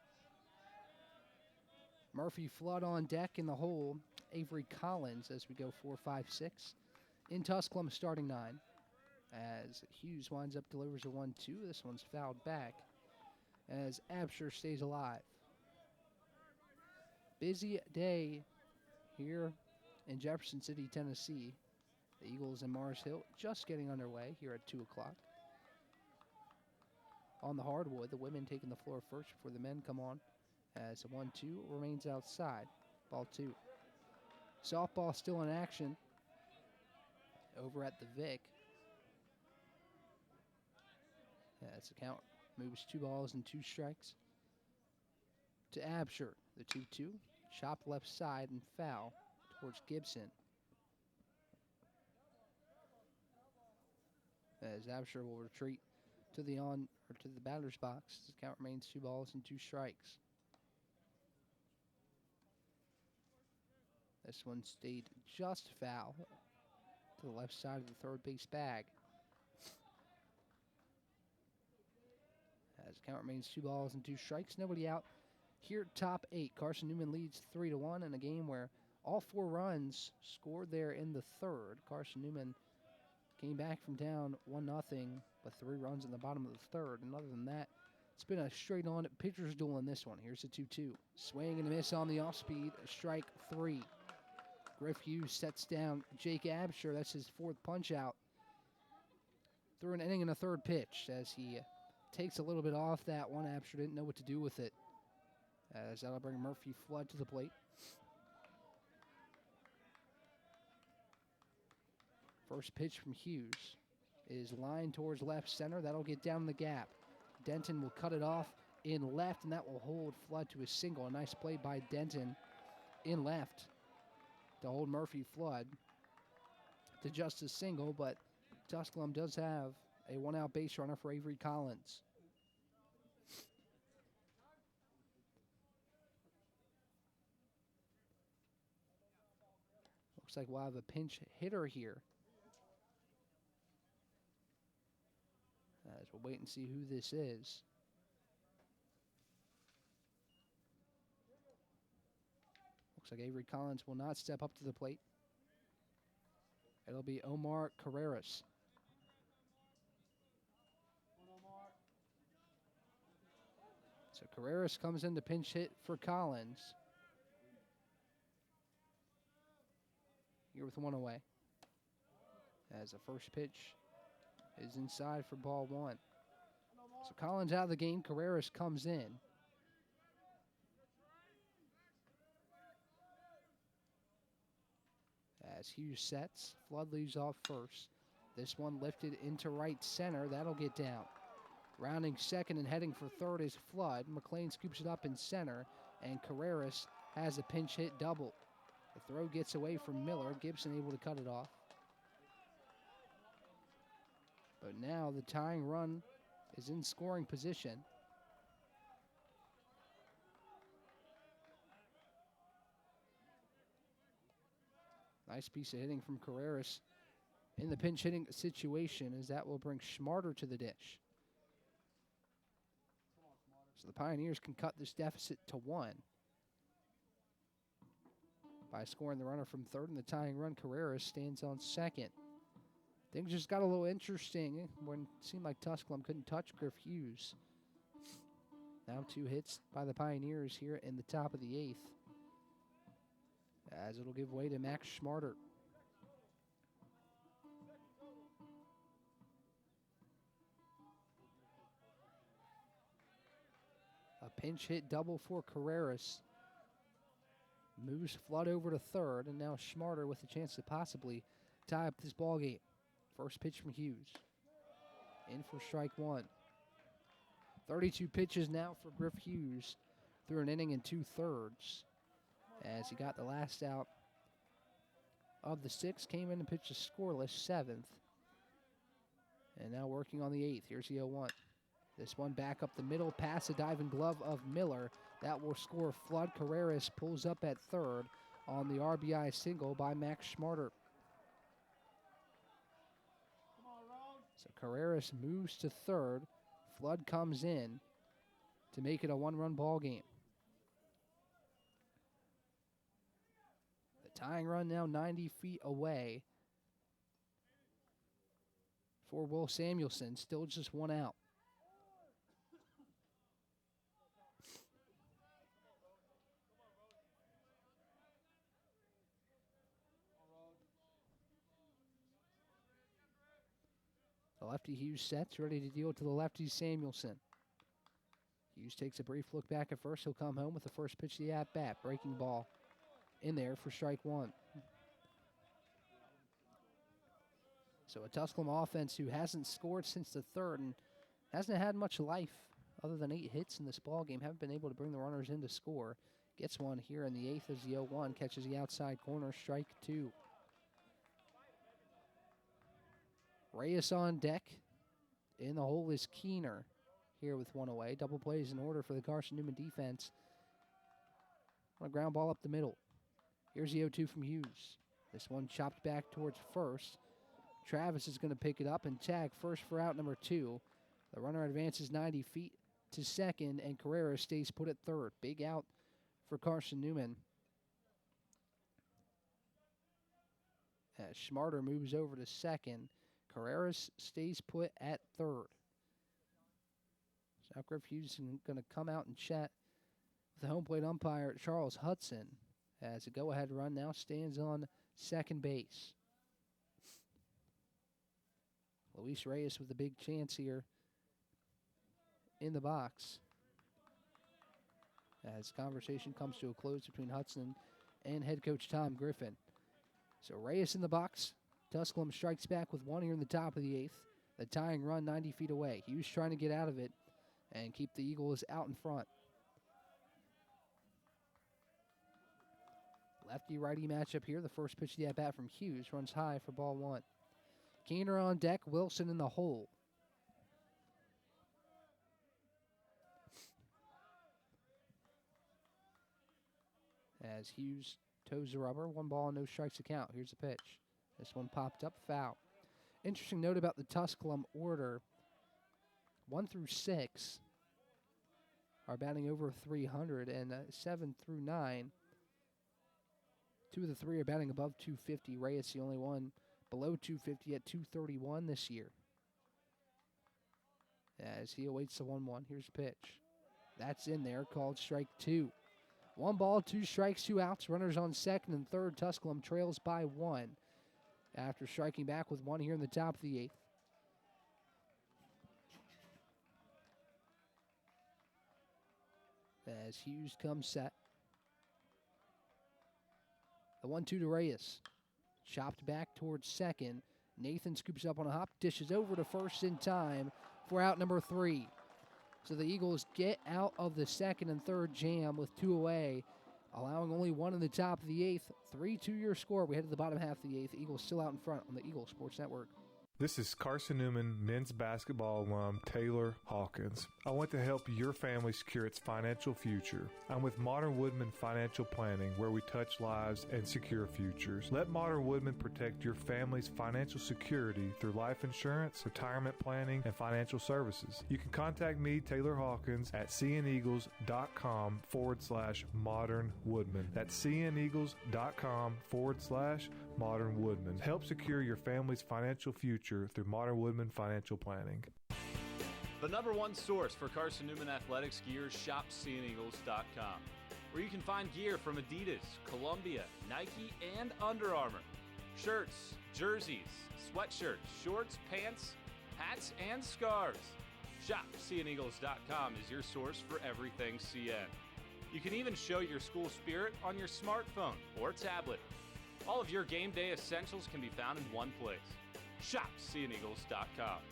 Murphy Flood on deck in the hole. Avery Collins as we go 4-5-6. In Tusculum starting 9. As Hughes winds up, delivers a 1-2. This one's fouled back as Absher stays alive. Busy day here in Jefferson City, Tennessee. The Eagles and Mars Hill just getting underway here at 2 o'clock. On the hardwood, the women taking the floor first before the men come on, as a 1-2 remains outside. Ball 2. Softball still in action over at the Vic. As the count moves 2 balls and 2 strikes to Absher. The 2-2, chop left side and foul towards Gibson. As Absher will retreat to the batter's box. The count remains 2 balls and 2 strikes. This one stayed just foul to the left side of the third base bag. As the count remains 2 balls and 2 strikes, nobody out. Here, top 8. Carson-Newman leads 3-1 in a game where all 4 runs scored there in the third. Carson-Newman came back from down 1-0 with 3 runs in the bottom of the third. And other than that, it's been a straight-on pitcher's duel in this one. Here's a 2-2. Swing and a miss on the off-speed. Strike 3. Griff Hughes sets down Jake Absher. That's his 4th punch-out. Through an inning and a third pitch as he takes a little bit off that one. Absher didn't know what to do with it. As that'll bring Murphy Flood to the plate. First pitch from Hughes is lined towards left center. That'll get down the gap. Denton will cut it off in left, and that will hold Flood to a single. A nice play by Denton in left to hold Murphy Flood to just a single, but Tusculum does have a 1-out base runner for Avery Collins. Looks like we'll have a pinch hitter here. As we'll wait and see who this is. Looks like Avery Collins will not step up to the plate. It'll be Omar Carreras. So Carreras comes in to pinch hit for Collins. Here with 1 away. As the first pitch is inside for ball 1. So Collins out of the game. Carreras comes in. As Hughes sets, Flood leaves off first. This one lifted into right center. That'll get down. Rounding second and heading for third is Flood. McLean scoops it up in center, and Carreras has a pinch hit double. The throw gets away from Miller. Gibson able to cut it off. But now the tying run is in scoring position. Nice piece of hitting from Carreras in the pinch hitting situation, as that will bring Schmarter to the dish. So the Pioneers can cut this deficit to 1 by scoring the runner from third, and the tying run, Carreras, stands on second. Things just got a little interesting when it seemed like Tusculum couldn't touch Griff Hughes. Now 2 hits by the Pioneers here in the top of the 8th, as it'll give way to Max Schmarter. A pinch hit double for Carreras. Moves Flood over to third, and now Schmarter with a chance to possibly tie up this ball game. First pitch from Hughes. In for strike 1. 32 pitches now for Griff Hughes through an inning and 2/3. As he got the last out of the 6, came in and pitched a scoreless 7th. And now working on the 8th. Here's the 0-1. This one back up the middle, past the diving glove of Miller. That will score Flood. Carreras pulls up at third on the RBI single by Max Schmarter. So Carreras moves to third. Flood comes in to make it a 1-run ball game. The tying run now 90 feet away for Will Samuelson. Still just 1 out. The lefty Hughes sets, ready to deal to the lefty Samuelson. Hughes takes a brief look back at first. He'll come home with the first pitch of the at-bat. Breaking ball in there for strike 1. So a Tusculum offense who hasn't scored since the 3rd and hasn't had much life other than 8 hits in this ball game. Haven't been able to bring the runners in to score. Gets one here in the 8th as the 0-1. Catches the outside corner, strike 2. Reyes on deck. In the hole is Keener here with 1 away. Double plays in order for the Carson-Newman defense. On a ground ball up the middle. Here's the 0-2 from Hughes. This one chopped back towards first. Travis is going to pick it up and tag first for out number 2. The runner advances 90 feet to second, and Carreras stays put at third. Big out for Carson-Newman. As Schmarter moves over to second, Carreras stays put at third. So Griff Hughes is going to come out and chat with the home plate umpire, Charles Hudson, as a go-ahead run now stands on second base. Luis Reyes with a big chance here in the box, as conversation comes to a close between Hudson and head coach Tom Griffin. So Reyes in the box. Tusculum strikes back with 1 here in the top of the 8th. The tying run 90 feet away. Hughes trying to get out of it and keep the Eagles out in front. Lefty-righty matchup here. The first pitch of the at-bat from Hughes runs high for ball 1. Keener on deck, Wilson in the hole. As Hughes toes the rubber, 1 ball, no strikes to count. Here's the pitch. This one popped up, foul. Interesting note about the Tusculum order. 1 through 6 are batting over 300, and 7 through 9, 2 of the 3 are batting above 250. Reyes the only one below 250 at 231 this year. As he awaits the 1-1, here's the pitch. That's in there, called strike 2. 1 ball, 2 strikes, 2 outs. Runners on second and third. Tusculum trails by 1 after striking back with 1 here in the top of the 8th. as Hughes comes set. The 1-2 to Reyes. Chopped back towards second. Nathan scoops up on a hop, dishes over to first in time for out number 3. So the Eagles get out of the second and third jam with 2 away, allowing only 1 in the top of the 8th. 3-2 your score. We head to the bottom half of the 8th. Eagles still out in front on the Eagle Sports Network. This is Carson-Newman men's basketball alum Taylor Hawkins. I want to help your family secure its financial future. I'm with Modern Woodman Financial Planning, where we touch lives and secure futures. Let Modern Woodman protect your family's financial security through life insurance, retirement planning, and financial services. You can contact me, Taylor Hawkins, at cneagles.com/Modern Woodman. That's cneagles.com/Modern Woodman. Help secure your family's financial future through Modern Woodman Financial Planning. The #1 source for Carson-Newman athletics gear, shopseeandeagles.com, where you can find gear from Adidas, Columbia, Nike, and Under Armour. Shirts, jerseys, sweatshirts, shorts, pants, hats, and scarves. Shopseeandeagles.com is your source for everything CN. You can even show your school spirit on your smartphone or tablet. All of your game day essentials can be found in one place. Shopseeandeagles.com.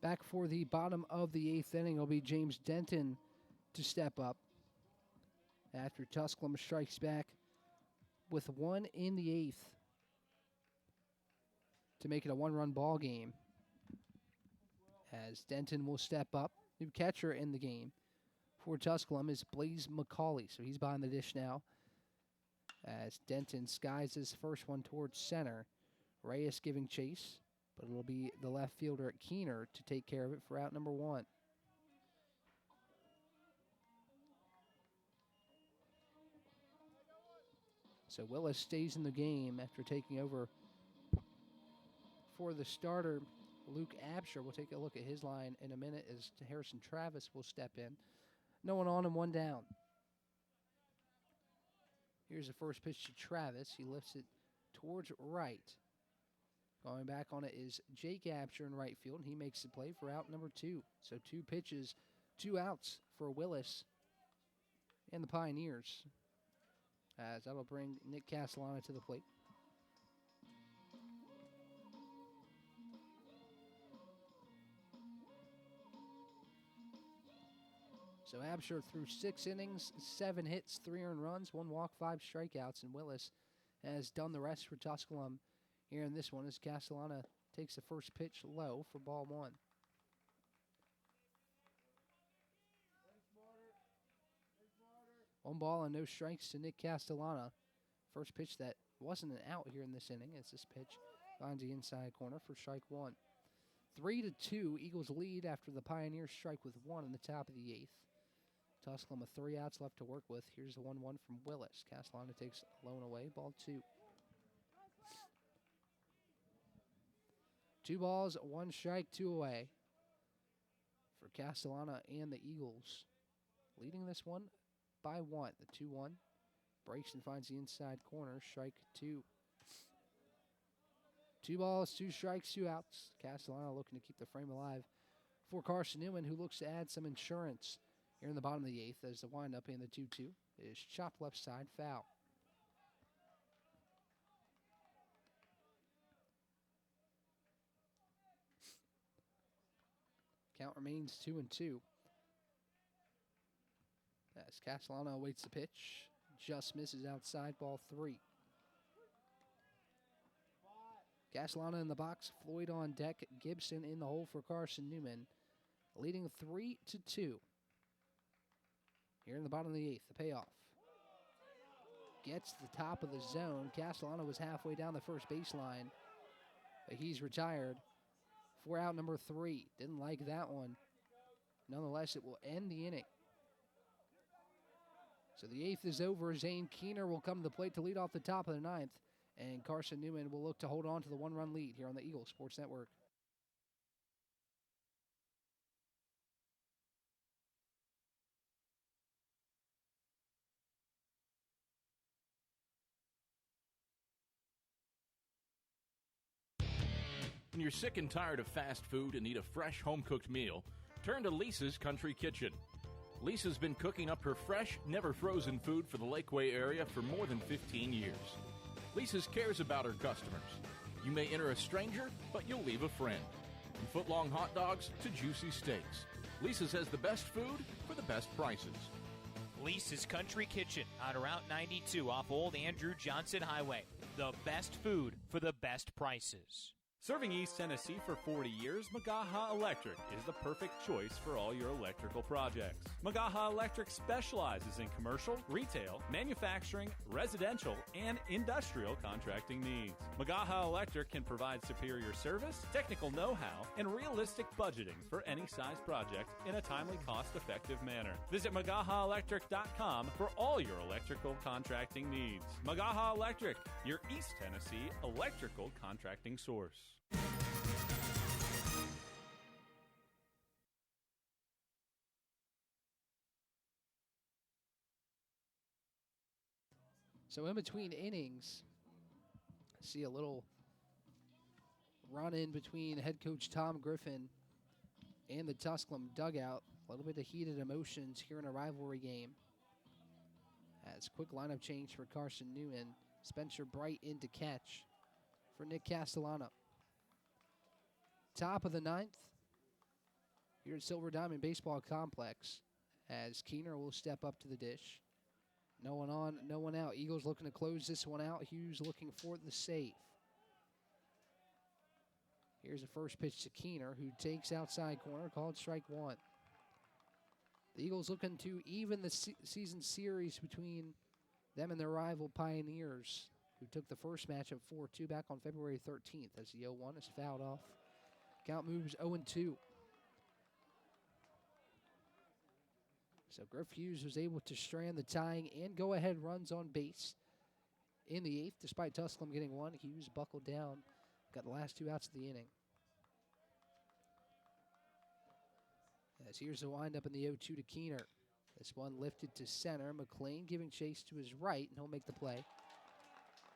Back for the bottom of the 8th inning will be James Denton to step up after Tusculum strikes back with 1 in the 8th to make it a 1-run ball game. As Denton will step up. New catcher in the game for Tusculum is Blaze McCauley, so he's behind the dish now. As Denton skies his first one towards center. Reyes giving chase, but it'll be the left fielder Keener to take care of it for out number 1. So Willis stays in the game after taking over for the starter, Luke Absher. We'll take a look at his line in a minute as Harrison Travis will step in. No one on and 1 down. Here's the first pitch to Travis. He lifts it towards right. Going back on it is Jake Absher in right field. He makes the play for out number 2. So 2 pitches, 2 outs for Willis and the Pioneers. As that'll bring Nick Castellano to the plate. So Absher threw 6 innings, 7 hits, 3 earned runs, 1 walk, 5 strikeouts, and Willis has done the rest for Tusculum here in this one as Castellano takes the first pitch low for ball 1. One ball and no strikes to Nick Castellano. First pitch that wasn't an out here in this inning as this pitch finds the inside corner for strike 1. 3-2, Eagles lead after the Pioneers strike with 1 in the top of the 8th. Tusculum with 3 outs left to work with. Here's the 1-1 from Willis. Castellano takes lone away, ball 2. 2 balls, 1 strike, 2 away for Castellano and the Eagles. Leading this one by 1. The 2-1 breaks and finds the inside corner. Strike 2. 2 balls, 2 strikes, 2 outs. Castellano looking to keep the frame alive for Carson-Newman, who looks to add some insurance here in the bottom of the 8th as the windup in the 2-2 is chopped left side, foul. Count remains 2-2. As Castellano awaits the pitch, just misses outside, ball 3. Castellano in the box, Floyd on deck, Gibson in the hole for Carson-Newman, leading 3-2. Here in the bottom of the 8th, the payoff. Gets to the top of the zone. Castellano was halfway down the first baseline, but he's retired for out number 3. Didn't like that one. Nonetheless, it will end the inning. So the 8th is over. Zane Keener will come to the plate to lead off the top of the 9th. And Carson-Newman will look to hold on to the 1-run lead here on the Eagle Sports Network. When you're sick and tired of fast food and need a fresh home-cooked meal, turn to Lisa's Country Kitchen. Lisa's been cooking up her fresh, never-frozen food for the Lakeway area for more than 15 years. Lisa's cares about her customers. You may enter a stranger, but you'll leave a friend. From foot-long hot dogs to juicy steaks, Lisa's has the best food for the best prices. Lisa's Country Kitchen on Route 92 off Old Andrew Johnson Highway. The best food for the best prices. Serving East Tennessee for 40 years, Magaha Electric is the perfect choice for all your electrical projects. Magaha Electric specializes in commercial, retail, manufacturing, residential, and industrial contracting needs. Magaha Electric can provide superior service, technical know-how, and realistic budgeting for any size project in a timely, cost-effective manner. Visit MagahaElectric.com for all your electrical contracting needs. Magaha Electric, your East Tennessee electrical contracting source. So in between innings, I see a little run in between head coach Tom Griffin and the Tusculum dugout. A little bit of heated emotions here in a rivalry game. As quick lineup change for Carson-Newman. Spencer Bright in to catch for Nick Castellano. Top of the ninth here at Silver Diamond Baseball Complex as Keener will step up to the dish. No one on, no one out. Eagles looking to close this one out. Hughes looking for the save. Here's the first pitch to Keener, who takes outside corner, called strike one. The Eagles looking to even the season series between them and their rival Pioneers, who took the first matchup 4-2 back on February 13th as the 0-1 is fouled off. Count moves 0-2. So Griff Hughes was able to strand the tying and go-ahead runs on base in the eighth, despite Tusculum getting one. Hughes buckled down, got the last two outs of the inning. As here's the windup in the 0-2 to Keener. This one lifted to center. McLean giving chase to his right, and he'll make the play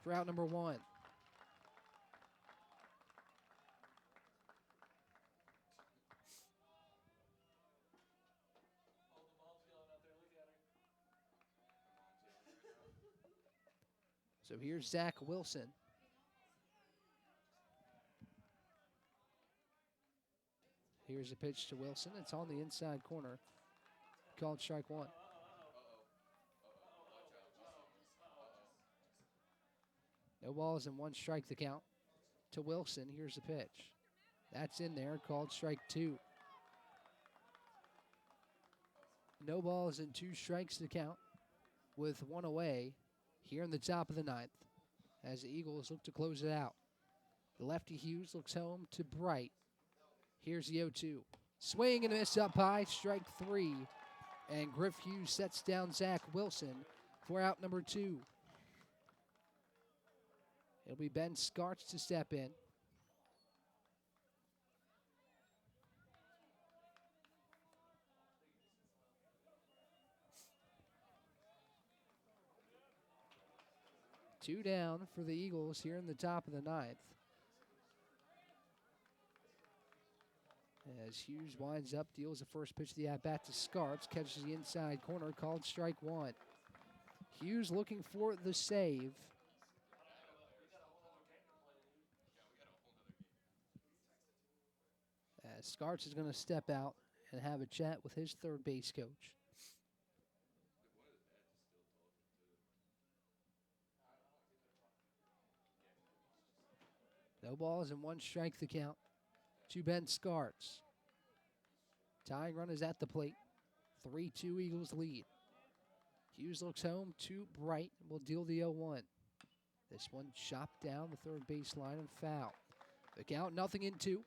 for out number one. So here's Zach Wilson. Here's a pitch to Wilson. It's on the inside corner. Called strike one. No balls and one strike the count to Wilson. Here's the pitch. That's in there. Called strike two. No balls and two strikes to count with one away here in the top of the ninth as the Eagles look to close it out. The lefty Hughes looks home to Bright. Here's the 0-2. Swing and a miss up high, strike three. And Griff Hughes sets down Zach Wilson for out number two. It'll be Ben Skarts to step in. Two down for the Eagles here in the top of the ninth. As Hughes winds up, deals the first pitch of the at-bat to Skarts, catches the inside corner, called strike one. Hughes looking for the save. As Skarts is going to step out and have a chat with his third base coach. No balls and one strike the count to Ben Skarts. Tying run is at the plate. 3-2 Eagles lead. Hughes looks home to Bright. Will deal the 0-1. This one chopped down the third baseline and foul. The count 0-2.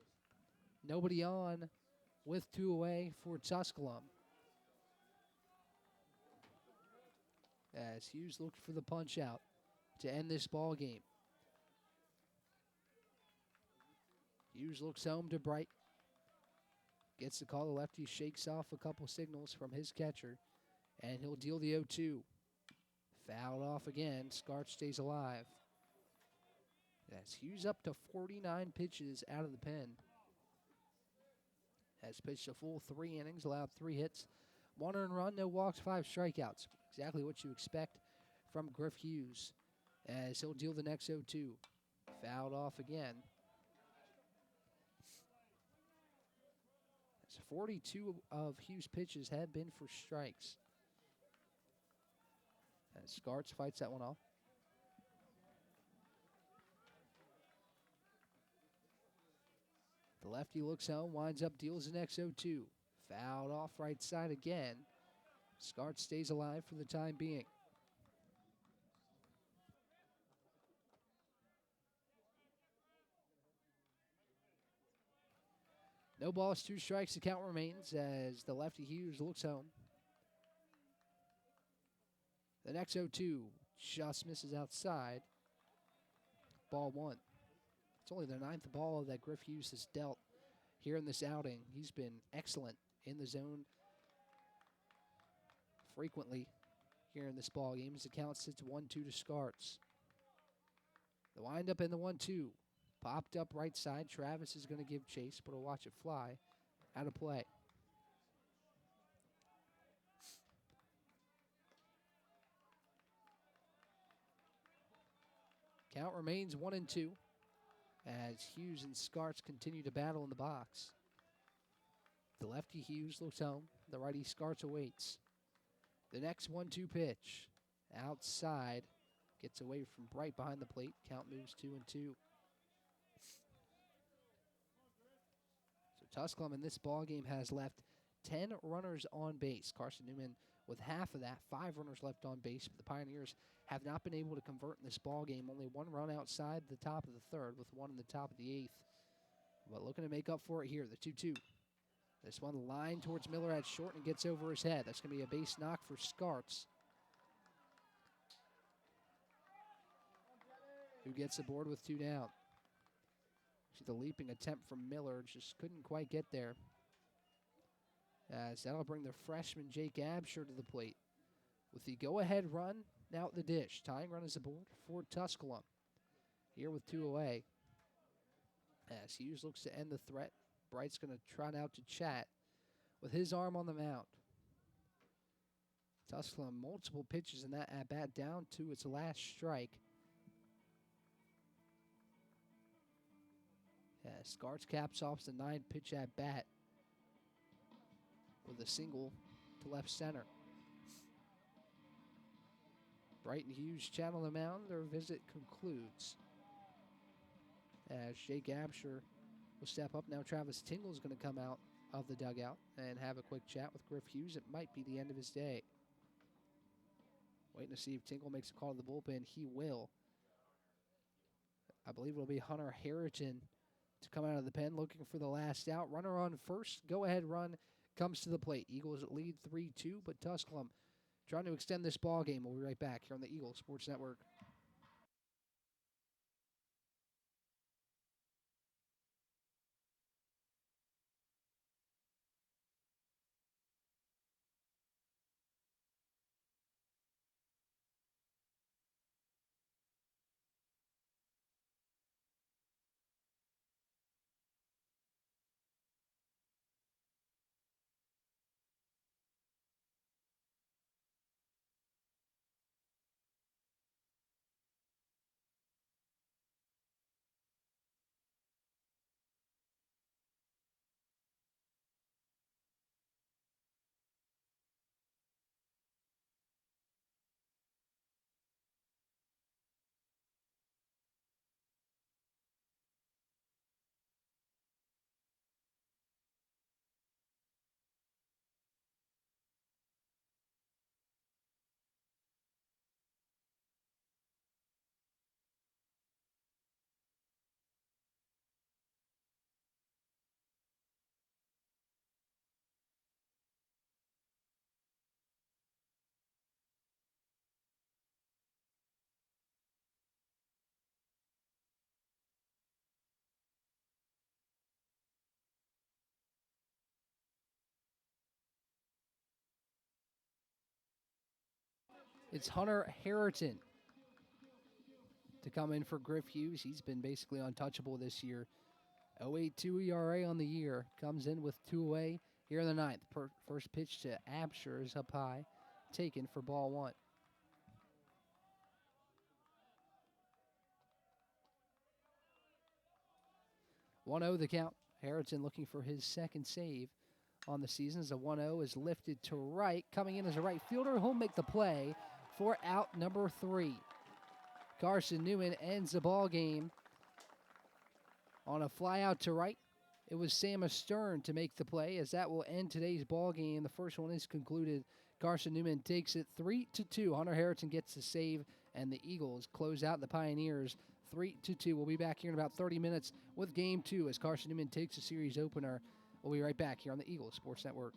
Nobody on with two away for Tusculum. As Hughes looked for the punch out to end this ball game. Hughes looks home to Bright. Gets the call. The lefty shakes off a couple signals from his catcher. And he'll deal the 0-2. Fouled off again. Skarts stays alive. As Hughes up to 49 pitches out of the pen. Has pitched a full 3 innings, allowed 3 hits, 1 earned run, no walks, 5 strikeouts. Exactly what you expect from Griff Hughes. As he'll deal the next 0-2. Fouled off again. As 42 of Hughes' pitches have been for strikes. As Skarts fights that one off. The lefty looks home, winds up, deals the next 0-2. Fouled off right side again. Skarts stays alive for the time being. No balls, 2 strikes, the count remains as the lefty Hughes looks home. The next 0-2 just misses outside. Ball 1. It's only the 9th ball that Griff Hughes has dealt here in this outing. He's been excellent in the zone frequently here in this ball game as the count sits 1-2 to Skarts. The windup in the 1-2. Popped up right side. Travis is going to give chase, but he'll watch it fly out of play. Count remains 1-2 as Hughes and Skarts continue to battle in the box. The lefty Hughes looks home. The righty Skarts awaits. The next 1-2 pitch. Outside. Gets away from Bright behind the plate. Count moves 2-2. So Tusculum in this ball game has left 10 runners on base. Carson-Newman with half of that, 5 runners left on base. But the Pioneers have not been able to convert in this ball game. Only 1 run outside the top of the 3rd with 1 in the top of the 8th. But looking to make up for it here, the 2-2. This one lined towards Miller at short and gets over his head. That's going to be a base knock for Skarts, who gets aboard with 2 down. See the leaping attempt from Miller, just couldn't quite get there. As that'll bring the freshman Jake Absher to the plate. With the go-ahead run now at the dish. Tying run is aboard for Tusculum. Here with 2 away. As Hughes looks to end the threat. Bright's going to trot out to chat with his arm on the mound. Tusculum multiple pitches in that at-bat down to its last strike. As Skarts caps off the 9-pitch at-bat with a single to left center. Bright and Hughes chat on the mound. Their visit concludes as Jake Absher will step up. Now Travis Tingle is going to come out of the dugout and have a quick chat with Griff Hughes. It might be the end of his day. Waiting to see if Tingle makes a call to the bullpen. He will. I believe it'll be Hunter Harrington to come out of the pen looking for the last out. Runner on first. Go-ahead run comes to the plate. Eagles lead 3-2, but Tusculum trying to extend this ball game. We'll be right back here on the Eagle Sports Network. It's Hunter Harrington to come in for Griff Hughes. He's been basically untouchable this year. 0.82 ERA on the year. Comes in with 2 away here in the ninth. First pitch to Absher is up high. Taken for ball 1. 1-0 the count. Harrington looking for his second save on the season as a 1-0 is lifted to right. Coming in as a right fielder, he'll make the play for out number 3. Carson-Newman ends the ball game on a fly out to right. It was Sam Stern to make the play as that will end today's ball game. The first one is concluded. Carson-Newman takes it 3-2. Hunter Harrington gets the save, and the Eagles close out the Pioneers 3-2. We'll be back here in about 30 minutes with Game 2 as Carson-Newman takes the series opener. We'll be right back here on the Eagles Sports Network.